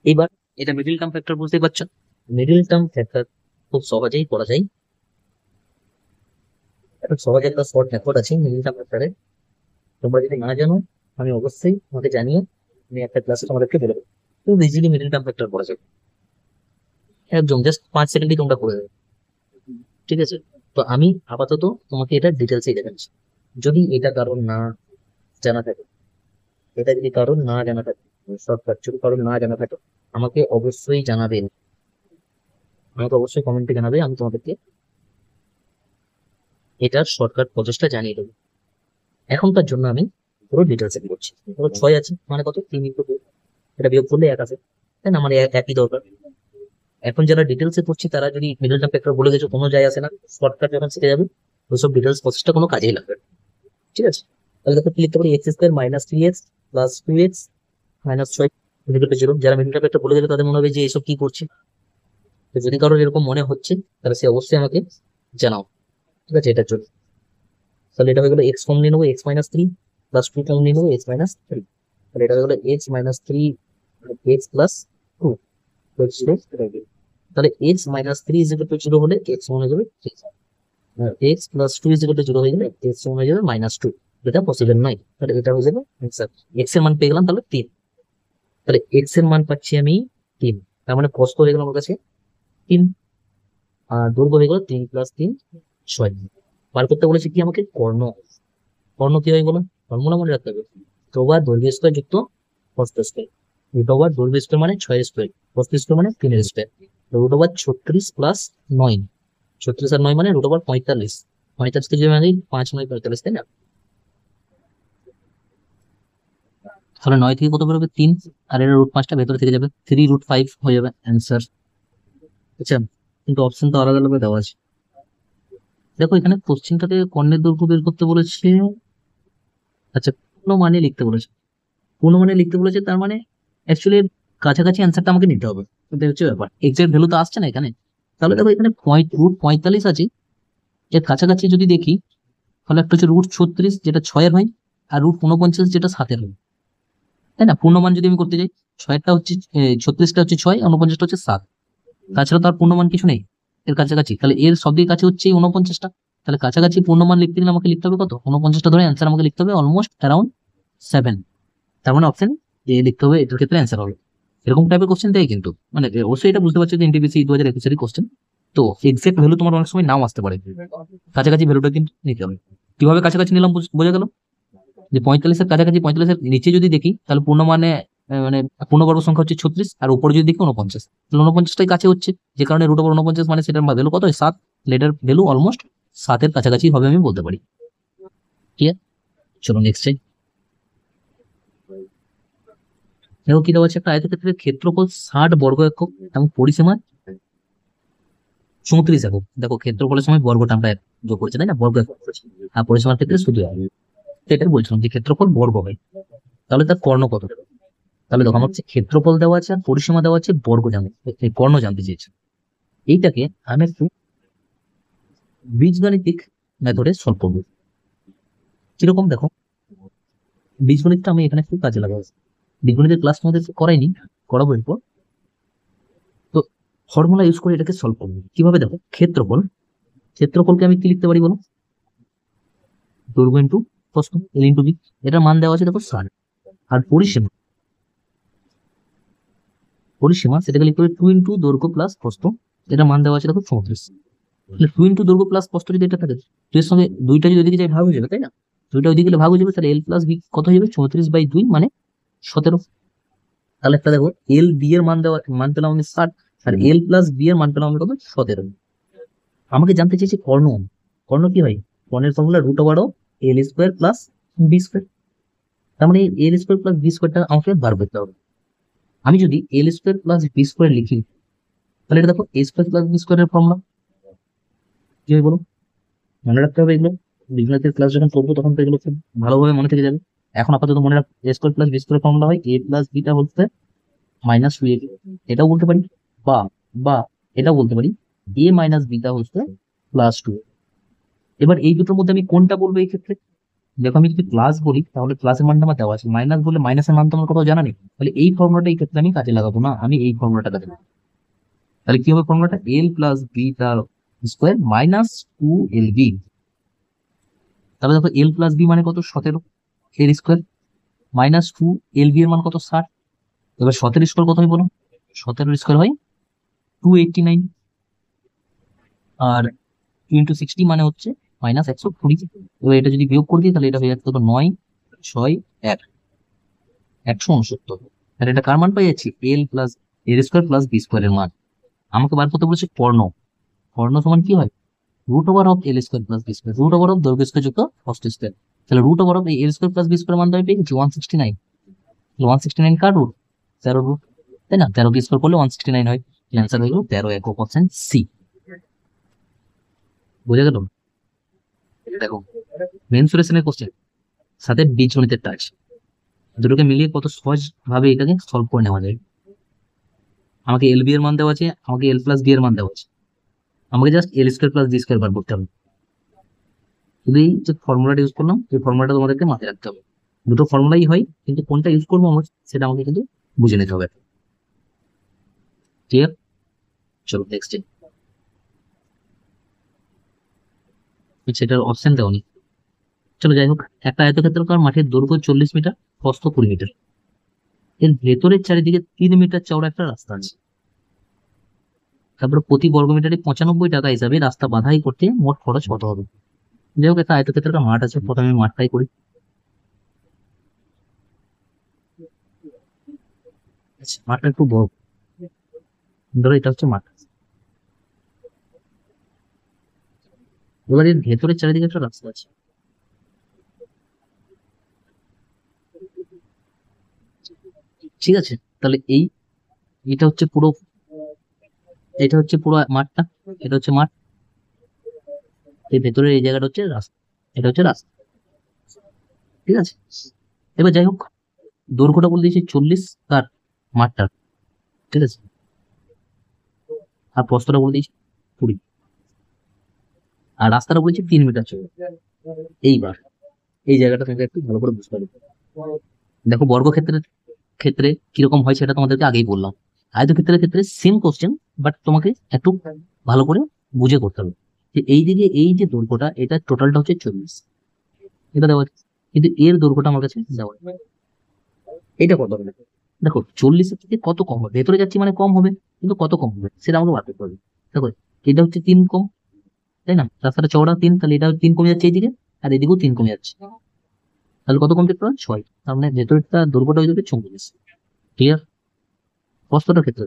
এইবার এটা মিডিল টার্ম ফ্যাক্টর, বুঝতেই পারছো, মিডিল টার্ম ফ্যাক্টর খুব সহজেই করা যায়। একটা সহজ একটা শর্ট মেথড আছে মিডিল টার্ম ফ্যাক্টরে, তোমরা যদি না জানো আমি অবশ্যই তোমাকে জানিয়ে আমি একটা ক্লাসে তোমাদেরকে বলে দেবো, খুব ইজিলি মিডিল টার্ম ফ্যাক্টর করা যাবে, একদম জাস্ট 5 সেকেন্ডই তোমরা করে দেবে। ঠিক আছে, তো আমি আপাতত তোমাকে এটা ডিটেলসে দেখাচ্ছি। যদি এটা কারণ না জানা থাকে, এটা যদি কারণ না জানা থাকে, শর্টকাট যদি কারণ না জানা থাকে, আমাকে অবশ্যই জানাবেন, আমাকে অবশ্যই কমেন্টে জানাবে, আমি তোমাদেরকে এটার শর্টকাট প্রসেসটা জানিয়ে দেবো। এখনকার জন্য আমি পুরো ডিটেলসে করছি। ধরো 6 আছে মানে কত, 3 × 2, এটা বিয়োগ করলে 1 আসে, তাই না, মানে একই দরকার। এখন যারা ডিটেলসে পড়ছি তারা যদি মিডল টার্ম ফ্যাক্টর বলে গেছো, কোনো যায় আসে না, শর্টকাট যখন শিখে যাবে ওইসব ডিটেলস প্রসেসটা কোনো কাজেই লাগবে না। ঠিক আছে, তাহলে দেখো কি লিখতে পারি, x² - 3x + 2x - 6 = 0। যারা মিডল টার্ম ফ্যাক্টর বলে গেছে তাদের মনে হবে যে এসব কি করছে, তো যদি কারোর এরকম মনে হচ্ছে তাহলে সে অবশ্যই আমাকে জানাও। ঠিক আছে, এটার জন্য তাহলে এটা হয়ে গেলো এক্স কমন নিয়ে নেবো, x - 3 + 2 কমন নিয়ে নেবো, x - 3, তাহলে এটা হয়ে গেলো x - 3 x + 2, তাহলে x - 3 = 0 হলে x সমান হয়ে যাবে 3, x + 2 = 0 হয়ে গেলে x সমান হয়ে যাবে -2। এটা পসিবল নয়, তাহলে এটা হয়ে যাবে অ্যান্সার। x এর মান পেয়ে গেলাম তাহলে 3, তাহলে x এর মান পাচ্ছি আমি 3, তার মানে প্রস্থ হয়ে গেল আমার কাছে 3, আর দৈর্ঘ্য হয়ে গেল 3 + 3 = 6। বার করতে বলেছে কি আমাকে, কর্ণ। কর্ণ কি হয় বলো, ফর্মুলা মনে রাখতে হবে, দৈর্ঘ্য স্কোয়ার যুক্ত প্রস্থ স্কোয়ার, দৈর্ঘ্য স্কোয়ার মানে 6 স্কোয়ার, প্রস্থ স্কোয়ার মানে 3 স্কোয়ার, √36 + 9, 36 আর 9 মানে √45, 45 থেকে যদি আমি 5 9 45, তাই না, তাহলে 9 থেকে কত বেরোবে 3, আর এর √5টা ভেতরে থেকে যাবে, 3√5 হয়ে যাবে অ্যান্সার। আচ্ছা, কিন্তু অপশন তো আলাদা আলাদা দেওয়া আছে। দেখো এখানে কোশ্চেনটাতে কর্ণের দৈর্ঘ্য বের করতে বলেছে, আচ্ছা পূর্ণ মানে লিখতে বলেছে, পূর্ণ মানে লিখতে বলেছে, তার মানে অ্যাকচুয়ালি কাছাকাছি অ্যান্সারটা আমাকে নিতে হবে, এটা হচ্ছে ব্যাপার, এক্সাক্ট ভ্যালু তো আসছে না এখানে। তাহলে দেখো এখানে √45 আছে, এর কাছাকাছি যদি দেখি তাহলে একটা হচ্ছে √36 যেটা 6-এর হয়, আর √49 যেটা 7-এর হয়, তাই না, পূর্ণমান যদি আমি করতে যাই, 6-টা হচ্ছে 36টা হচ্ছে 6, 49টা হচ্ছে 7, তাছাড়া তার পূর্ণমান কিছু নেই এর কাছাকাছি, তাহলে এর সব দিকে কাছে হচ্ছে এই 49টা, তাহলে কাছাকাছি পূর্ণমান লিখতে গেলে আমাকে লিখতে হবে কত, 49টা ধরে অ্যান্সার আমাকে লিখতে হবে অলমোস্ট অ্যারাউন্ড 7, তার মানে অপশন এ লিখতে হবে, এটার ক্ষেত্রে অ্যান্সার হবে। এরকম টাইপের কোশ্চেন দেয় কিন্তু, মানে অবশ্যই এটা বুঝতে পারছো যে এনটিপিসি 2021 কোশ্চেন, তো এক্সাক্ট ভ্যালু তোমার অনেক সময় নাও আসতে পারে, কাছাকাছি ভ্যালুটা কিন্তু নিতে হবে। কিভাবে কাছাকাছি নিলাম বোঝা গেল, যে 45-এর কাছাকাছি, 45-এর নিচে যদি দেখি তাহলে পূর্ণ মানে মানে পূর্ণবর্গ সংখ্যা হচ্ছে 36, আর উপরে যদি দেখি 49, তাহলে 49টাই কাছে হচ্ছে, যে কারণে √49 মানে সেটার ভ্যালু কত হয় 7, এটার ভ্যালু অলমোস্ট 7-এর কাছাকাছি হবে আমি বলতে পারি। ঠিক আছে, চলো নেক্সট চাই। দেখো কি দেওয়া আছে, একটা আয়তক্ষেত্রের ক্ষেত্রফল 60 বর্গ একক এবং পরিসীমা 34 একক। দেখো ক্ষেত্রফলের সময় বর্গটা আমরা যোগ করছি, তাই না, বর্গ একক করেছি, আর পরিসীমার ক্ষেত্রে শুধু একক। তো এটাই বলছিলাম যে ক্ষেত্রফল বর্গ হয়, তাহলে তার কর্ণ কত। তাহলে দেখো আমার হচ্ছে ক্ষেত্রফল দেওয়া আছে আর পরিসীমা দেওয়া আছে, বর্গ জানতে, এই কর্ণ জানতে চেয়েছে। এইটাকে আমি একটু বীজগাণিতিক মেথডে সলভ করবো। কিরকম দেখো, বীজগণিতটা আমি এখানে একটু কাজে লাগাবো, বীজগণিতের ক্লাস আমাদের করাইনি, করাবো এরপর। তো ফর্মুলা ইউজ করে এটাকে সলভ করবো কিভাবে, দেখো ক্ষেত্রফলকে আমি কি লিখতে পারি বলো, দৈর্ঘ্য ইন্টু প্রস্থ, এল ইন্টু বি। এটার মান দেওয়া আছে দেখো 60। আর পরিসীমা, পরিসীমা সেটাকে লিখতে হবে 2 ইন্টু দৈর্ঘ্য প্লাস প্রস্থ, এটার মান দেওয়া আছে দেখো 34। তাহলে 2 ইন্টু দৈর্ঘ্য প্লাস প্রস্থ যদি এটা থাকে, তো এর সঙ্গে দুইটা যদি ওইদিকে যাই ভাগ হয়ে যাবে, তাই না? দুইটা ওইদিকে গেলে ভাগ হয়ে যাবে, তাহলে এল প্লাস বি কত হয়ে যাবে? 34/2 মানে 17। তাহলে একটা দেখো, এল বি এর মান দেওয়া, মান পেলাম আমি 60, আর এল প্লাস বি এর মান পেলাম আমি কত? 17। আমাকে জানতে চেয়েছে কর্ণ। কর্ণ কি হয়? কর্ণের formula √over L square plus B square. তার মানে এল স্কোয়ার প্লাস বি স্কোয়ারটা আমাকে বার করতে হবে। আমি যদি এল স্কোয়ার প্লাস বি স্কোয়ার লিখি, তাহলে এটা দেখো এ স্কোয়ার প্লাস বি স্কোয়ারের ফর্মুলা কি হয় বলো? মনে রাখতে হবে এগুলো, বিভিন্ন ক্লাস যখন করবো তখন তো এগুলো খুব ভালোভাবে মনে থেকে যাবে। এখন আপাতত মনে রাখ, A square plus B square formula হয় এ প্লাস বিটা বলতে মাইনাস 2ab। এটাও বলতে পারি, বা বা এটাও বলতে পারি এ মাইনাস বিটা হচ্ছে +2। এবার এই দুটোর মধ্যে আমি কোনটা বলবো এই ক্ষেত্রে? দেখো আমি যদি প্লাস বলি তাহলে প্লাসের মানটা আমার দেওয়া আছে, মাইনাস বলে মাইনাসের মান তো আমার কোথাও জানা নেই, তাহলে এই ফর্মুলাটা এই ক্ষেত্রে আমি কাজে লাগাবো না, আমি এই ফর্মুলাটা কাজে লাগাবো। তাহলে কি হবে ফর্মুলাটা? এল প্লাস বি তার স্কোয়ার মাইনাস 2lb। তাহলে দেখো এল প্লাস বি মানে কত? 17 এর স্কোয়ার মাইনাস 2lb এর মান কত? 60। এবার 17 স্কোয়ার কত হয় বলো? 17 স্কোয়ার হয় 289, আর 2 × 60 মানে হচ্ছে -120। এবার এটা যদি বিয়োগ করে দিই তাহলে এটা হয়ে যাচ্ছে কত? 9, 6, 1, 169। তাহলে এটা কার মান পাই যাচ্ছি? এল প্লাস এর স্কোয়ার প্লাস বি স্কোয়ারের মান। আমাকে বার করতে বলেছে কর্ণ। কর্ণ সমান কি হয়? √Over L square plus B square, √over দৈর্ঘ্য স্কোয়ার যুক্ত প্রস্থ স্কোয়ার। তাহলে √ওভার এই L square plus B square মান আমি পেয়ে গেছি 169। 169 কার রুট? 13 রুট, তাই না? 13 স্কোয়ার করলে 169 হয়। অ্যান্সার হয়ে গেল 13 একক অপশন সি। বুঝে গেল? দেখো মেনসুরেশনের কোশ্চেন সাথে বীজগণিতের টাচ, দুটোকে মিলিয়ে কত সহজ ভাবে এটাকে সলভ করে নেওয়া যায়। আমাকে এল বি এর মান দেওয়া আছে, আমাকে এল প্লাস বি এর মান দেওয়া আছে, আমাকে জাস্ট এল স্কোয়ার প্লাস বি স্কোয়ার বার করতে হবে। শুধু এই যে ফর্মুলাটা ইউজ করলাম, এই ফর্মুলাটা তোমাদেরকে মাথায় রাখতে হবে। দুটো ফর্মুলাই হয়, কিন্তু কোনটা ইউজ করবো আমরা সেটা আমাকে কিন্তু বুঝে নিতে হবে। ক্লিয়ার? চলো নেক্সট। সেটার অপশন দেওয়া নেই। চলো যাই হোক, একটা আয়তক্ষেত্রাকার মাঠের দৈর্ঘ্য 40 মিটার, প্রস্থ 20 মিটার। এর ভেতরের চারিদিকে 3 মিটার চওড়া একটা রাস্তা আছে। তারপরে প্রতি বর্গ মিটারে 95 টাকা হিসাবে রাস্তা বাধাই করতে মোট খরচ কত হবে? যাই হোক, একটা আয়তক্ষেত্রাকার মাঠ আছে, প্রথমে আমি মাঠটাই করি। আচ্ছা, মাঠটা একটু বড়, ধরো এটা হচ্ছে মাঠ। এবার এর ভেতরের চারিদিকে একটা রাস্তা আছে। ঠিক আছে, তাহলে এটা হচ্ছে পুরো, এটা হচ্ছে পুরো মাঠটা, এটা হচ্ছে মাঠ, এই ভেতরের এই জায়গাটা হচ্ছে রাস্তা, এটা হচ্ছে রাস্তা। ঠিক আছে, এবার যাই হোক, দৈর্ঘ্যটা বলে দিয়েছি 40 তার মাঠটার। ঠিক আছে, আর প্রস্থটা বলে দিয়েছি 20, আর রাস্তাটা বলেছি 3 মিটার চওড়া। এইবার এই জায়গাটা তোমাকে একটু ভালো করে বুঝতে হবে। দেখো বর্গক্ষেত্রের ক্ষেত্রে কিরকম হয় সেটা তোমাদেরকে আগেই বললাম। আয়তক্ষেত্রের ক্ষেত্রে সেম কোশ্চেন, বাট তোমাকে একটু ভালো করে বুঝে করতে হবে। যে এই দিকে এই যে দৈর্ঘ্যটা, এটা টোটালটা হচ্ছে 40, এটা দেওয়া আছে। কিন্তু এর দৈর্ঘ্যটা আমার কাছে দেওয়া নেই। এটা কত হবে? দেখো 40-এর থেকে কত কম হবে? ভেতরে যাচ্ছি মানে কম হবে, কিন্তু কত কম হবে সেটা আমাকে বার করতে হবে। দেখো এটা হচ্ছে 3 কম, তাই না? রাস্তাটা চওড়া 3, তাহলে এটা 3 কমে যাচ্ছে এইদিকে, আর এদিকেও 3 কমে যাচ্ছে। তাহলে কত কমতে পারে? 6। তার মানে ভেতরটা দৈর্ঘ্যটা হয়ে যাবে 44। ক্লিয়ার? প্রস্থটার ক্ষেত্রে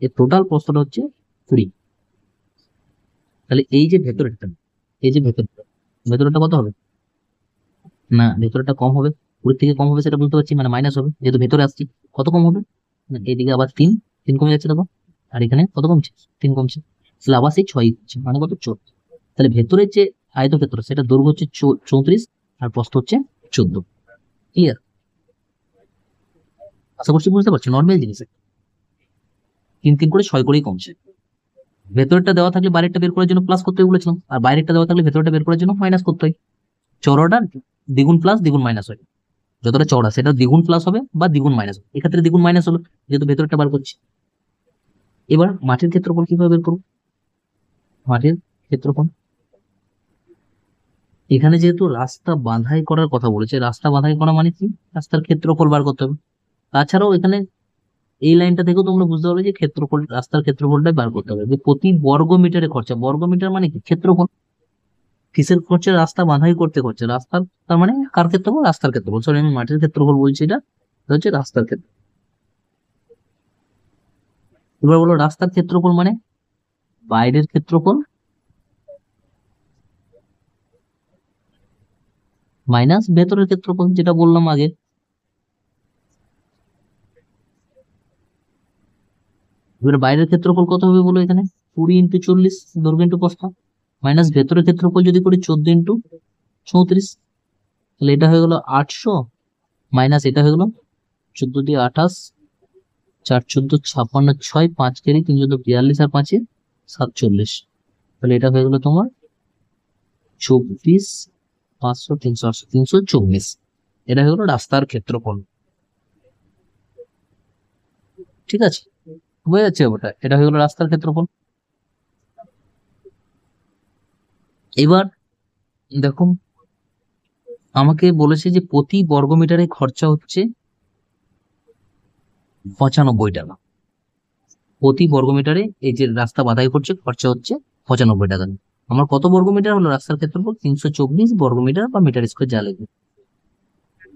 এর টোটাল প্রস্থটা হচ্ছে 20। তাহলে এই যে ভেতরেরটা, এই যে ভেতরটা, ভেতরটা কত হবে? না, ভেতরটা কম হবে, 20 থেকে কম হবে সেটা বলতে পারছি, মানে মাইনাস হবে, যেহেতু ভেতরে আসছি। কত কম হবে? না, এদিকে আবার 3 কমে যাচ্ছে দেখো, আর এখানে কত কমছে? 3 কমছে, তাহলে আবার সেই 6 হচ্ছে, মানে কত? 14। তাহলে ভেতরের যে আয়তক্ষেত্র সেটা দৈর্ঘ্য হচ্ছে 34, আর প্রস্থ হচ্ছে 14। ক্লিয়ার? আশা করছি বুঝতে পারছো, নর্মাল জিনিস। 3 করে 6 করেই কমছে। ভেতরটা দেওয়া থাকলে বাইরেরটা বের করার জন্য প্লাস করতে বলেছিলাম, আর বাইরেরটা দেওয়া থাকলে ভেতরটা বের করার জন্য মাইনাস করতে হয়। চওড়াটা দ্বিগুণ প্লাস দ্বিগুণ মাইনাস হয়, যতটা চওড়া সেটা দ্বিগুণ প্লাস হবে বা দ্বিগুণ মাইনাস হবে, এক্ষেত্রে দ্বিগুণ মাইনাস হলো যেহেতু ভেতরটা বার করছি। এবার মাঠের ক্ষেত্রফল কিভাবে বের করবো? মাঠের ক্ষেত্রফল এখানে যেহেতু রাস্তা বাঁধাই করার কথা বলেছে, রাস্তা বাঁধাই করা মানে কি, রাস্তার ক্ষেত্রফল বার করতে হবে। তাছাড়াও এখানে এই লাইনটা থেকেও তোমরা বুঝতে পারবে যে ক্ষেত্রফল, রাস্তার ক্ষেত্রফলটা বার করতে হবে, যে প্রতি বর্গ মিটারে খরচা, বর্গ মিটার মানে কি ক্ষেত্রফল। কিসের খরচা? রাস্তা বাঁধাই করতে খরচা, রাস্তার, তার মানে কার ক্ষেত্রফল? রাস্তার ক্ষেত্রফল। সরি, আমি মাটির ক্ষেত্রফল বলছি, এটা হচ্ছে রাস্তার ক্ষেত্র। এবার বলো রাস্তার ক্ষেত্রফল মানে বাইরের ক্ষেত্রফল মাইনাস ভেতরের ক্ষেত্রফল, যেটা বললাম আগে। এবার বাইরের ক্ষেত্রফল কত হবে বলো এখানে? 20 × 40 দৈর্ঘ্য ইন্টু প্রস্থ, মাইনাস ভেতরের ক্ষেত্রফল যদি করি 14 × 34, তাহলে এটা হয়ে গেল 800, মাইনাস এটা হয়ে গেল 14 × 28, 4 × 14 = 56, 6 5 কেরি 3 × 42 আর 5 × 47, তাহলে এটা হয়ে গেল তোমার 24, 500, 300, 800, 324। এটা হয়ে গেল রাস্তার ক্ষেত্রফল। ঠিক আছে, বোঝা যাচ্ছে ওটা? এটা হয়ে গেল রাস্তার ক্ষেত্রফল। এবার দেখো, আমাকে বলেছে যে প্রতি বর্গমিটারে খরচা হচ্ছে 95 টাকা। প্রতি বর্গমিটারে এই যে রাস্তা বাধাই করছে খরচা হচ্ছে 95 টাকা। আমার কত বর্গমিটার হলো রাস্তার ক্ষেত্রফল? 324 বর্গমিটার বা মিটার স্কোয়ার যা লাগবে।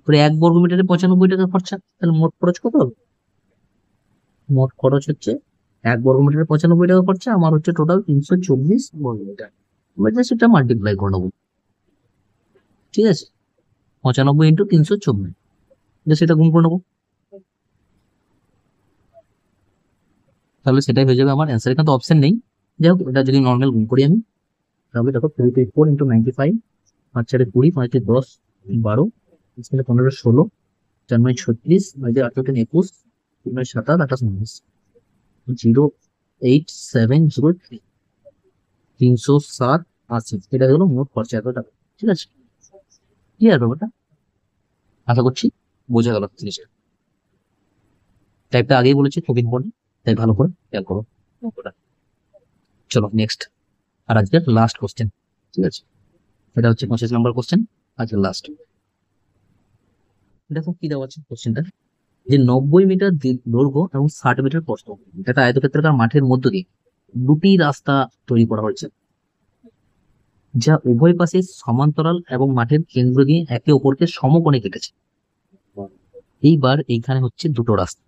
পরে 1 বর্গমিটারে 95 টাকা খরচা, তাহলে মোট খরচ কত হবে? মোট খরচ হচ্ছে 1 বর্গমিটারে 95 টাকা খরচা, আমার হচ্ছে টোটাল 324 বর্গমিটার। আমরা জাস্ট এটা মাল্টিপ্লাই করে নেবো। ঠিক আছে, 95 × 324, জাস্ট এটা গুণ করে নেবো, তাহলে সেটাই হয়ে যাবে আমার অ্যান্সার। এখানে তো অপশন নেই, যাই হোক এটা যদি নর্মাল গুণ করি আমি, তাহলে দেখো 324 × 95, 5 4 20, 5 10 12, 15 16, 4 9 36, 9 8 3 21, 3 9 7 8 28 08703, 307 এটা হলো মোট খরচা, এত টাকা। ঠিক আছে, ক্লিয়ার ব্যাপারটা? আশা করছি বোঝা গেল জিনিসটা। টাইপটা আগেই বলেছি খুব ইম্পর্টেন্ট, তাই ভালো করে খেয়াল করো। চলো নেক্সট, আর আজকের লাস্ট কোশ্চেন। ঠিক আছে, এটা হচ্ছে 25 নম্বর কোশ্চেন, আজকের লাস্ট। দেখো কি দেওয়া আছে কোশ্চেনটা, যে 90 মিটার দৈর্ঘ্য এবং 60 মিটার প্রস্থ একটা আয়তক্ষেত্রাকার মাঠের মধ্য দিয়ে দুটি রাস্তা তৈরি করা হয়েছে, যা উভয় পাশে সমান্তরাল এবং মাঠের কেন্দ্র দিয়ে একে অপরকে সমকোণে কেটেছে। এইবার এইখানে হচ্ছে দুটো রাস্তা,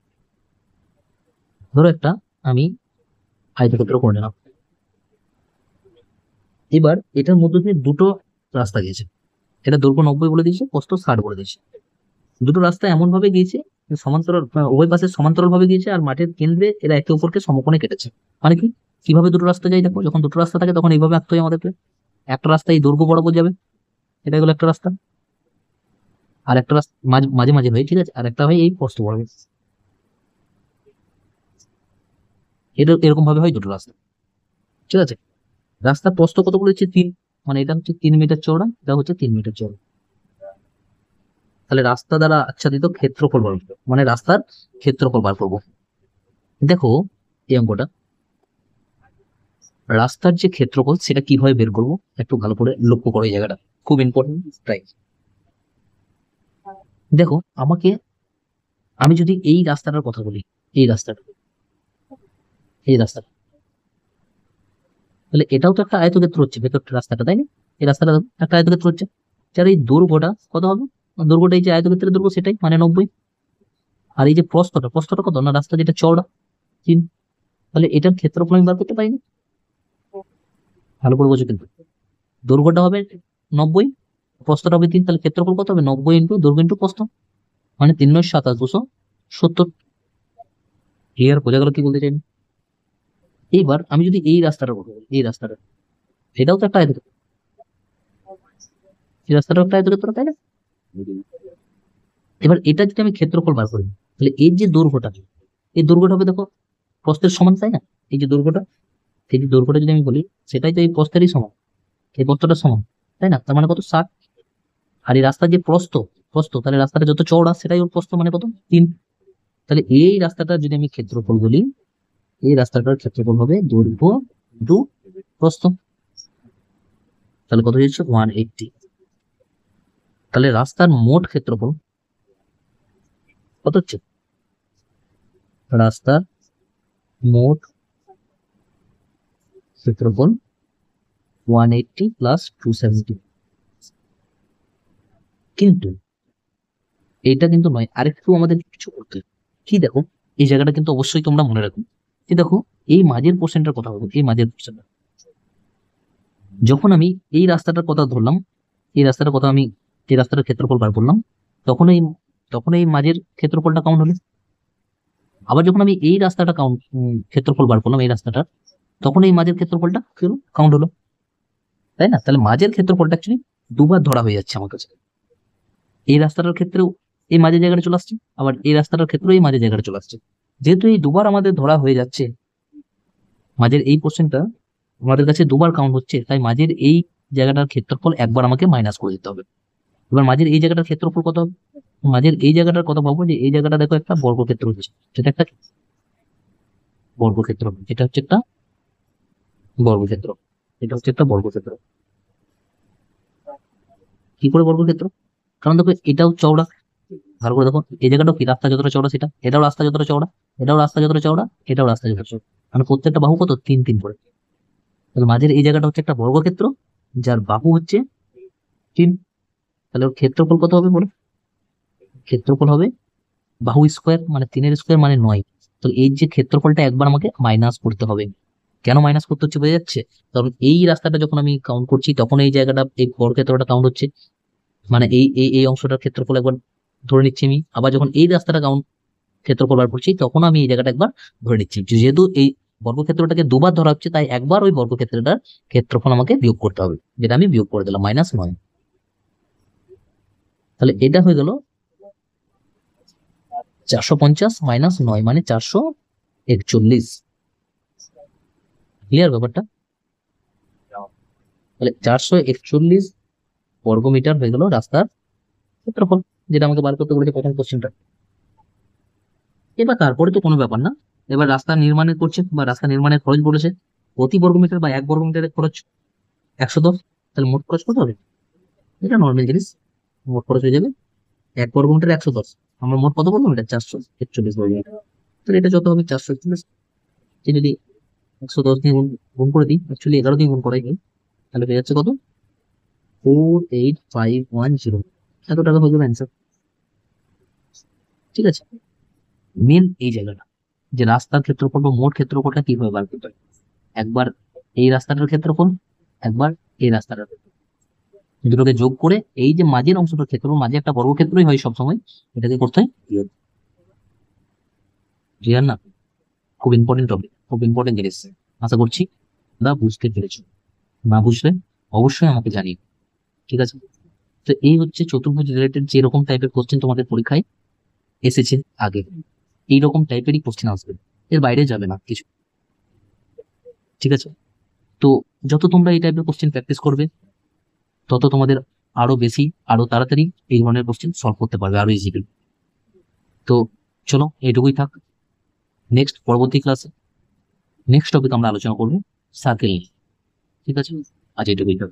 ধরো একটা আমি আয়তক্ষেত্র করে নিলাম। এবার এটার মধ্য দিয়ে দুটো রাস্তা গিয়েছে, এটা দৈর্ঘ্য 90 বলে দিয়েছে, প্রস্থ 60 বলে দিয়েছে। দুটো রাস্তা এমন ভাবে গিয়েছে সমান্তরাল, উভয় পাশে সমান্তরাল ভাবে গিয়েছে, আর মাঠের কেন্দ্রে এরা একে অপরকে সমকোণে কেটেছে। মানে কি, কিভাবে দুটো রাস্তা যায় দেখো, যখন দুটো রাস্তা থাকে তখন এইভাবে আঁকতে হয় আমাদেরকে। একটা রাস্তা এই দৈর্ঘ্য বরাবর যাবে, এটা হলো একটা রাস্তা, আর একটা রাস্তা মাঝে মাঝে হয়, ঠিক আছে, আর একটা হয় এই প্রস্থ বরাবর। এটা এরকম ভাবে হয় দুটো রাস্তা। ঠিক আছে, রাস্তার প্রস্থ কত করে দিচ্ছে? 3, মানে এটা হচ্ছে 3 মিটার চওড়া, এটা হচ্ছে 3 মিটার চওড়া। তাহলে রাস্তা দ্বারা আচ্ছাদিত ক্ষেত্রফল বার করবো, মানে রাস্তার ক্ষেত্রফল বার করবো। দেখো এই অঙ্কটা, রাস্তার যে ক্ষেত্রফল সেটা কিভাবে বের করবো একটু ভালো করে লক্ষ্য করো, এই জায়গাটা খুব ইম্পর্টেন্ট। তাই দেখো, আমি যদি এই রাস্তাটার কথা বলি, এই রাস্তাটা, এই রাস্তাটা, তাহলে এটাও তো একটা আয়তক্ষেত্র হচ্ছে, ভেতরটা রাস্তাটা, তাই না? এই রাস্তাটা একটা আয়তক্ষেত্র হচ্ছে, যার এই দৈর্ঘ্যটা কত হবে? দৈর্ঘ্যটা এই যে আয়তক্ষেত্রের দৈর্ঘ্য সেটাই, মানে 90। আর এই যে প্রস্থটা কত না, রাস্তা যেটা চওড়া 3, তাহলে এটার ক্ষেত্রফল আমি বার করতে পারি না? ভালো করে বোঝো কিন্তু, দৈর্ঘ্যটা হবে 90, প্রস্থটা হবে 3, তাহলে ক্ষেত্রফল কত হবে? 90 ইন্টু দৈর্ঘ্য ইন্টু প্রস্থ, মানে 3 9 27 270। ক্লিয়ার? বোঝা গেল কি বলতে চাই? এইবার আমি যদি এই রাস্তাটার কথা বলি, এই রাস্তাটা, এটাও তো একটা আয়তক্ষেত্র, এই রাস্তাটাও একটা আয়তক্ষেত্র, তাই না? এবার এটা যদি আমি ক্ষেত্রফল বার করি, তাহলে এই যে দৈর্ঘ্যটা, এই দৈর্ঘ্যটা হবে দেখো প্রস্থের সমান, তাই না? এই যে দৈর্ঘ্যটা, এই যে দৈর্ঘ্যটা যদি আমি বলি, সেটাই তো এই প্রস্থেরই সমান, এই প্রস্থটা সমান, তাই না? তার মানে কত? 60। আর এই রাস্তার যে প্রস্থ, তাহলে রাস্তাটা যত চওড়া সেটাই ওর প্রস্থ, মানে কত? 3। তাহলে এই রাস্তাটা যদি আমি ক্ষেত্রফল বলি, এই রাস্তাটার ক্ষেত্রফল হবে দৈর্ঘ্য ইন্টু প্রস্থ, তাহলে কত হচ্ছে? 180। তাহলে রাস্তার মোট ক্ষেত্রফল কত হচ্ছে? রাস্তার মোট ক্ষেত্রফল 180 প্লাস 270। কিন্তু এইটা কিন্তু নয়, আরেকটু আমাদের কিছু করতে হবে। কি দেখো, এই জায়গাটা কিন্তু অবশ্যই তোমরা মনে রাখো যে দেখো, এই মাঝের পোর্শনটার কথা বলবো, এই মাঝের পোর্শনটা যখন আমি এই রাস্তাটার কথা ধরলাম, এই রাস্তাটার কথা আমি, এই রাস্তাটার ক্ষেত্রফল বার করলাম, তখন এই মাঝের ক্ষেত্রফলটা কাউন্ট হলো। আবার যখন আমি এই রাস্তাটা ক্ষেত্রফল বার করলাম, এই রাস্তাটার, তখন এই মাঝের ক্ষেত্রফলটা কাউন্ট হলো, তাই না? তাহলে মাঝের ক্ষেত্রফলটা অ্যাকচুয়ালি দুবার ধরা হয়ে যাচ্ছে আমার কাছে। এই রাস্তাটার ক্ষেত্রেও এই মাঝের জায়গাটা চলে আসছে, আবার এই রাস্তাটার ক্ষেত্রেও এই মাঝের জায়গাটা চলে আসছে। যেহেতু এই দুবার আমাদের ধরা হয়ে যাচ্ছে, মাঝের এই পোর্শনটা আমাদের কাছে দুবার কাউন্ট হচ্ছে, তাই মাঝের এই জায়গাটার ক্ষেত্রফল একবার আমাকে মাইনাস করে দিতে হবে। এবার মাঝের এই জায়গাটার ক্ষেত্রফল কত হবে? মাঝের এই জায়গাটার কথা ভাববো যে এই জায়গাটা দেখো একটা বর্গক্ষেত্র হচ্ছে, সেটা একটা বর্গক্ষেত্র, এটা হচ্ছে একটা বর্গক্ষেত্র, এটা হচ্ছে একটা বর্গক্ষেত্র। কি করে বর্গক্ষেত্র? কারণ দেখো এটাও চওড়া, ভালো করে দেখো, এই জায়গাটাও কি রাস্তা যতটা চওড়া সেটা, এটাও রাস্তা যতটা চওড়া, এটাও রাস্তা যতটা চওড়া, এটাও রাস্তা যতটা চওড়া, মানে প্রত্যেকটা বাহু কত? 3 3 করে। তাহলে মাঝের এই জায়গাটা হচ্ছে একটা বর্গক্ষেত্র, যার বাহু হচ্ছে 3। তাহলে ওর ক্ষেত্রফল কত হবে বলো? ক্ষেত্রফল হবে বাহু স্কোয়ার, মানে 3-এর স্কোয়ার মানে 9। তো এই যে ক্ষেত্রফলটা একবার আমাকে মাইনাস করতে হবে। কেন মাইনাস করতে হচ্ছে বোঝা যাচ্ছে? কারণ এই রাস্তাটা যখন আমি কাউন্ট করছি, তখন এই জায়গাটা, এই বর্গক্ষেত্রটা কাউন্ট হচ্ছে, মানে এই এই এই অংশটার ক্ষেত্রফল একবার ধরে নিচ্ছি আমি। আবার যখন এই রাস্তাটা ক্ষেত্রফল বার করছি, তখন আমি এই জায়গাটা একবার ধরে নিচ্ছি। যেহেতু এই বর্গক্ষেত্রটাকে দুবার ধরা হচ্ছে, তাই একবার ওই বর্গক্ষেত্রটার ক্ষেত্রফল আমাকে বিয়োগ করতে হবে, যেটা আমি বিয়োগ করে দিলাম, -9। তাহলে এটা হয়ে গেল 450 - 9 মানে 441। ক্লিয়ার ব্যাপারটা? তাহলে 441 বর্গমিটার হয়ে গেল রাস্তার ক্ষেত্রফল, যেটা আমাকে বার করতে বলেছে প্রথম কোশ্চেনটা। এবার তারপরে তো কোনো ব্যাপার না, এবার রাস্তা নির্মাণের করছে বা রাস্তা নির্মাণের খরচ বলেছে, প্রতি বর্গমিটার বা 1 বর্গমিটারের খরচ 110। তাহলে মোট খরচ কত হবে? এটা নর্মাল জিনিস, মোট খরচ হয়ে যাবে 1 বর্গমিটার 110। আমরা মোট কত বর্গমিটার? 441 বর্গমিটার। তাহলে এটা যত হবে 441, যদি 110 দিয়ে গুণ করে দিই, অ্যাকচুয়ালি 11 দিয়ে গুণ করাই নেই, তাহলে পেয়ে যাচ্ছে কত? 48510। এত টাকা হয়ে যাবে অ্যান্সার। ঠিক আছে, মেন এই জায়গাটা যে রাস্তার ক্ষেত্রফল বা মোট ক্ষেত্রফলটা কিভাবে বার করতে হয়। একবার এই রাস্তাটার ক্ষেত্রফল, একবার এই রাস্তাটার ক্ষেত্রফল, দুটোকে যোগ করে এই যে মাঝের অংশটার ক্ষেত্রফল, মাঝে একটা বর্গক্ষেত্রই হয় সবসময়, এটাকে করতে হয় বিয়োগ। ক্লিয়ার না? খুব ইম্পর্টেন্ট টপিক, খুব ইম্পর্টেন্ট জিনিস। আশা করছি তোমরা বুঝতে পেরেছো। না বুঝলে অবশ্যই আমাকে জানিও। ঠিক আছে, তো এই হচ্ছে চতুর্ভুজ রিলেটেড যেরকম টাইপের কোশ্চেন তোমাদের পরীক্ষায় এসেছে আগে, এইরকম টাইপেরই কোশ্চেন আসবে, এর বাইরে যাবে না কিছু। ঠিক আছে, তো যত তোমরা এই টাইপের কোশ্চেন প্র্যাকটিস করবে, তত তোমাদের আরো বেশি, আরো তাড়াতাড়ি এই ধরনের কোশ্চেন সলভ করতে পারবে, আরো ইজিলি। তো চলো এইটুকুই থাক। নেক্সট পরবর্তী ক্লাসে নেক্সট টপিক আমরা আলোচনা করবো সার্কেল নিয়ে। ঠিক আছে, আজ এইটুকুই থাক।